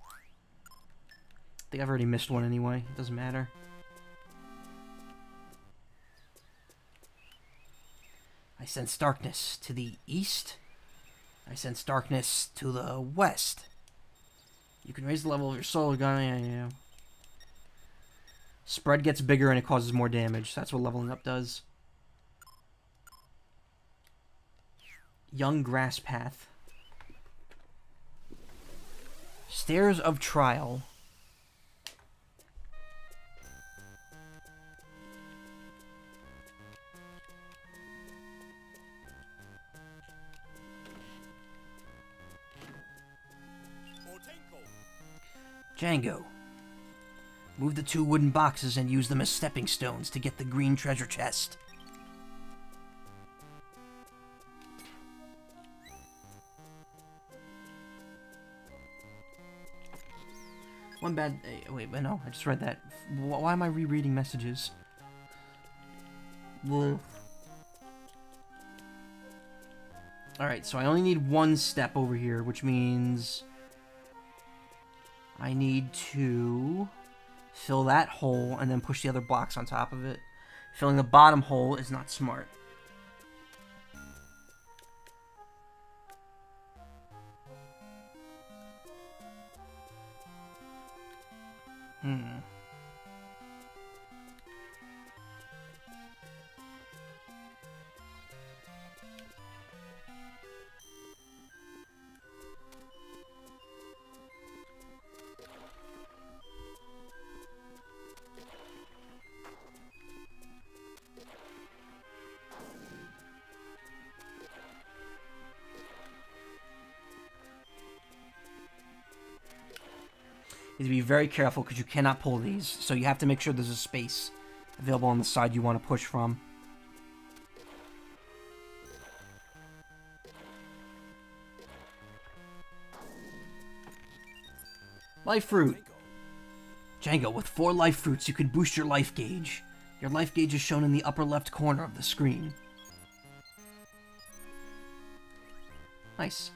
I think I've already missed one anyway. It doesn't matter. I sense darkness to the east. I sense darkness to the west. You can raise the level of your soul gun. Yeah. Spread gets bigger and it causes more damage. That's what leveling up does. Young grass path. Stairs of trial. Django. Move the 2 wooden boxes and use them as stepping stones to get the green treasure chest. One bad... wait, no, I just read that. Why am I rereading messages? Alright, so I only need 1 step over here, which means... I need to fill that hole and then push the other blocks on top of it. Filling the bottom hole is not smart. You have to be very careful because you cannot pull these, so you have to make sure there's a space available on the side you want to push from. Life fruit. Django, with 4 life fruits, you can boost your life gauge. Your life gauge is shown in the upper left corner of the screen. Nice.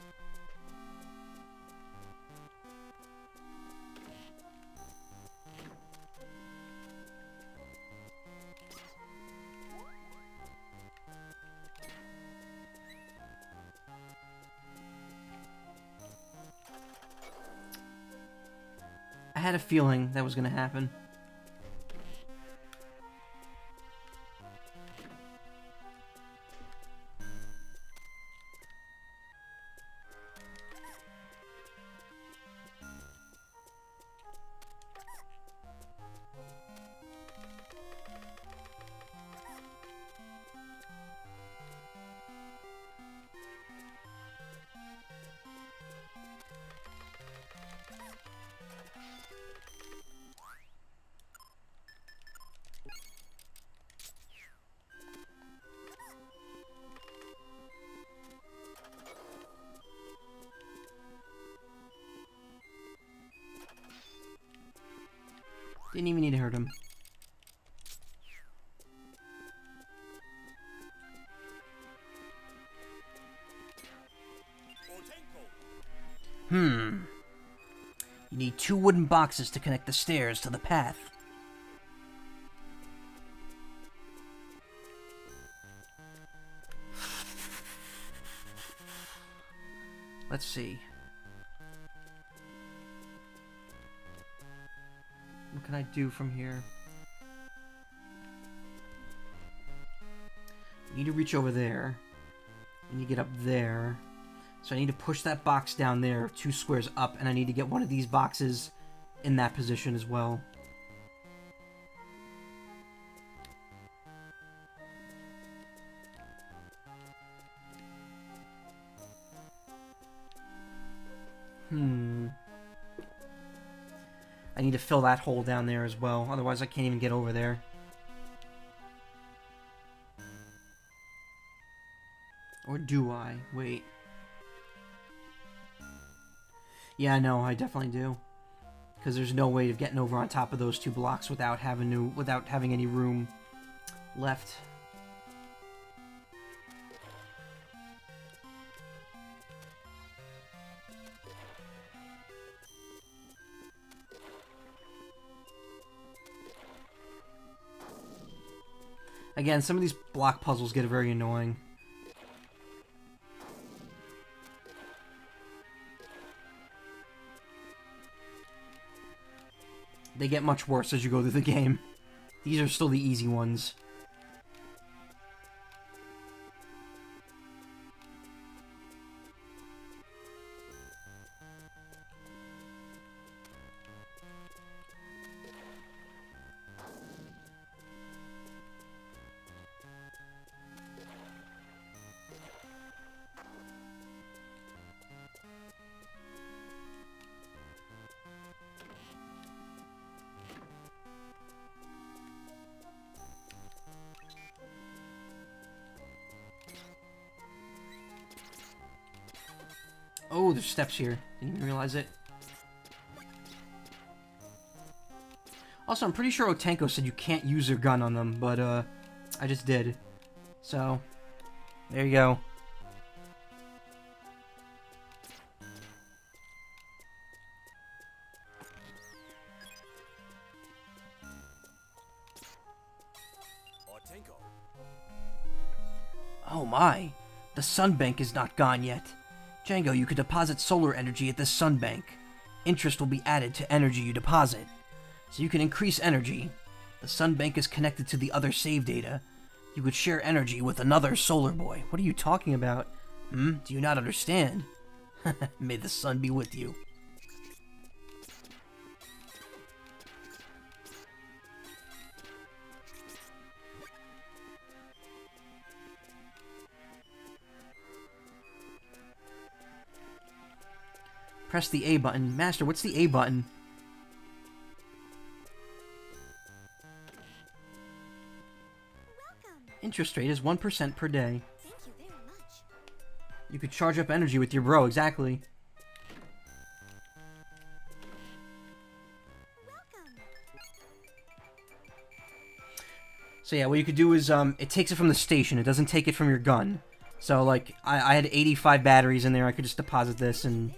I had a feeling that was going to happen. Didn't even need to hurt him. You need 2 wooden boxes to connect the stairs to the path. Let's see. What can I do from here? I need to reach over there. I need to get up there. So I need to push that box down there 2 squares up, and I need to get one of these boxes in that position as well. I need to fill that hole down there as well, otherwise I can't even get over there. Or do I? Wait. Yeah, no, I definitely do. Because there's no way of getting over on top of those 2 blocks without having any room left. Again, some of these block puzzles get very annoying. They get much worse as you go through the game. These are still the easy ones. Oh, there's steps here. Didn't even realize it. Also, I'm pretty sure Otenko said you can't use your gun on them, but, I just did. So, there you go. Oh my, the sun bank is not gone yet. Django, you could deposit solar energy at this sun bank. Interest will be added to energy you deposit. So you can increase energy. The sun bank is connected to the other save data. You could share energy with another solar boy. What are you talking about? Do you not understand? May the sun be with you. Press the A button. Master, what's the A button? Welcome. Interest rate is 1% per day. Thank you very much. You could charge up energy with your bro, exactly. Welcome. So yeah, what you could do is, it takes it from the station. It doesn't take it from your gun. So, like, I had 85 batteries in there. I could just deposit this and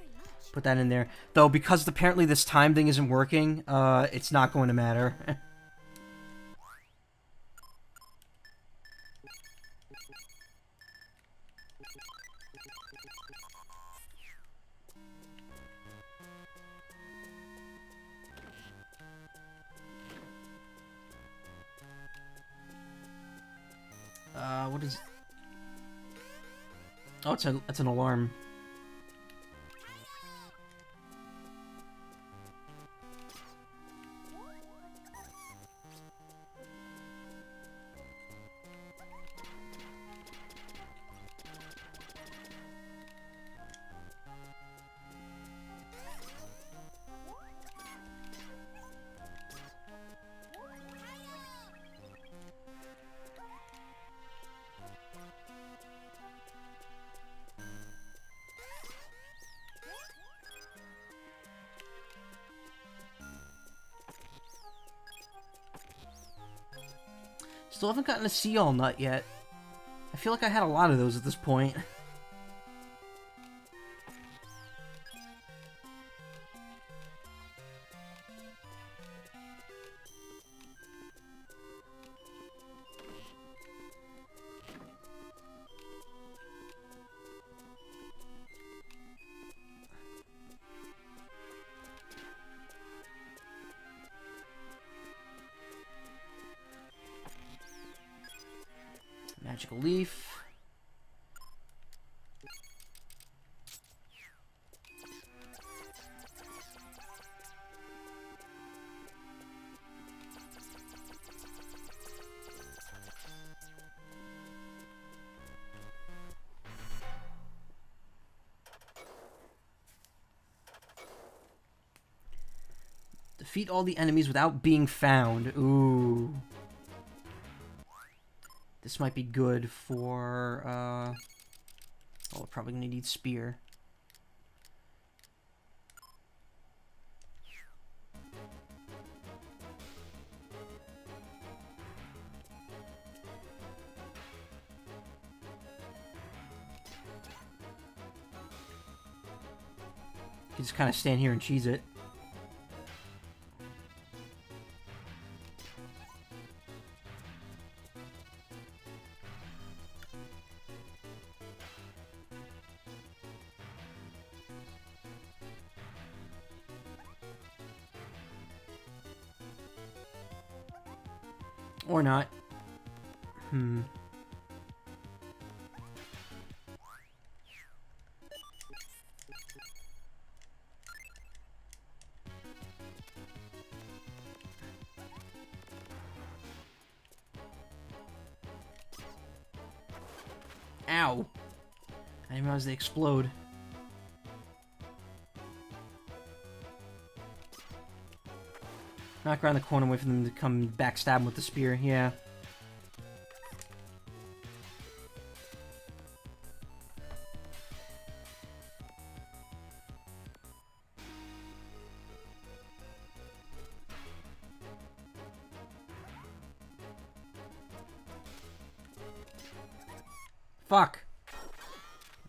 put that in there. Though, because apparently this time thing isn't working, it's not going to matter. What is... Oh, it's an alarm. Still haven't gotten a sea-all nut yet. I feel like I had a lot of those at this point. Magical Leaf. Defeat all the enemies without being found. Ooh. This might be good for, oh, we're probably gonna need Spear. You just kind of stand here and cheese it. Or not. Ow. I didn't realize they explode. Knock around the corner, wait for them to come backstab with the spear, yeah. Fuck.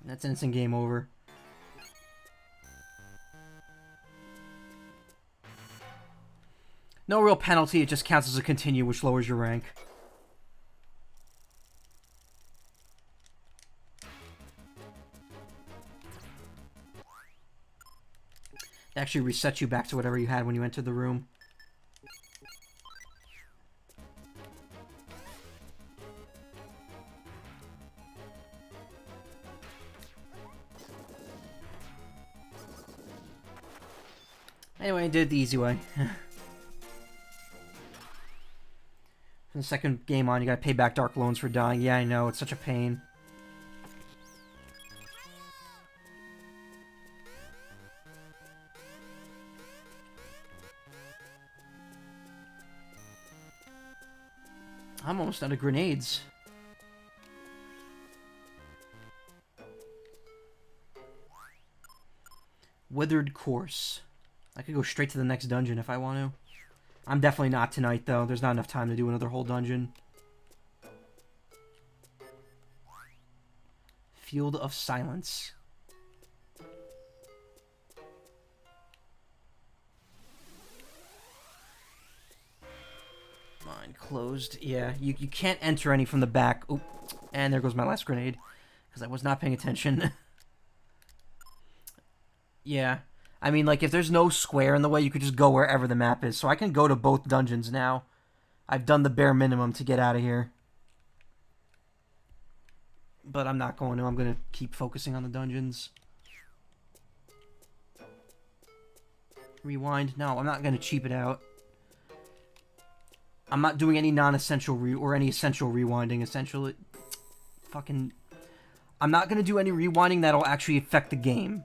That's instant game over. No real penalty, it just counts as a continue, which lowers your rank. It actually resets you back to whatever you had when you entered the room. Anyway, I did it the easy way. From the second game on, you gotta pay back Dark Loans for dying. Yeah, I know, it's such a pain. I'm almost out of grenades. Withered Course. I could go straight to the next dungeon if I want to. I'm definitely not tonight, though. There's not enough time to do another whole dungeon. Field of Silence. Mine closed. Yeah, you can't enter any from the back. Oop. And there goes my last grenade. Because I was not paying attention. Yeah. I mean, like, if there's no square in the way, you could just go wherever the map is. So I can go to both dungeons now. I've done the bare minimum to get out of here. But I'm not going to. I'm going to keep focusing on the dungeons. Rewind. No, I'm not going to cheap it out. I'm not doing any non-essential or any essential rewinding, essentially. Fucking... I'm not going to do any rewinding that'll actually affect the game.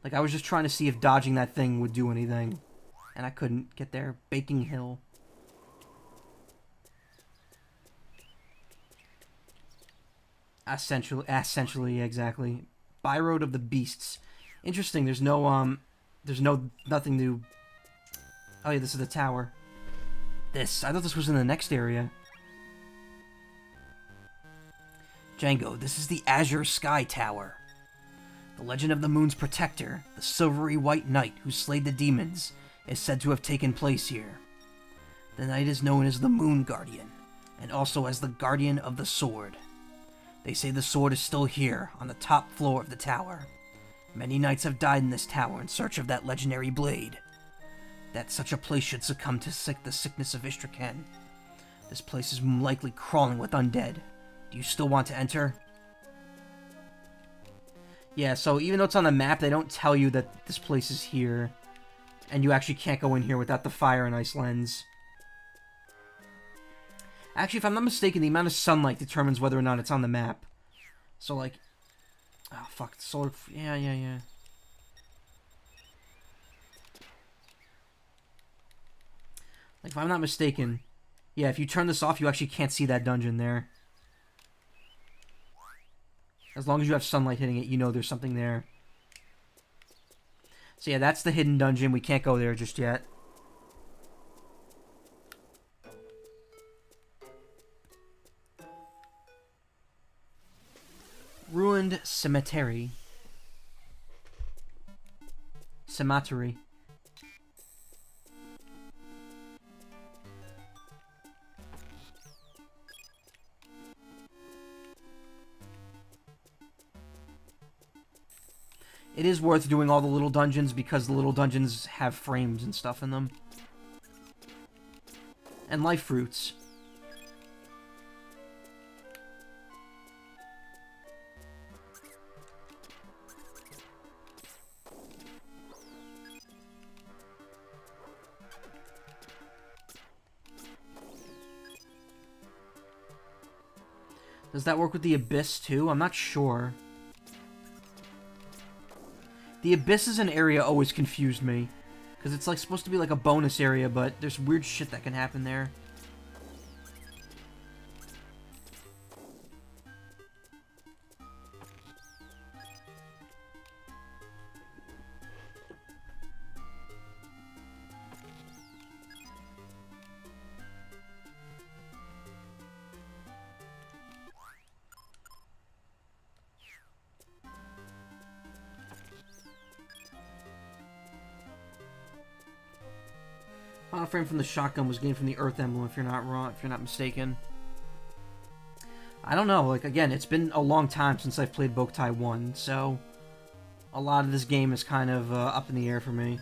Like, I was just trying to see if dodging that thing would do anything. And I couldn't get there. Baking Hill. Essentially, exactly. Byroad of the Beasts. Interesting, there's nothing to... Oh yeah, this is the tower. I thought this was in the next area. Django, this is the Azure Sky Tower. The legend of the moon's protector, the silvery white knight who slayed the demons, is said to have taken place here. The knight is known as the Moon Guardian, and also as the Guardian of the Sword. They say the sword is still here, on the top floor of the tower. Many knights have died in this tower in search of that legendary blade. That such a place should succumb to the sickness of Istrakhan. This place is likely crawling with undead. Do you still want to enter? Yeah, so even though it's on the map, they don't tell you that this place is here. And you actually can't go in here without the fire and ice lens. Actually, if I'm not mistaken, the amount of sunlight determines whether or not it's on the map. So, like... Oh, fuck. Solar... Yeah. Like, if I'm not mistaken... Yeah, if you turn this off, you actually can't see that dungeon there. As long as you have sunlight hitting it, you know there's something there. So yeah, that's the hidden dungeon. We can't go there just yet. Ruined Cemetery. Cemetery. It is worth doing all the little dungeons because the little dungeons have frames and stuff in them. And life fruits. Does that work with the Abyss too? I'm not sure. The Abyss is an area always confused me. Because it's like supposed to be like a bonus area, but there's weird shit that can happen there. Final frame from the shotgun was gained from the Earth Emblem, if you're not wrong, if you're not mistaken. I don't know, like, again, it's been a long time since I've played Boktai 1, so a lot of this game is kind of up in the air for me.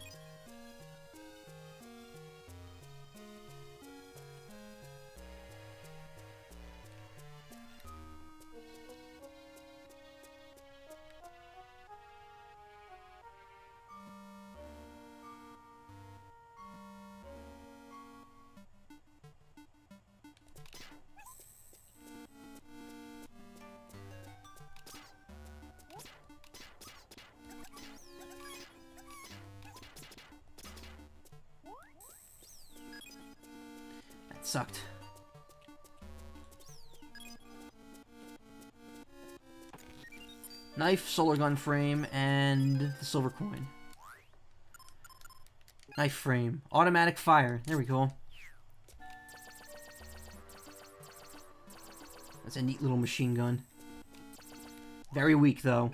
Sucked. Knife, solar gun frame, and the silver coin. Knife frame. Automatic fire. There we go. That's a neat little machine gun. Very weak, though.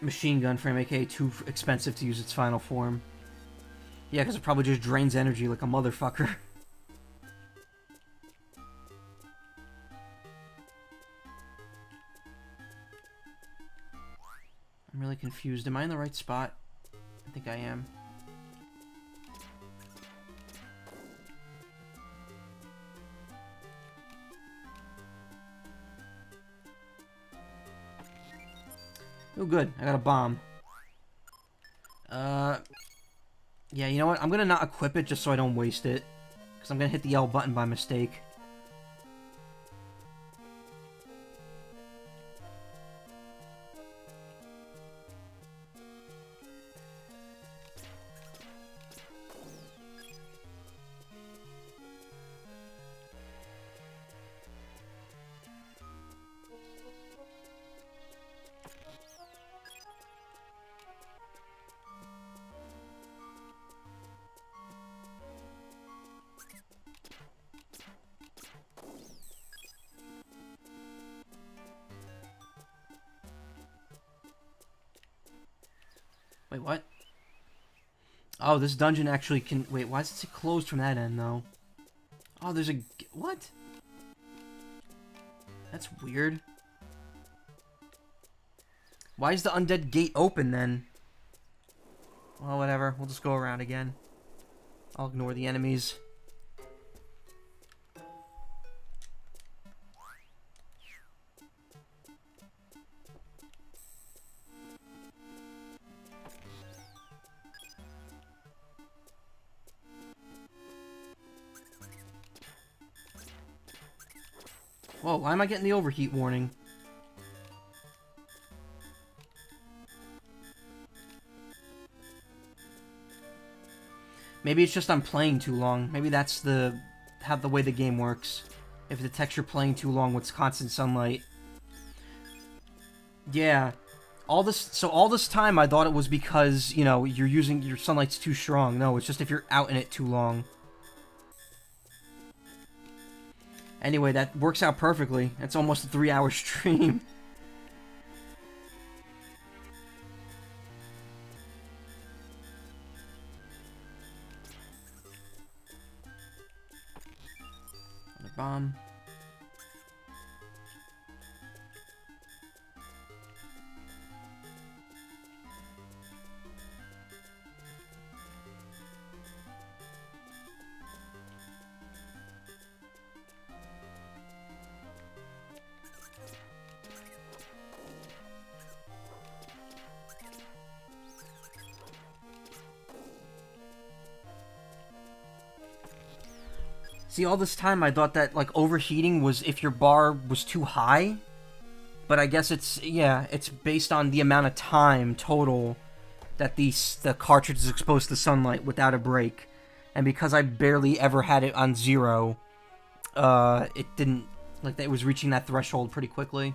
Machine gun frame, aka too expensive to use its final form. Yeah, because it probably just drains energy like a motherfucker. I'm really confused. Am I in the right spot? I think I am. Oh, good. I got a bomb. Yeah, you know what? I'm gonna not equip it just so I don't waste it. Because I'm gonna hit the L button by mistake. Wait, what? Oh, this dungeon actually can... Wait, why is it closed from that end, though? Oh, there's a... What? That's weird. Why is the undead gate open, then? Well, whatever. We'll just go around again. I'll ignore the enemies. Whoa, why am I getting the overheat warning? Maybe it's just I'm playing too long. Maybe that's the way the game works. If it detects you're playing too long with constant sunlight. Yeah. All this time I thought it was because, you know, you're using your sunlight's too strong. No, it's just if you're out in it too long. Anyway, that works out perfectly. It's almost a 3-hour stream. Another bomb. See, all this time I thought that, like, overheating was if your bar was too high. But I guess it's, yeah, it's based on the amount of time total that the cartridge is exposed to sunlight without a break. And because I barely ever had it on 0, it didn't, like, it was reaching that threshold pretty quickly.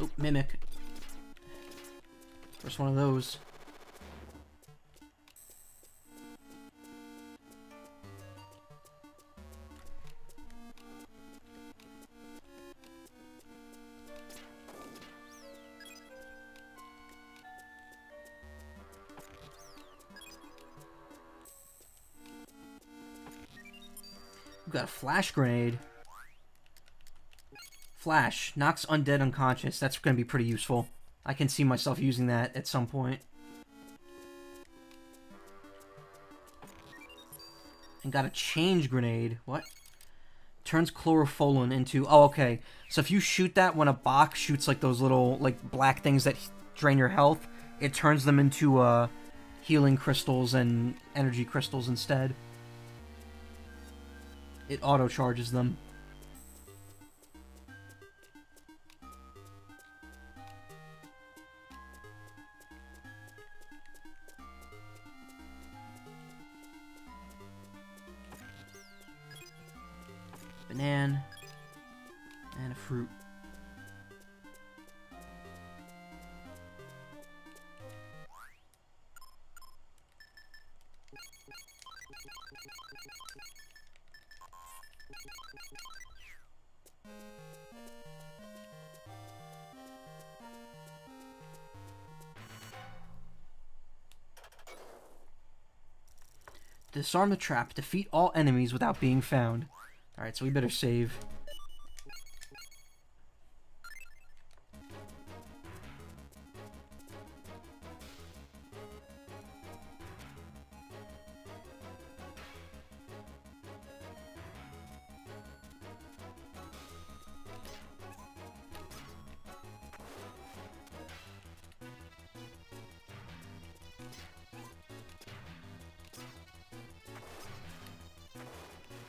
Oh, Mimic. First one of those. We've got a flash grenade. Flash. Knocks undead unconscious. That's going to be pretty useful. I can see myself using that at some point. And got a change grenade. What? Turns chloropholin into... Oh, okay. So if you shoot that when a box shoots like those little like black things that drain your health, it turns them into healing crystals and energy crystals instead. It auto-charges them. Banana. And a fruit. Disarm the trap. Defeat all enemies without being found. Alright, so we better save.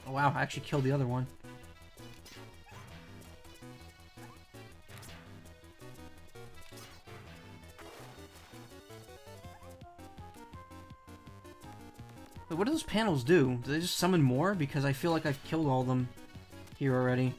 Oh wow, I actually killed the other one. Wait, what do those panels do? Do they just summon more? Because I feel like I've killed all of them here already.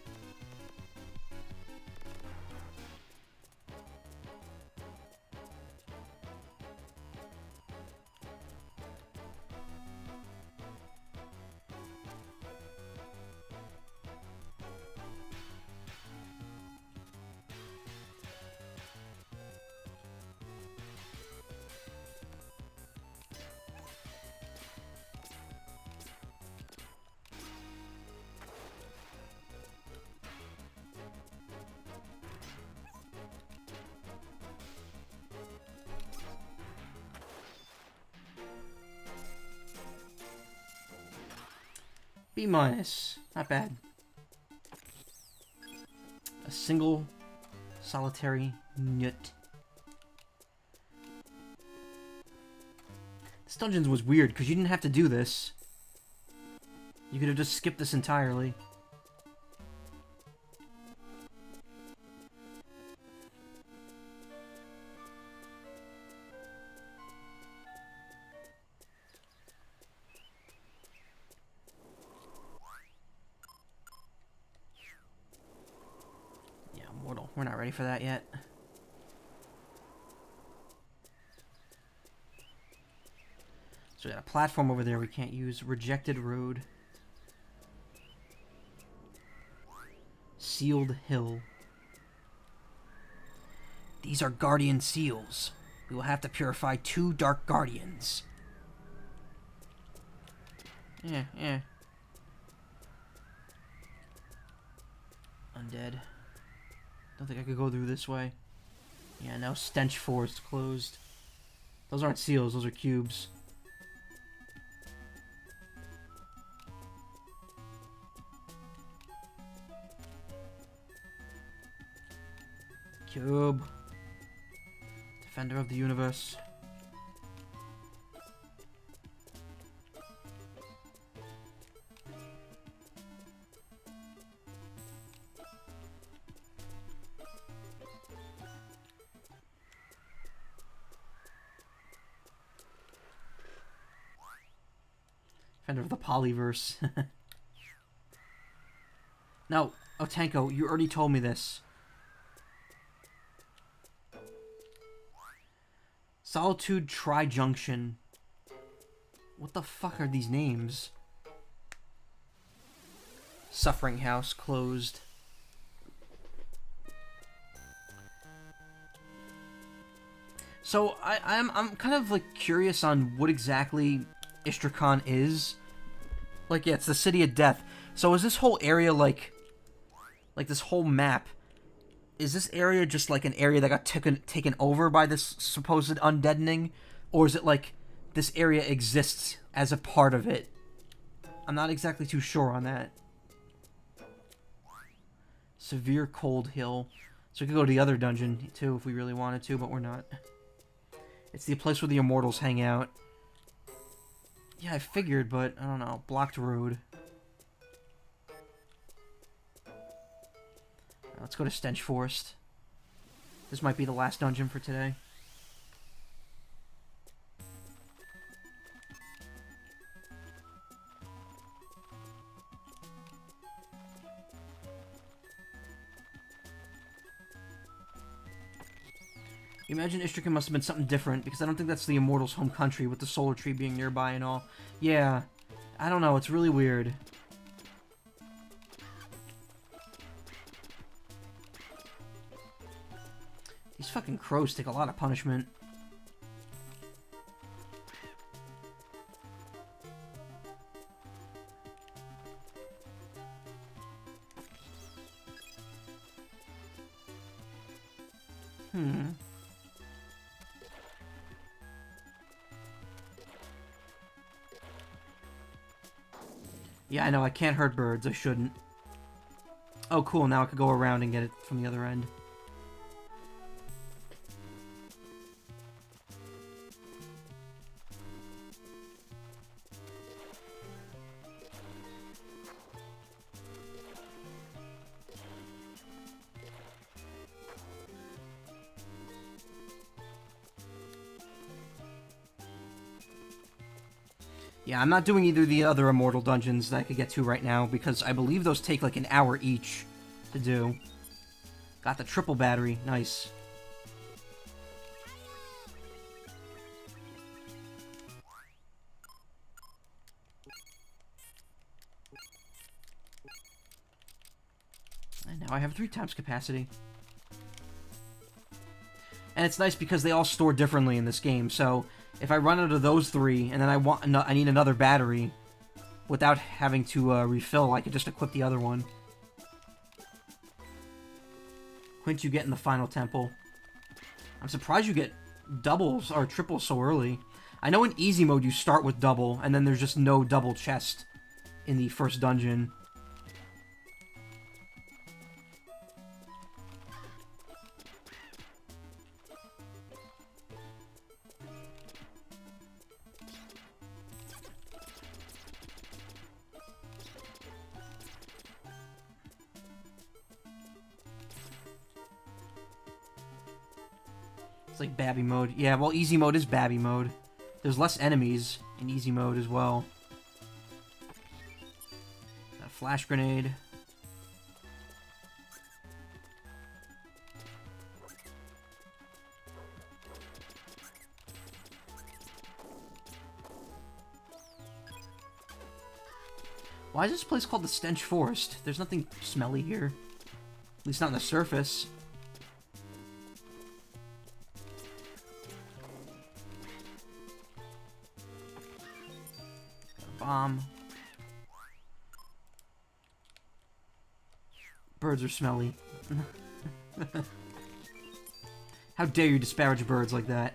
B minus. Not bad. A single solitary nut. This dungeon was weird because you didn't have to do this. You could have just skipped this entirely. Yeah, mortal. We're not ready for that yet. So we got a platform over there we can't use. Rejected road. Sealed hill. These are guardian seals. We will have to purify 2 dark guardians. Yeah. Undead. Don't think I could go through this way. Yeah, now Stench Forest closed. Those aren't seals, those are cubes. Cube. Defender of the universe. Defender of the polyverse. No, Otanko, you already told me this. Solitude Tri-Junction. What the fuck are these names? Suffering House closed. So I'm kind of like curious on what exactly Istrakhan is. Like, yeah, it's the City of Death. So is this whole area like this whole map? Is this area just like an area that got taken over by this supposed undeadening? Or is it like this area exists as a part of it? I'm not exactly too sure on that. Severe Cold Hill. So we could go to the other dungeon too if we really wanted to, but we're not. It's the place where the immortals hang out. Yeah, I figured, but I don't know. Blocked road. Let's go to Stench Forest. This might be the last dungeon for today. You imagine Istrakhan must have been something different, because I don't think that's the Immortals' home country, with the solar tree being nearby and all. Yeah, I don't know, it's really weird. These fucking crows take a lot of punishment. Yeah, I know, I can't hurt birds, I shouldn't. Oh, cool, now I could go around and get it from the other end. Yeah, I'm not doing either of the other Immortal dungeons that I could get to right now, because I believe those take like an hour each to do. Got the triple battery, nice. And now I have 3 times capacity. And it's nice because they all store differently in this game, so if I run out of those 3, and then I need another battery, without having to refill, I could just equip the other one. Quint, you get in the final temple. I'm surprised you get doubles or triples so early. I know in easy mode you start with double, and then there's just no double chest in the first dungeon. It's like Babby mode. Yeah, well, easy mode is Babby mode. There's less enemies in easy mode as well. Got a flash grenade. Why is this place called the Stench Forest? There's nothing smelly here. At least not on the surface. Bomb. Birds are smelly. How dare you disparage birds like that?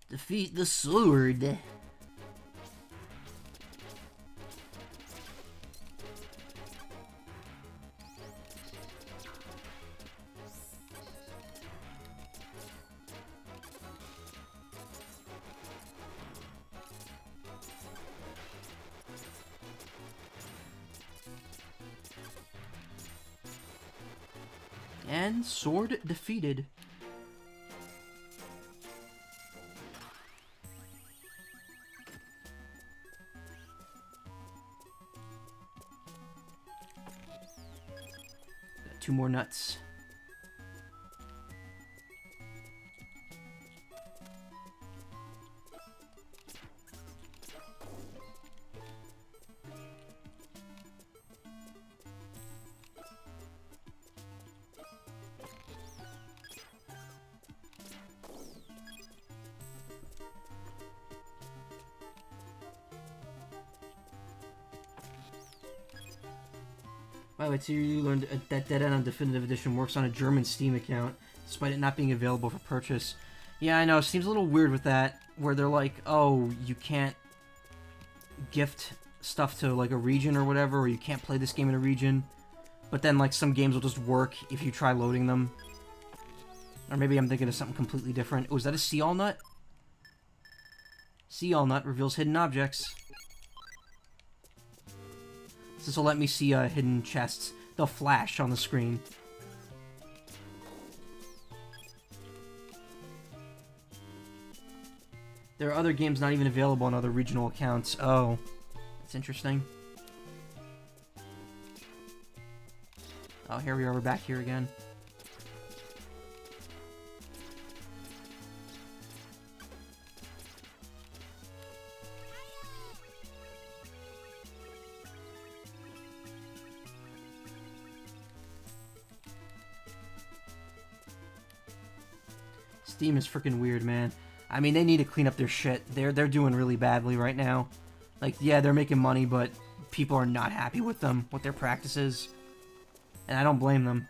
Defeat the sword. And sword defeated. Got 2 more nuts. By the way, too, you learned that Dead End on Definitive Edition works on a German Steam account, despite it not being available for purchase. Yeah, I know, it seems a little weird with that, where they're like, oh, you can't gift stuff to, like, a region or whatever, or you can't play this game in a region, but then, like, some games will just work if you try loading them. Or maybe I'm thinking of something completely different. Oh, is that a Sea All Nut? Sea All Nut reveals hidden objects. This will let me see hidden chests. They'll flash on the screen. There are other games not even available on other regional accounts. Oh, that's interesting. Oh, here we are. We're back here again. Steam is freaking weird, man. I mean, they need to clean up their shit. They're doing really badly right now. Like, yeah, they're making money, but people are not happy with them, with their practices. And I don't blame them.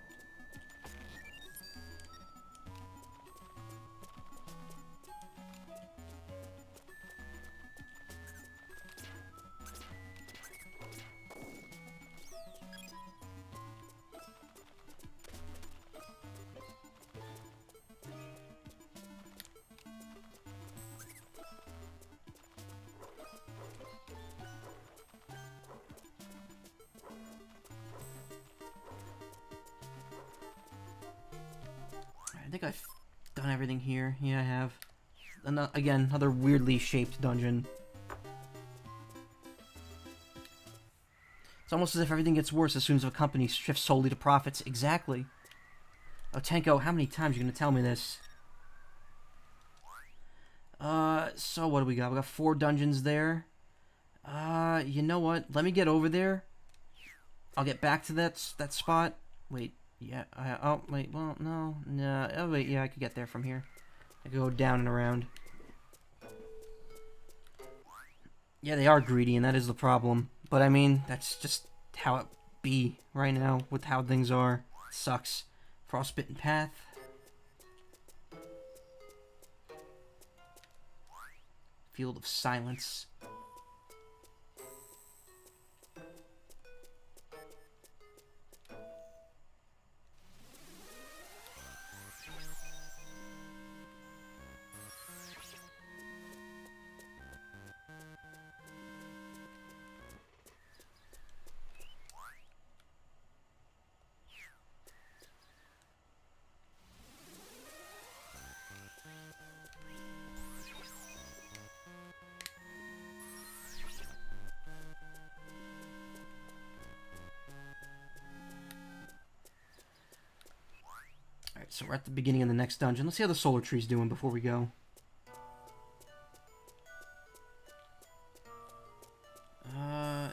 I think I've done everything here. Yeah, I have. Again, another weirdly shaped dungeon. It's almost as if everything gets worse as soon as a company shifts solely to profits. Exactly. Oh, Tenko, how many times are you going to tell me this? So what do we got? We got 4 dungeons there. You know what? Let me get over there. I'll get back to that spot. Wait. Yeah, oh, wait, well, no, oh, wait, yeah, I could get there from here. I go down and around. Yeah, they are greedy, and that is the problem. But I mean, that's just how it be right now with how things are. It sucks. Frostbitten path. Field of silence. Alright, so we're at the beginning of the next dungeon. Let's see how the solar tree's doing before we go.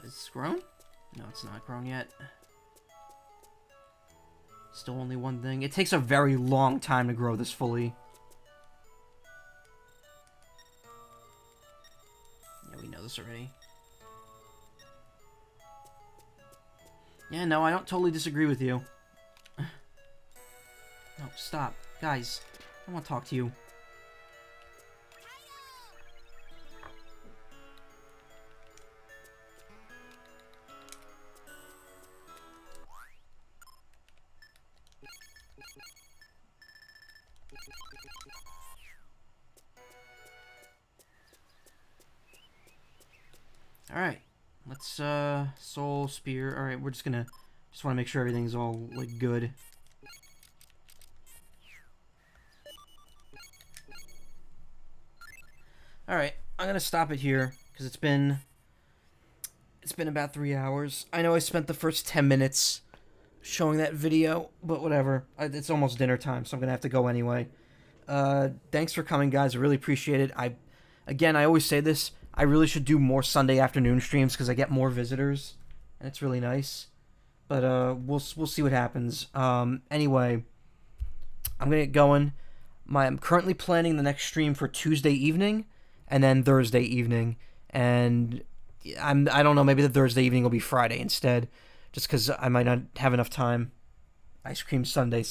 It's grown? No, it's not grown yet. Still only one thing. It takes a very long time to grow this fully. Yeah, we know this already. Yeah, no, I don't totally disagree with you. No, stop. Guys, I want to talk to you. Alright. Let's, soul, spear. Alright, we're just want to make sure everything's all, like, good. Alright, I'm gonna stop it here, because it's been about 3 hours. I know I spent the first 10 minutes showing that video, but whatever. It's almost dinner time, so I'm gonna have to go anyway. Thanks for coming, guys. I really appreciate it. Again, I always say this, I really should do more Sunday afternoon streams, because I get more visitors, and it's really nice. But, we'll see what happens. Anyway, I'm gonna get going. I'm currently planning the next stream for Tuesday evening, and then Thursday evening, and I don't know, maybe the Thursday evening will be Friday instead, just because I might not have enough time. Ice cream Sunday.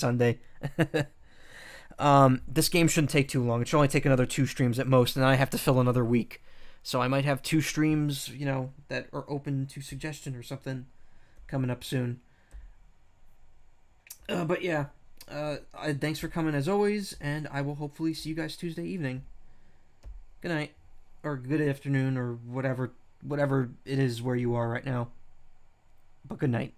This game shouldn't take too long. It should only take another 2 streams at most, and then I have to fill another week. So I might have 2 streams, you know, that are open to suggestion or something coming up soon. But yeah, thanks for coming as always, and I will hopefully see you guys Tuesday evening. Good night, or good afternoon, or whatever it is where you are right now. But good night.